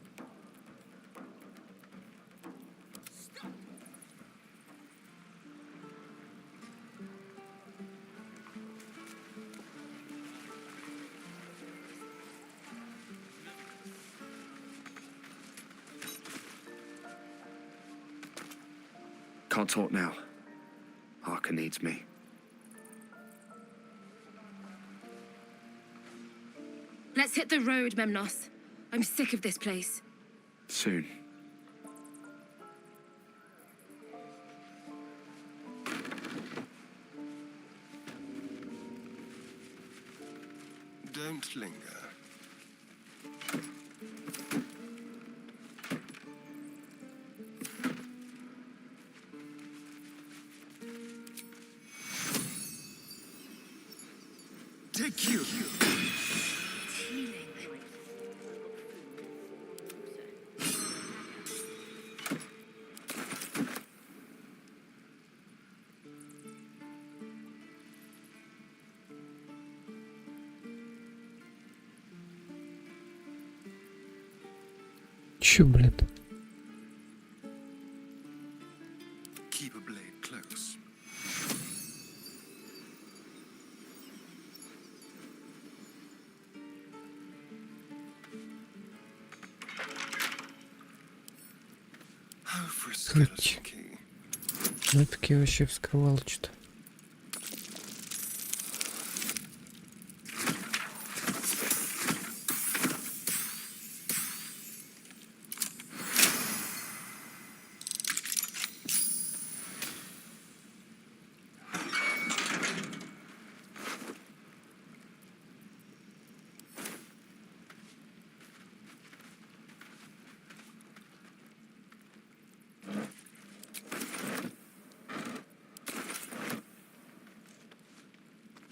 Can't talk now. Arca needs me.
Let's hit the road, Memnos. I'm sick of this place.
Soon.
Don't linger. Take you.
Чё, блядь?
Keep a blade close. How for a skeleton key?
Ну так я вообще вскрывал что-то.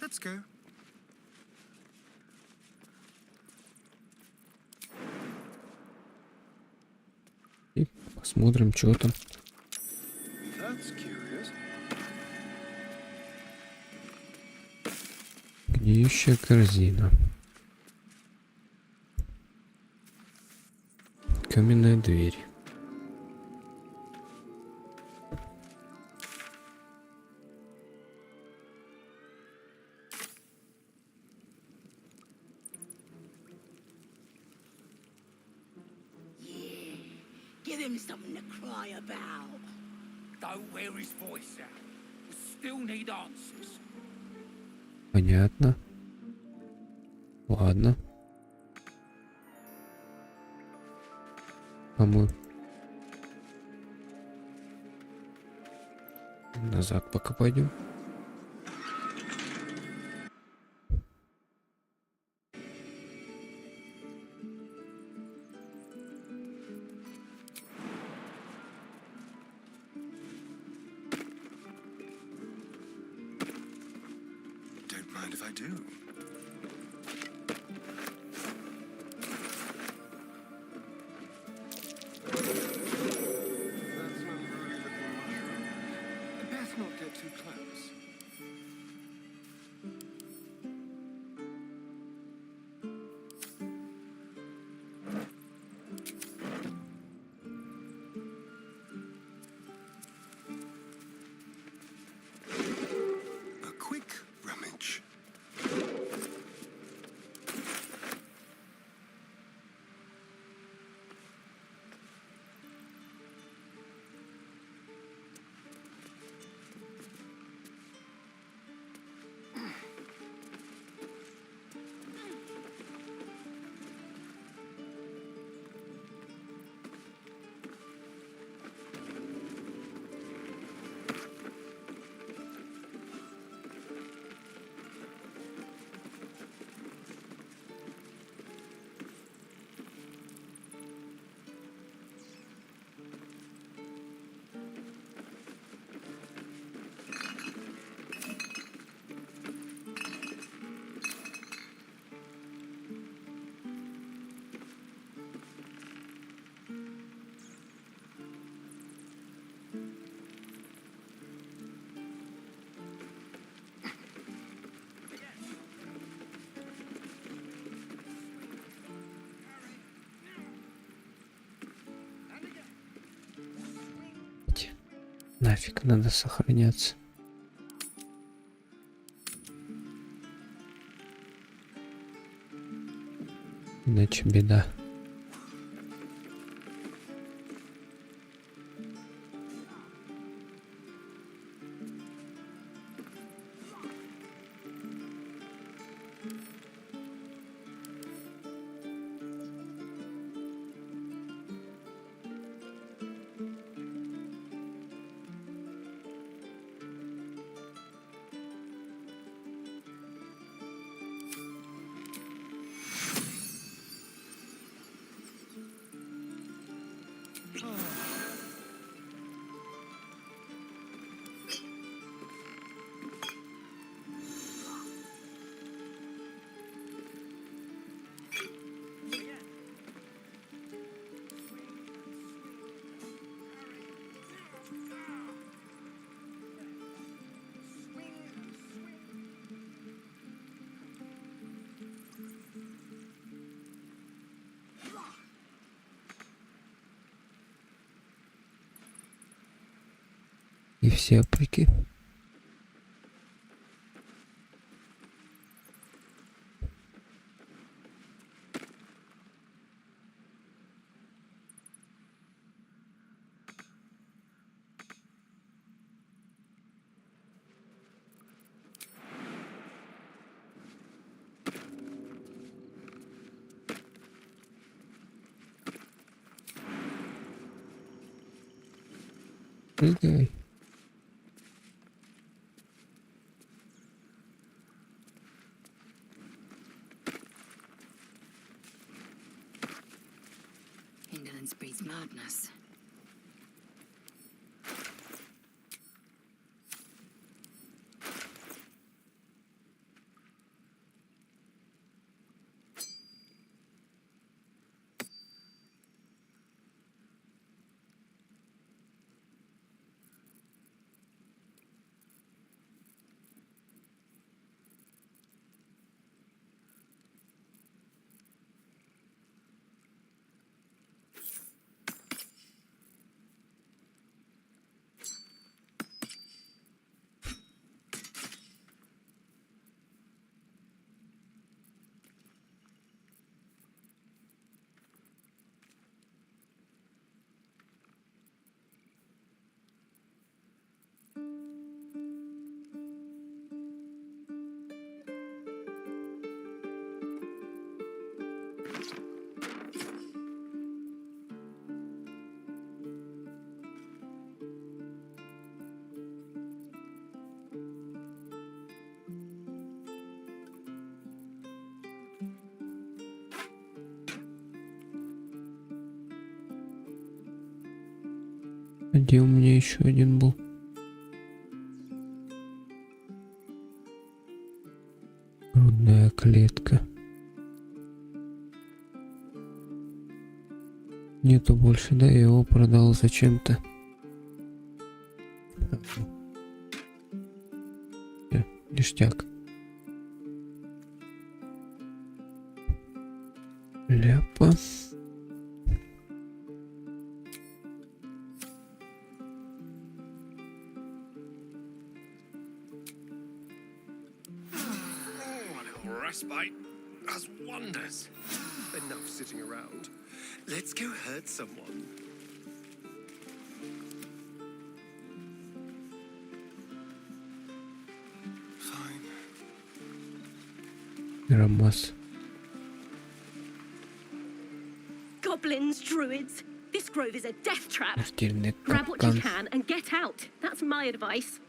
Let's go.
И посмотрим, что там.
That's curious.
Гниющая корзина. Каменная дверь.
Give him something to cry about.
Don't wear his voice out. We still need answers.
Понятно. Ладно. А мы назад пока пойдем.
Don't mind if I do. That's not Let's not get too close. A quick rummage.
Нафиг надо сохраняться. Иначе беда. И все аплики. Прыгай.
Indolence breeds madness.
Где у меня еще один был? Грудная клетка. Нету больше, да? Я его продал зачем-то. Ништяк. Ляпа.
Respite does wonders. Enough sitting around. Let's go hurt someone. Fine.
Рамас.
Goblins, druids. This grove is a death trap.
Смертельный
Grab what you
капкан.
can and get out. That's my advice.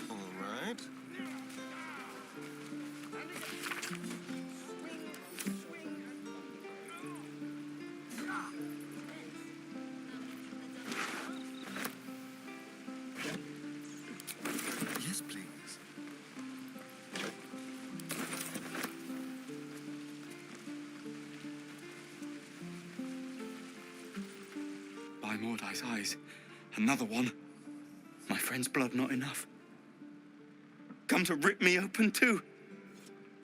All right. Yes, please.
By Mordai's eyes, another one. My friend's blood not enough. Come to rip me open too.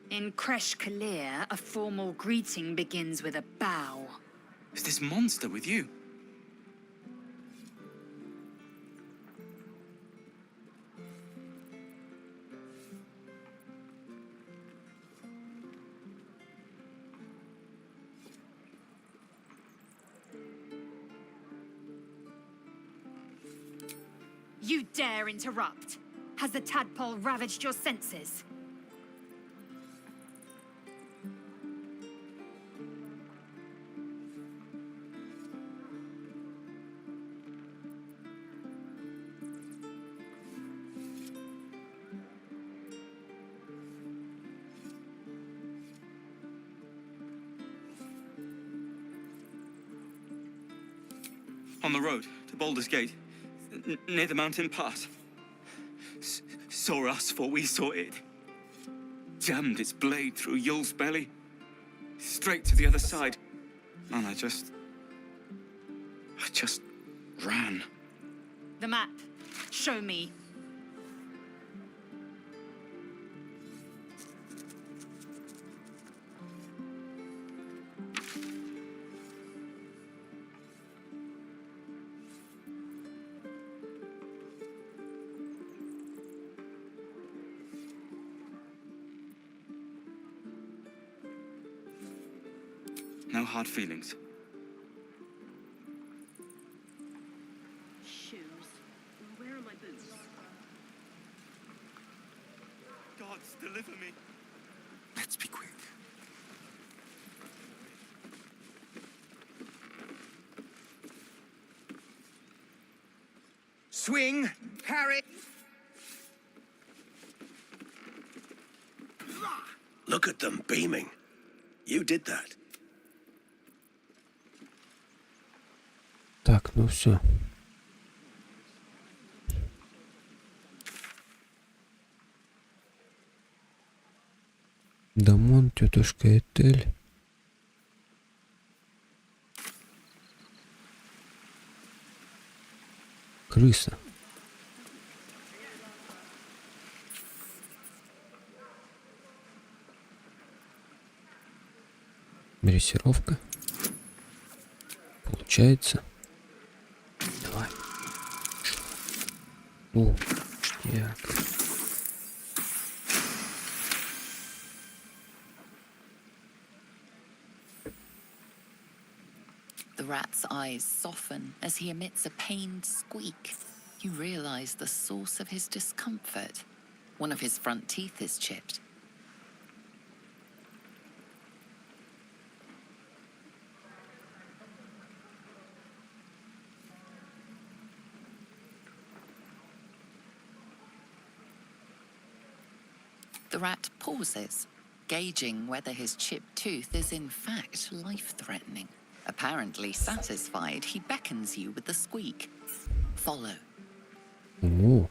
In Kresh Kalir, a formal greeting begins with a bow.
Is this monster with you?
You dare interrupt? Has the tadpole ravaged your senses?
On the road to Baldur's Gate, near the mountain pass. Saw us, for we saw it. Jammed its blade through Yul's belly, straight to the other side. And I just ran.
The map. Show me.
No hard feelings.
Shoes. Where are my boots?
Gods, deliver me.
Let's be quick.
Swing, parry.
Look at them beaming. You did that.
Так, ну все. Дамон, тетушка Этель. Крыса. Дрессировка. Получается. Давай. О, ништяк.
The rat's eyes soften as he emits a pained squeak. You realize the source of his discomfort. One of his front teeth is chipped. The rat pauses, gauging whether his chipped tooth is in fact life-threatening. Apparently satisfied, he beckons you with the squeak. Follow.
О.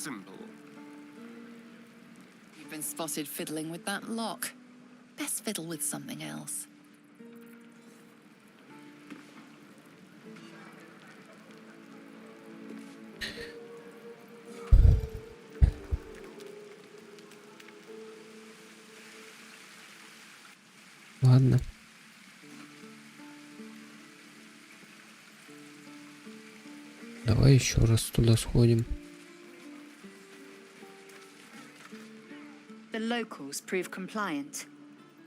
simple.
You've been spotted fiddling with that lock. Best fiddle with something else.
Ладно. Давай еще раз туда сходим.
The locals prove compliant.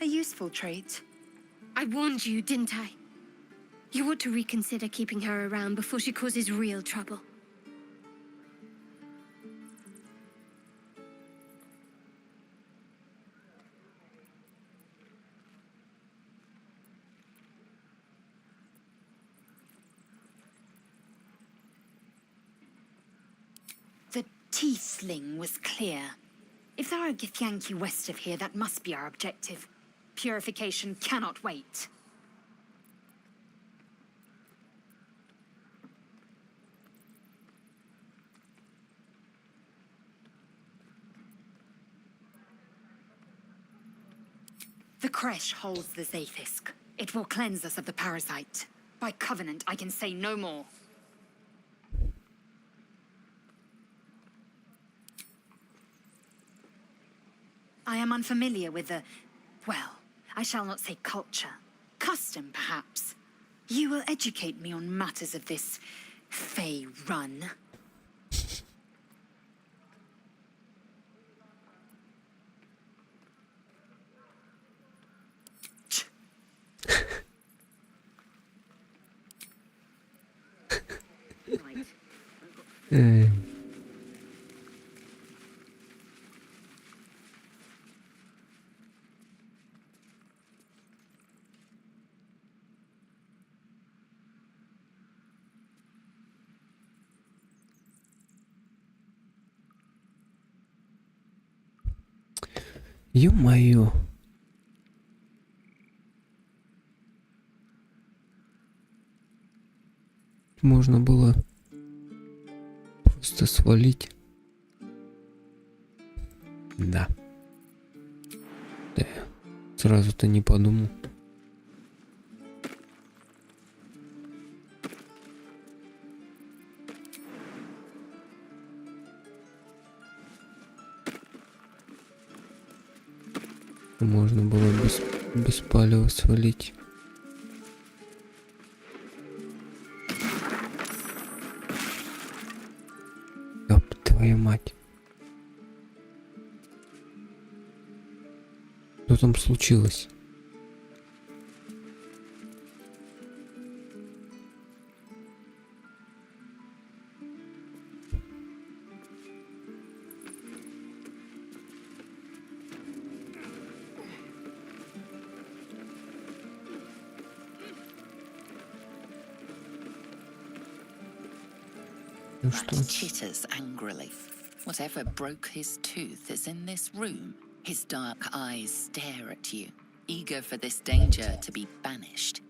A useful trait.
I warned you, didn't I? You ought to reconsider keeping her around before she causes real trouble.
The tiefling was clear. If there are Githyanki west of here, that must be our objective. Purification cannot wait. The creche holds the Zephysk. It will cleanse us of the parasite. By covenant, I can say no more. I am unfamiliar with the, well, I shall not say culture. Custom, perhaps. You will educate me on matters of this Fey run.
Ё-моё. Можно было просто свалить. Да. Да. Сразу-то не подумал. Можно было без палева свалить. Ёп, твою мать. Что там случилось?
Rat chitters angrily. Whatever broke his tooth is in this room. His dark eyes stare at you, eager for this danger to be banished.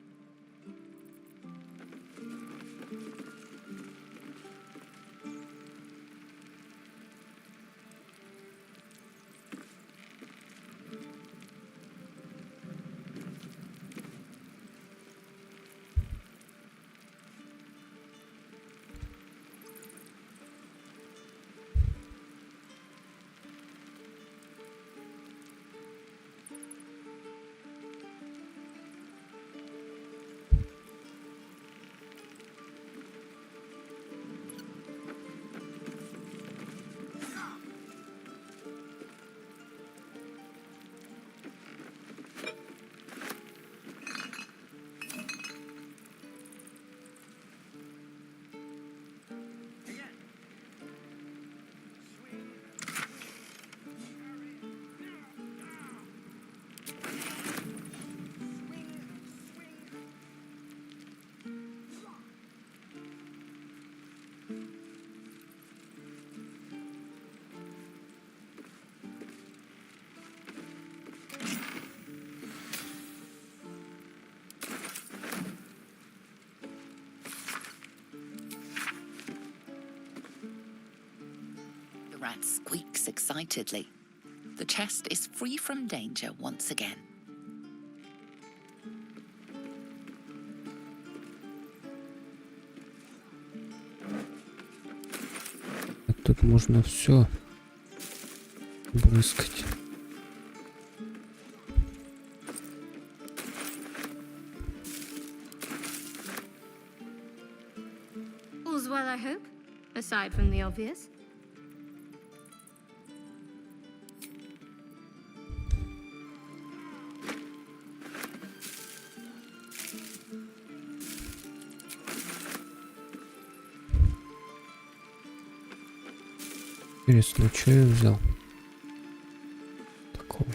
rat squeaks excitedly. The chest is free from danger once again.
Тут можно все брызгать.
All's well, I hope, aside from the obvious.
Интересно, что я взял? Такого.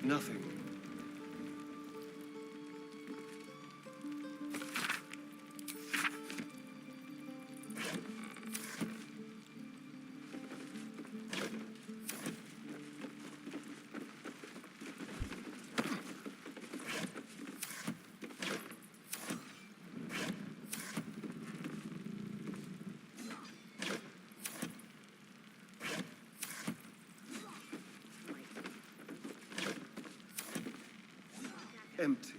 Nothing. Empty.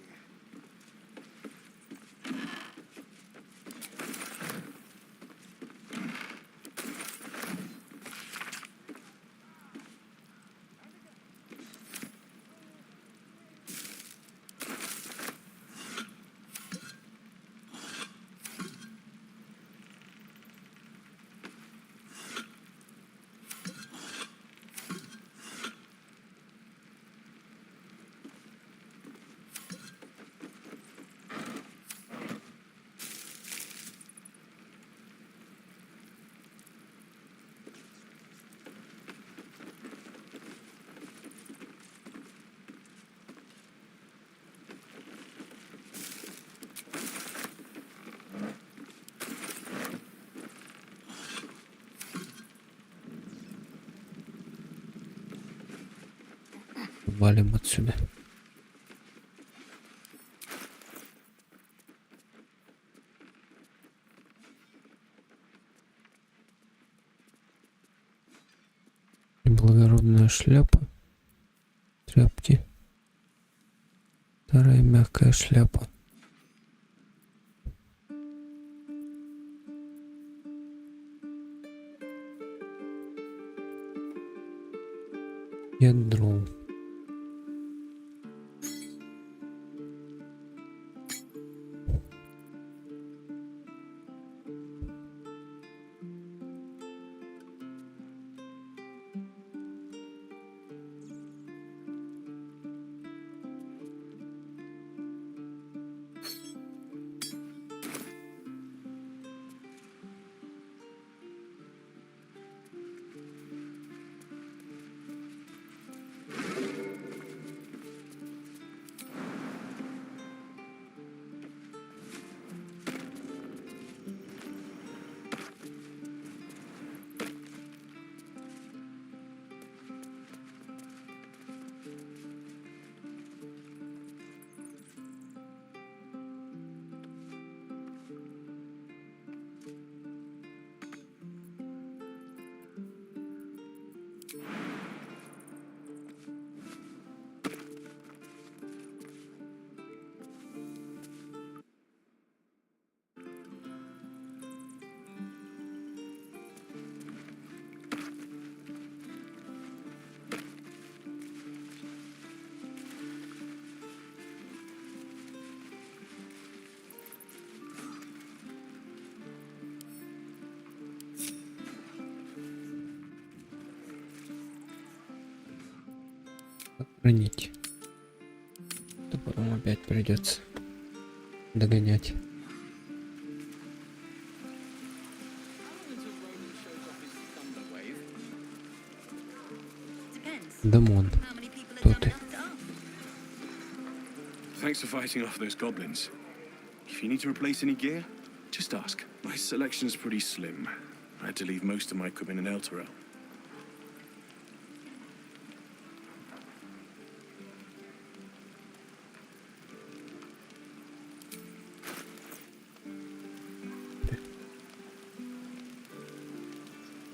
Валим отсюда. Благородная шляпа. Тряпки. Вторая мягкая шляпа. Ядро. Хранить. То потом опять придется догонять. Дамон, кто ты?
Thanks for fighting off those goblins. If you need to replace any gear, just ask. My selection's pretty slim. I had to leave most of my equipment in Elturel.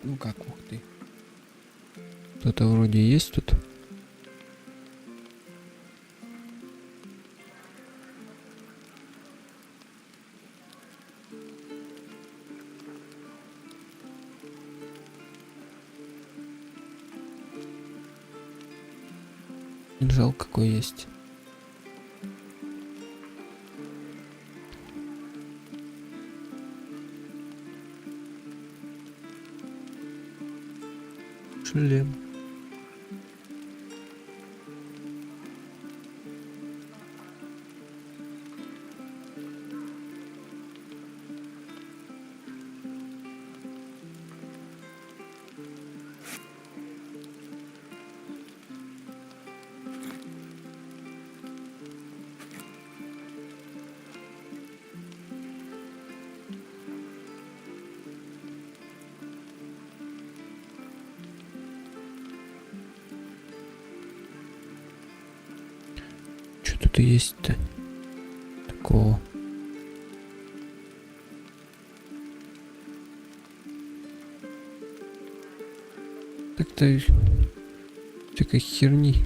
Ну как, ух ты. Кто-то вроде есть тут. Кинжал какой есть. Шлем. Что тут есть-то такого? Так-то всякой херни.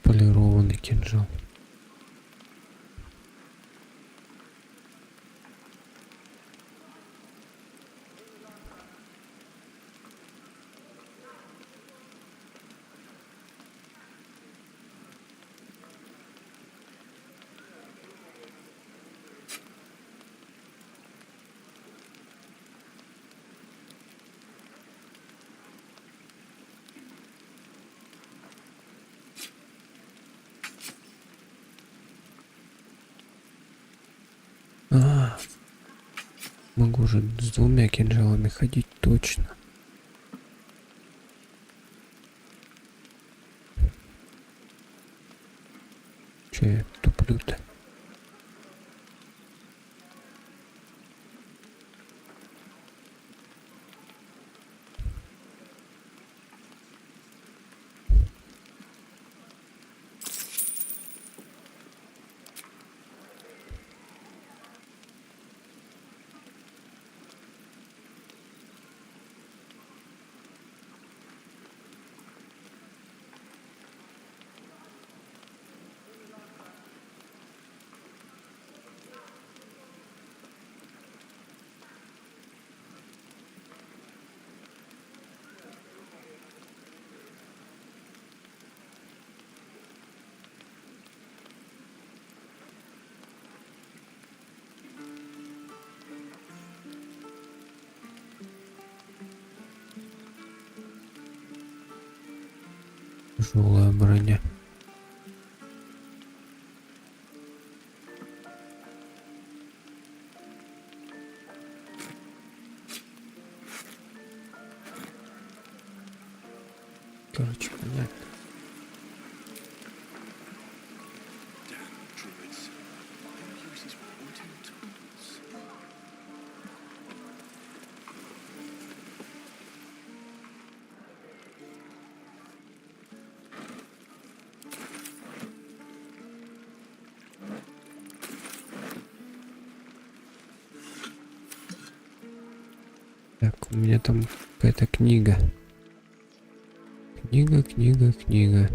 Полированный кинжал. Могу же с двумя кинжалами ходить точно. Че я туплю-то? Тяжелая броня. Короче, понятно. Так, у меня там какая-то книга. Книга.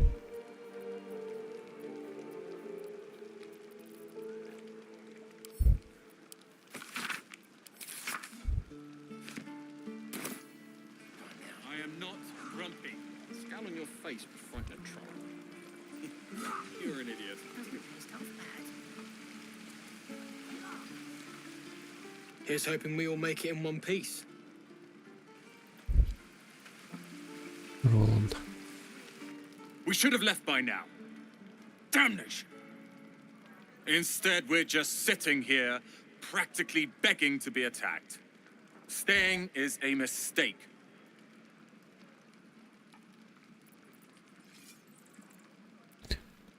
I am not grumpy. Scowl on your face would frighten a troll. You're an idiot.
Here's hoping we all make it in one piece.
РОЛАН.
We should have left by now. Damnation! Instead, we're just sitting here, practically begging to be attacked. Staying is a mistake.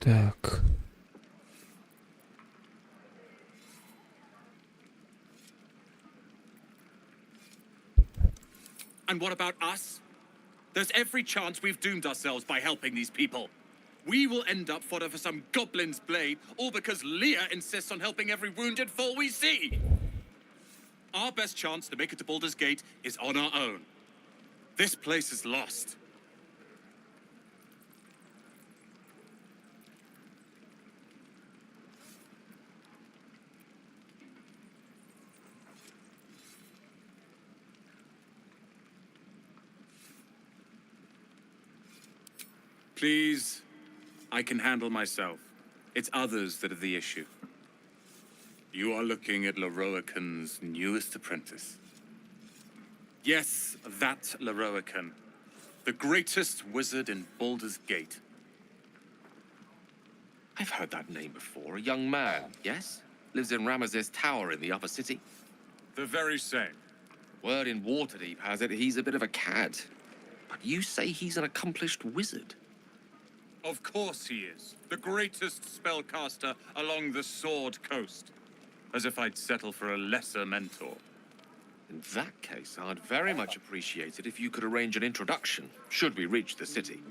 Так.
And what about us? There's every chance we've doomed ourselves by helping these people. We will end up fodder for some goblin's blade, all because Leah insists on helping every wounded foal we see. Our best chance to make it to Baldur's Gate is on our own. This place is lost. Please, I can handle myself. It's others that are the issue. You are looking at Leroican's newest apprentice. Yes, that Leroican. The greatest wizard in Baldur's Gate.
I've heard that name before. A young man, yes? Lives in Ramesses Tower in the upper city.
The very same.
Word in Waterdeep has it he's a bit of a cad. But you say he's an accomplished wizard.
Of course he is. The greatest spellcaster along the Sword Coast. As if I'd settle for a lesser mentor.
In that case, I'd very much appreciate it if you could arrange an introduction, should we reach the city.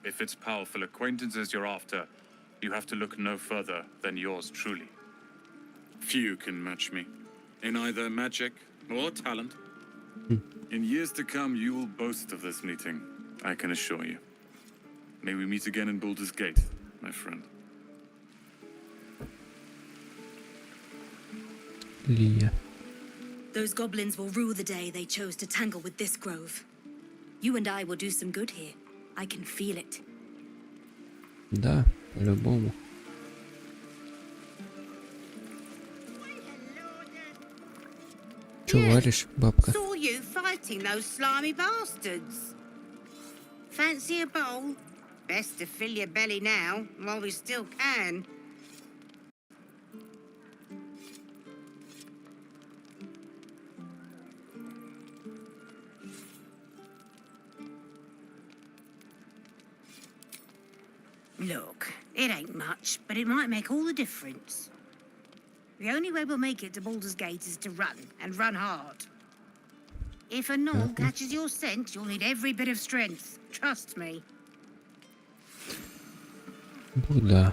If it's powerful acquaintances you're after, you have to look no further than yours truly. Few can match me, in either magic or talent. In years to come, you will boast of this meeting, I can assure you. May we meet again in Baldur's Gate, my friend.
Leah.
Those goblins will rue the day they chose to tangle with this grove. You and I will do some good here. I can feel it.
Да, по-любому. Чё варишь, бабка?
Saw you fighting those slimy bastards. Fancy a bowl? Best to fill your belly now, while we still can. Look, it ain't much, but it might make all the difference. The only way we'll make it to Baldur's Gate is to run, and run hard. If a gnoll catches your scent, you'll need every bit of strength. Trust me.
Да.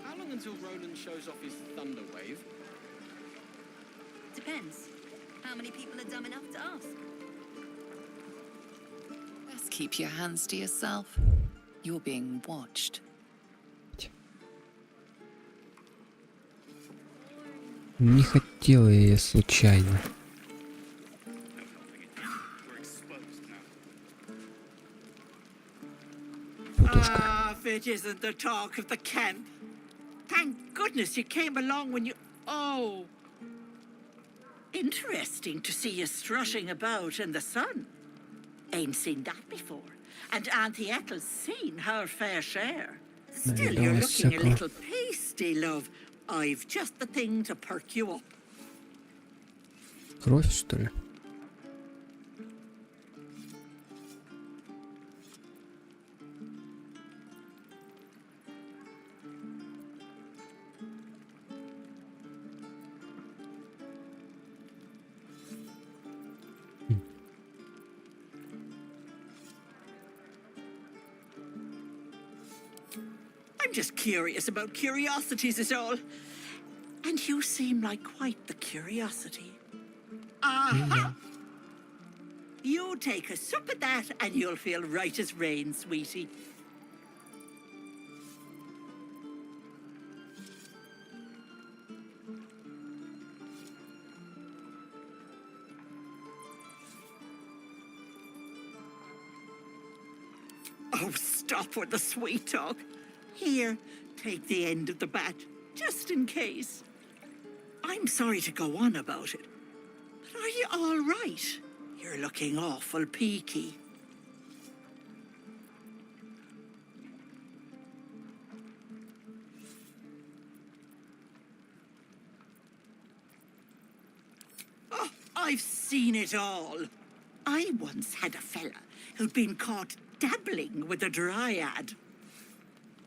How long until Roland shows off his thunder wave?
Depends. How many people are dumb enough to ask?
Best keep your hands to yourself. You're being watched.
Не хотела я случайно. Путушка.
If it isn't the talk of the camp. Thank goodness you came along when you... Oh. Interesting to see you strutting about in the sun. Ain't seen that before. And Auntie Ethel's seen her fair share. Still, you're looking a little pasty, love. I've just the thing to perk you up.
Кровь, что ли?
I'm just curious about curiosities is all. And you seem like quite the curiosity. Aha! You take a sup at that and you'll feel right as rain, sweetie. Oh, stop with the sweet talk. Here, take the end of the bat, just in case. I'm sorry to go on about it, but are you all right? You're looking awful peaky. I've seen it all. I once had a fella who'd been caught dabbling with a dryad.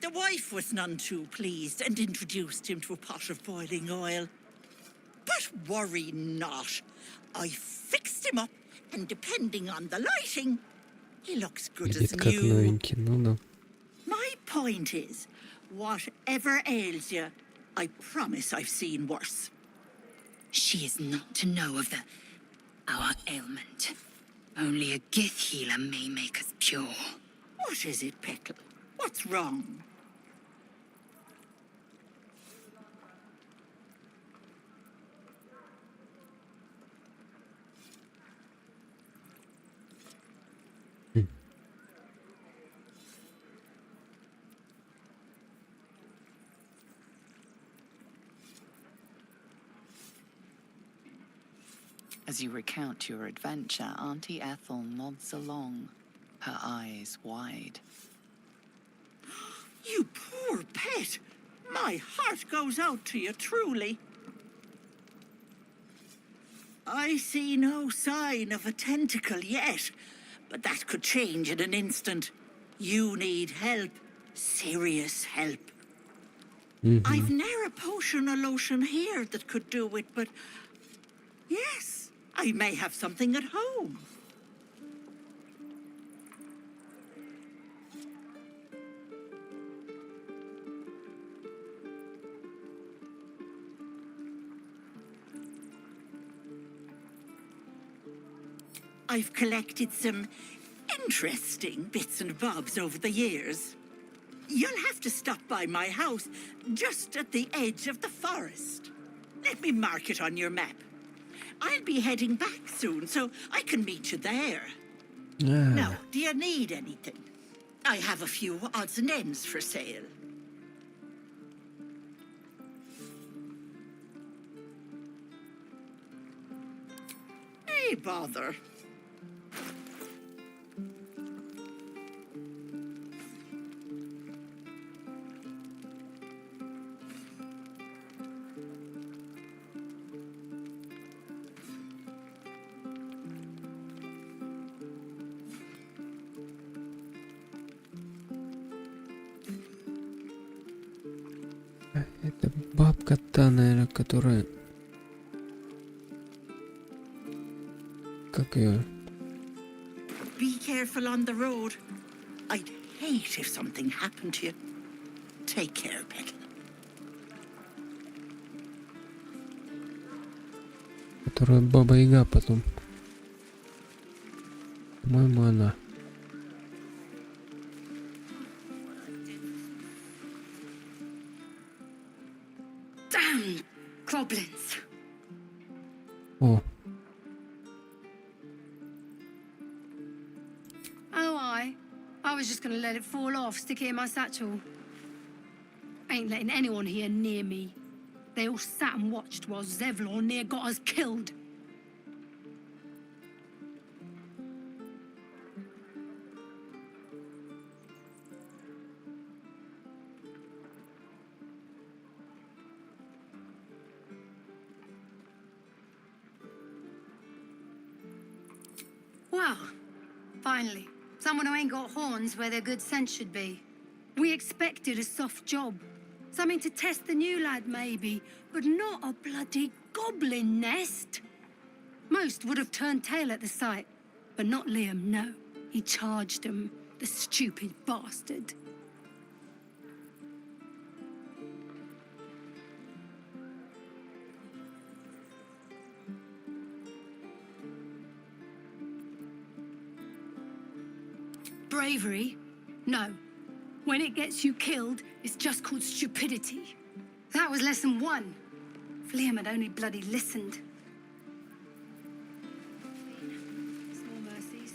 The wife was none too pleased and introduced him to a pot of boiling oil. But worry not. I fixed him up, and depending on the lighting, he looks good as
Видит как
new.
новенький, ну да.
My point is, whatever ails you, I promise I've seen worse.
She is not to know of our ailment. Only a gith healer may make us pure.
What is it, Petal? What's wrong?
As you recount your adventure, Auntie Ethel nods along, her eyes wide.
You poor pet! My heart goes out to you, truly. I see no sign of a tentacle yet, but that could change in an instant. You need help. Serious help. I've ne'er a potion or lotion here that could do it, but yes, I may have something at home. I've collected some interesting bits and bobs over the years. You'll have to stop by my house, just at the edge of the forest. Let me mark it on your map. I'll be heading back soon, so I can meet you there. Now, do you need anything? I have a few odds and ends for sale. Hey, bother.
Это бабка та, наверное, которая... Как ее?
Be careful on the road. I'd hate if something happened to you. Take care, Petal.
Которая Баба Яга потом. По-моему, она.
Damn goblins!
О,
Oh, I was just gonna let it fall off, stick it in my satchel. Ain't letting anyone here near me. They all sat and watched while ZEVLOR near got us killed. Well, finally. Someone who ain't got horns where their good sense should be. We expected a soft job. Something to test the new lad, maybe, but not a bloody goblin nest. Most would have turned tail at the sight, but not Liam, no. He charged them, the stupid bastard. Bravery? No. When it gets you killed, it's just called stupidity. That was lesson one. If Liam had only bloody listened. Small mercies.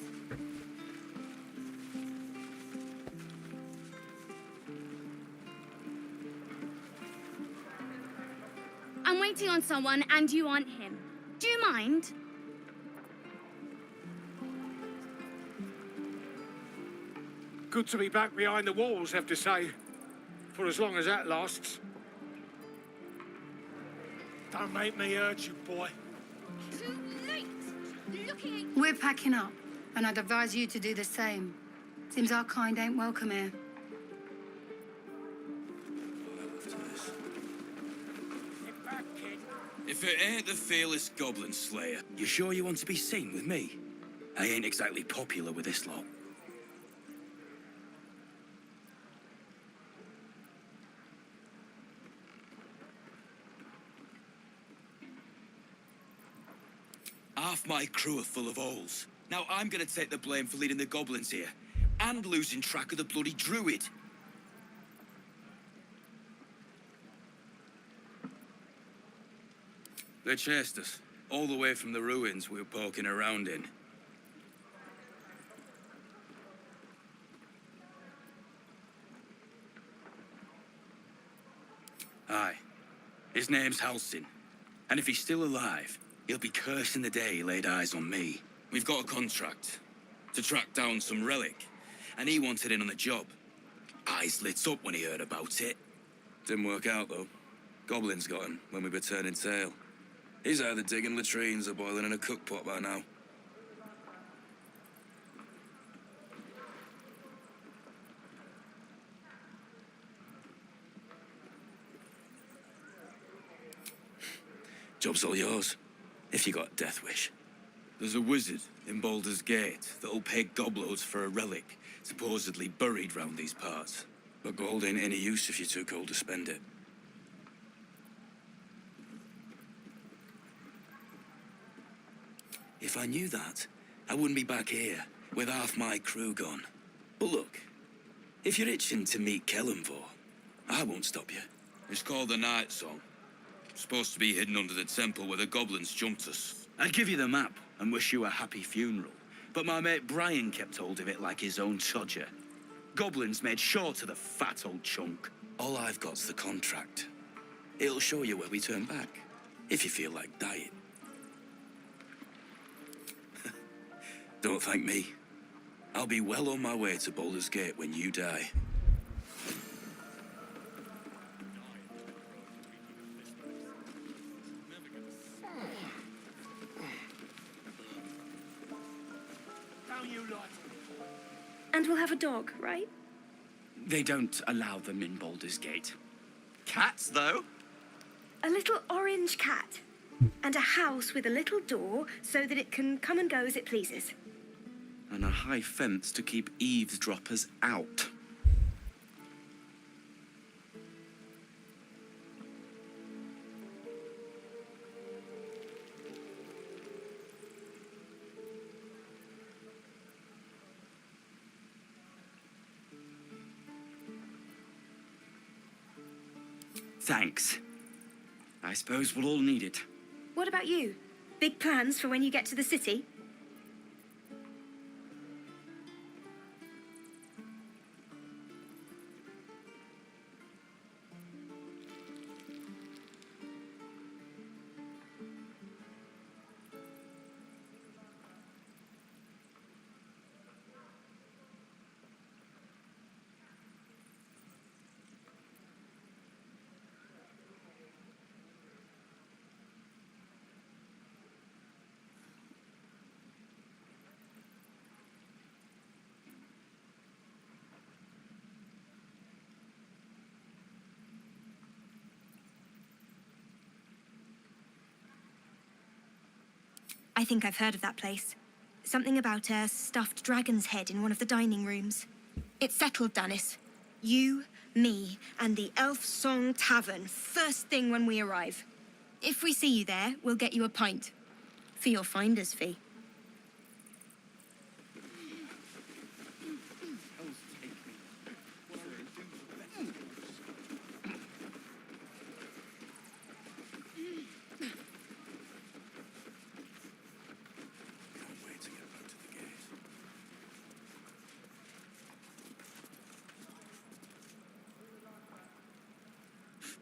I'm waiting on someone and you aren't him. Do you mind?
Good to be back behind the walls, have to say. For as long as that lasts. Don't make me hurt you, boy.
Too late!
We're packing up, and I'd advise you to do the same. Seems our kind ain't welcome here.
If it ain't the fearless goblin slayer, you sure you want to be seen with me? I ain't exactly popular with this lot. Half my crew are full of holes. Now I'm gonna take the blame for leading the goblins here, and losing track of the bloody druid. They chased us, all the way from the ruins we were poking around in. Aye. His name's Halsin. And if he's still alive, he'll be cursing the day he laid eyes on me. We've got a contract to track down some relic, and he wanted in on the job. Eyes lit up when he heard about it. Didn't work out, though. Goblins got him when we were turning tail. He's either digging latrines or boiling in a cookpot by now. Job's all yours, if you got a death wish. There's a wizard in Baldur's Gate that'll pay gobloads for a relic supposedly buried round these parts. But gold ain't any use if you're too cold to spend it. If I knew that, I wouldn't be back here with half my crew gone. But look, if you're itching to meet Kellenvor, I won't stop you. It's called the Night Song. Supposed to be hidden under the temple where the goblins jumped us. I'd give you the map and wish you a happy funeral, but my mate Brian kept hold of it like his own todger. Goblins made sure to the fat old chunk. All I've got's the contract. It'll show you where we turn back, if you feel like dying. Don't thank me. I'll be well on my way to Baldur's Gate when you die.
And we'll have a dog, right?
They don't allow them in Baldur's Gate. Cats, though?
A little orange cat. And a house with a little door so that it can come and go as it pleases.
And a high fence to keep eavesdroppers out. Thanks. I suppose we'll all need it.
What about you? Big plans for when you get to the city?
I think I've heard of that place. Something about a stuffed dragon's head in one of the dining rooms. It's settled, Danis. You, me, and the Elf Song Tavern, first thing when we arrive. If we see you there, we'll get you a pint. For your finder's fee.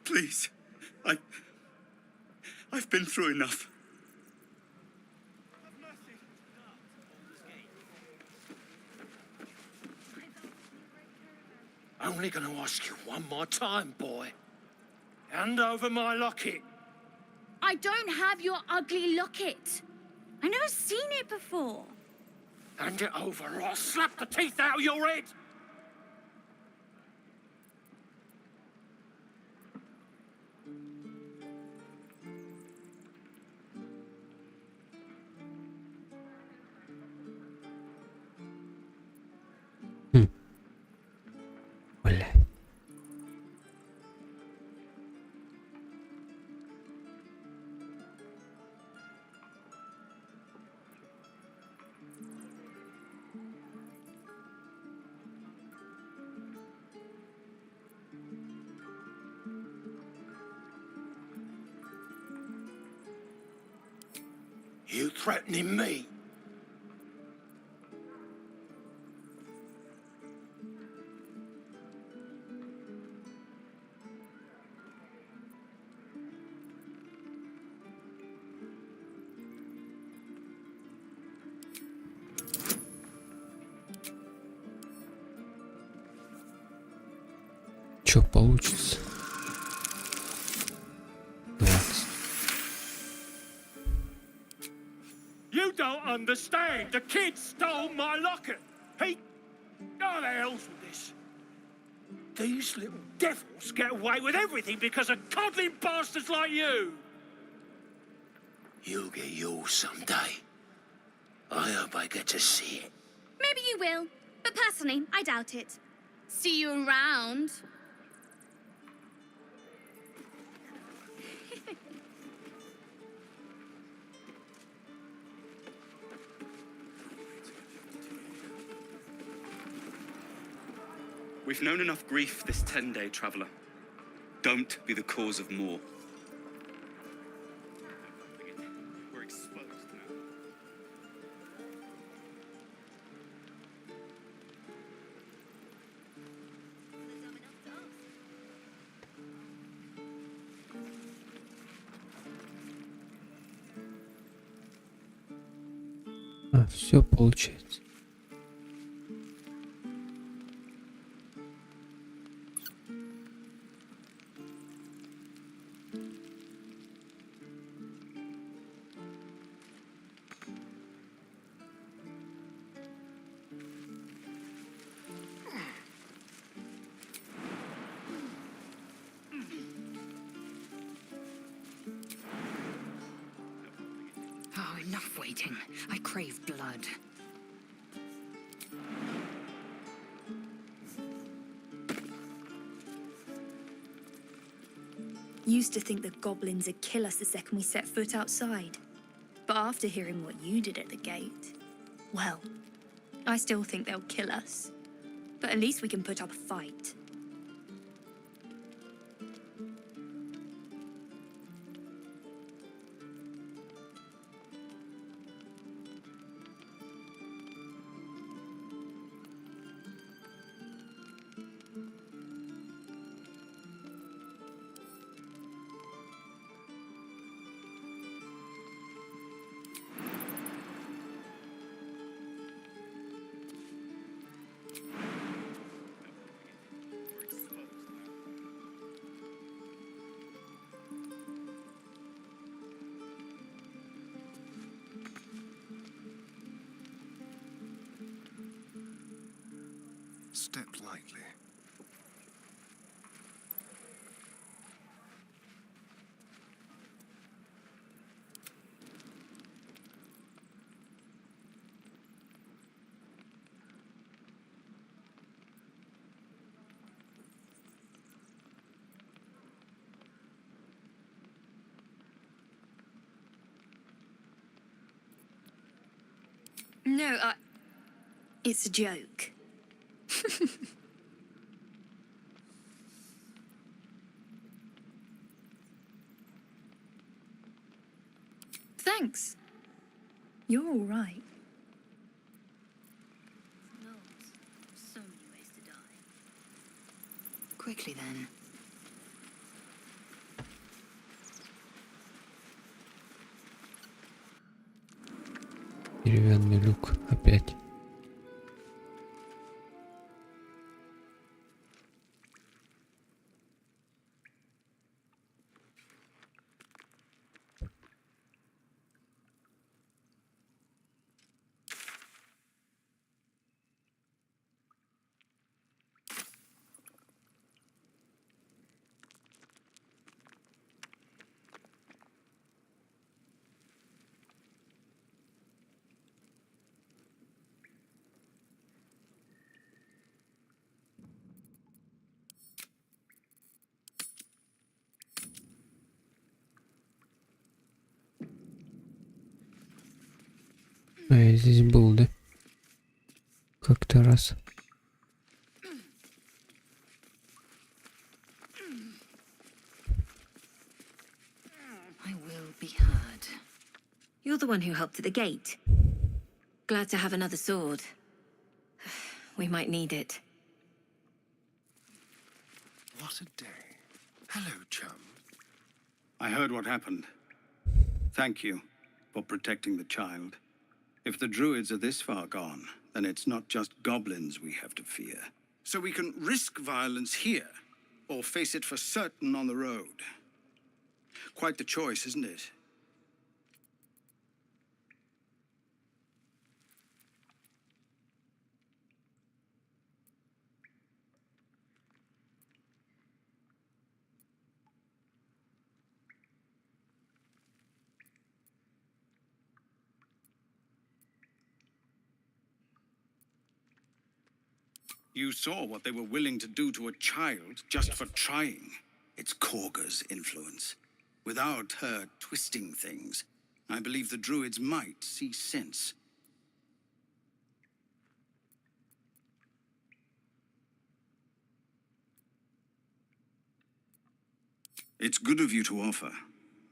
Please. I've been through enough.
Only going to ask you one more time, boy. Hand over my locket.
I don't have your ugly locket. I've never seen it before.
Hand it over or I'll slap the teeth out of your head.
Бля.
You threatening me?
Чё получится? 20.
You don't understand. The kid stole my locket. He... Oh, the hell's with this? These little devils get away with everything because of coddling bastards like you. You'll get yours someday. I hope I get to see it.
Maybe you will, but personally, I doubt it. See you around.
We've known enough grief this 10-day traveller. Don't be the cause of more. We're exposed now.
А, все получается.
Oh, enough waiting. I crave blood.
Used to think the goblins would kill us the second we set foot outside. But after hearing what you did at the gate, well, I still think they'll kill us. But at least we can put up a fight.
Step lightly.
No, it's a joke. Thanks. You're all right.
So many ways to die. Quickly then.
Деревянный люк опять. А я здесь был, да? Как-то раз.
I will be heard. You're the one who helped at the gate. Glad to have another sword. We might need it.
What a day. Hello, chum.
I heard what happened. Thank you for protecting the child. If the druids are this far gone, then it's not just goblins we have to fear. So we can risk violence here, or face it for certain on the road. Quite the choice, isn't it? You saw what they were willing to do to a child just for trying. It's Korga's influence. Without her twisting things, I believe the druids might see sense. It's good of you to offer,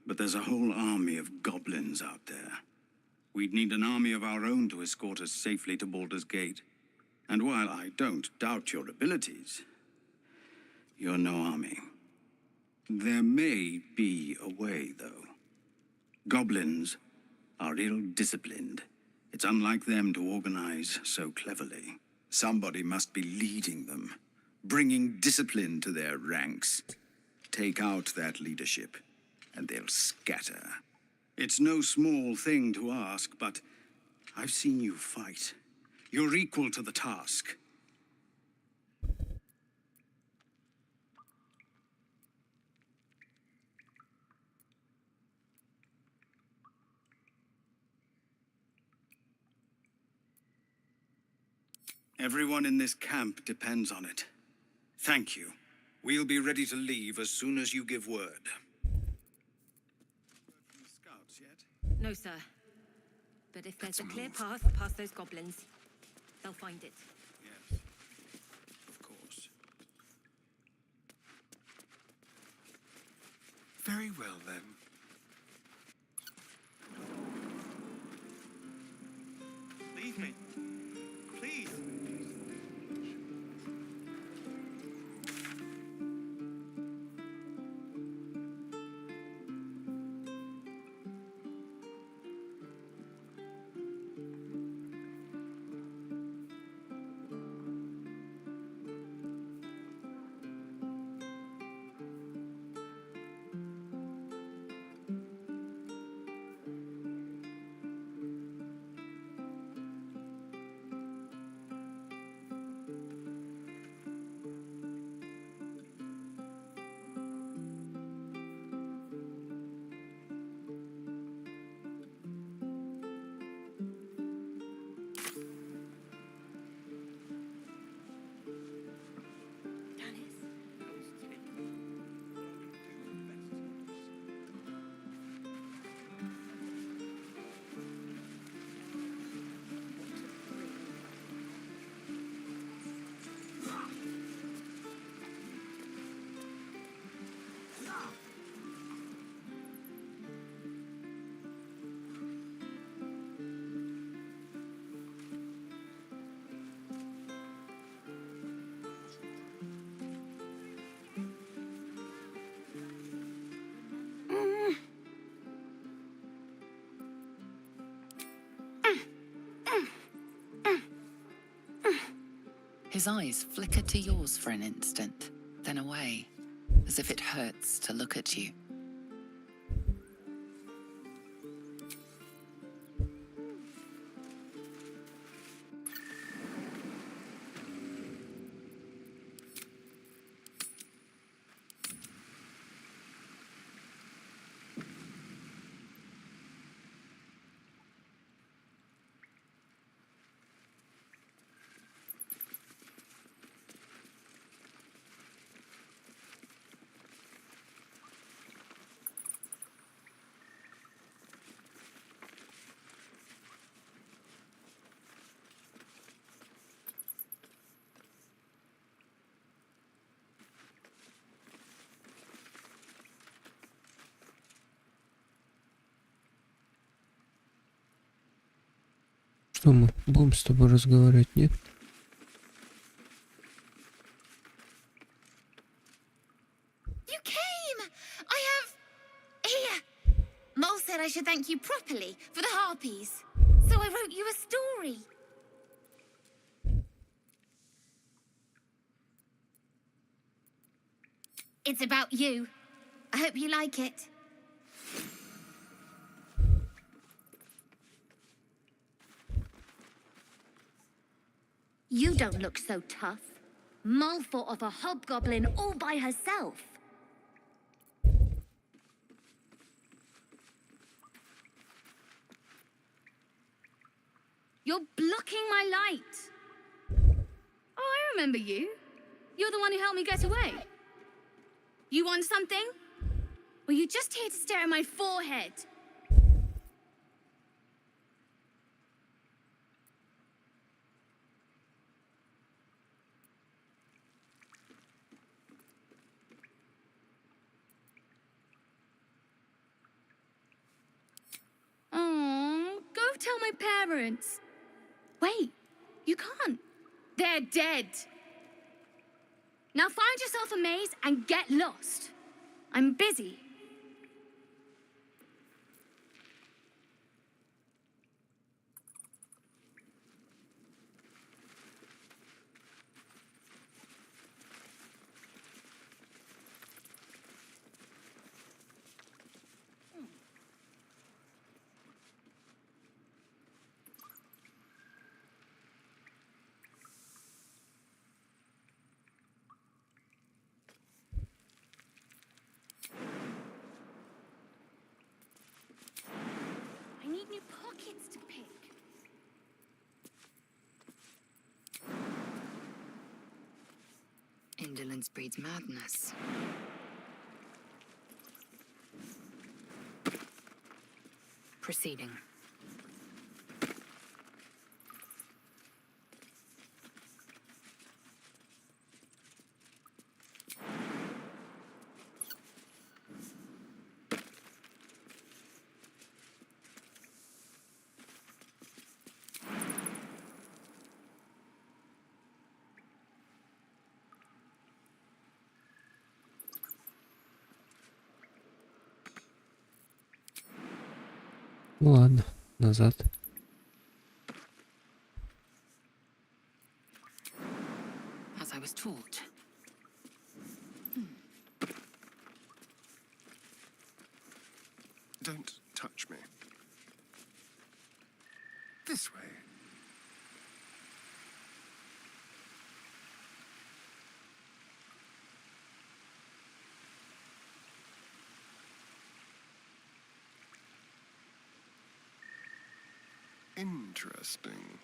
but there's a whole army of goblins out there. We'd need an army of our own to escort us safely to Baldur's Gate. And while I don't doubt your abilities, you're no army. There may be a way, though. Goblins are ill-disciplined. It's unlike them to organize so cleverly. Somebody must be leading them, bringing discipline to their ranks. Take out that leadership, and they'll scatter. It's no small thing to ask, but I've seen you fight. You're equal to the task. Everyone in this camp depends on it. Thank you. We'll be ready to leave as soon as you give word. Scouts yet?
No, sir. But if there's a clear path past those goblins, they'll find it.
Yes, of course.
Very well, then.
Leave me. Please.
His eyes flicker to yours for an instant, then away, as if it hurts to look at you.
Что мы будем с тобой разговаривать, нет?
You came! I have... Here! Mole said I should thank you properly for the harpies. So I wrote you a story. It's about you. I hope you like it. You don't look so tough. Mole fought off a hobgoblin all by herself. You're blocking my light. Oh, I remember you. You're the one who helped me get away. You want something? Were you just here to stare at my forehead? Oh, go tell my parents. Wait, you can't. They're dead. Now find yourself a maze and get lost. I'm busy. I need new pockets to pick.
Indolence breeds madness. Proceeding.
Ну ладно, назад.
As I was taught.
Don't touch me. This way. Interesting.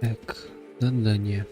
Так, задание.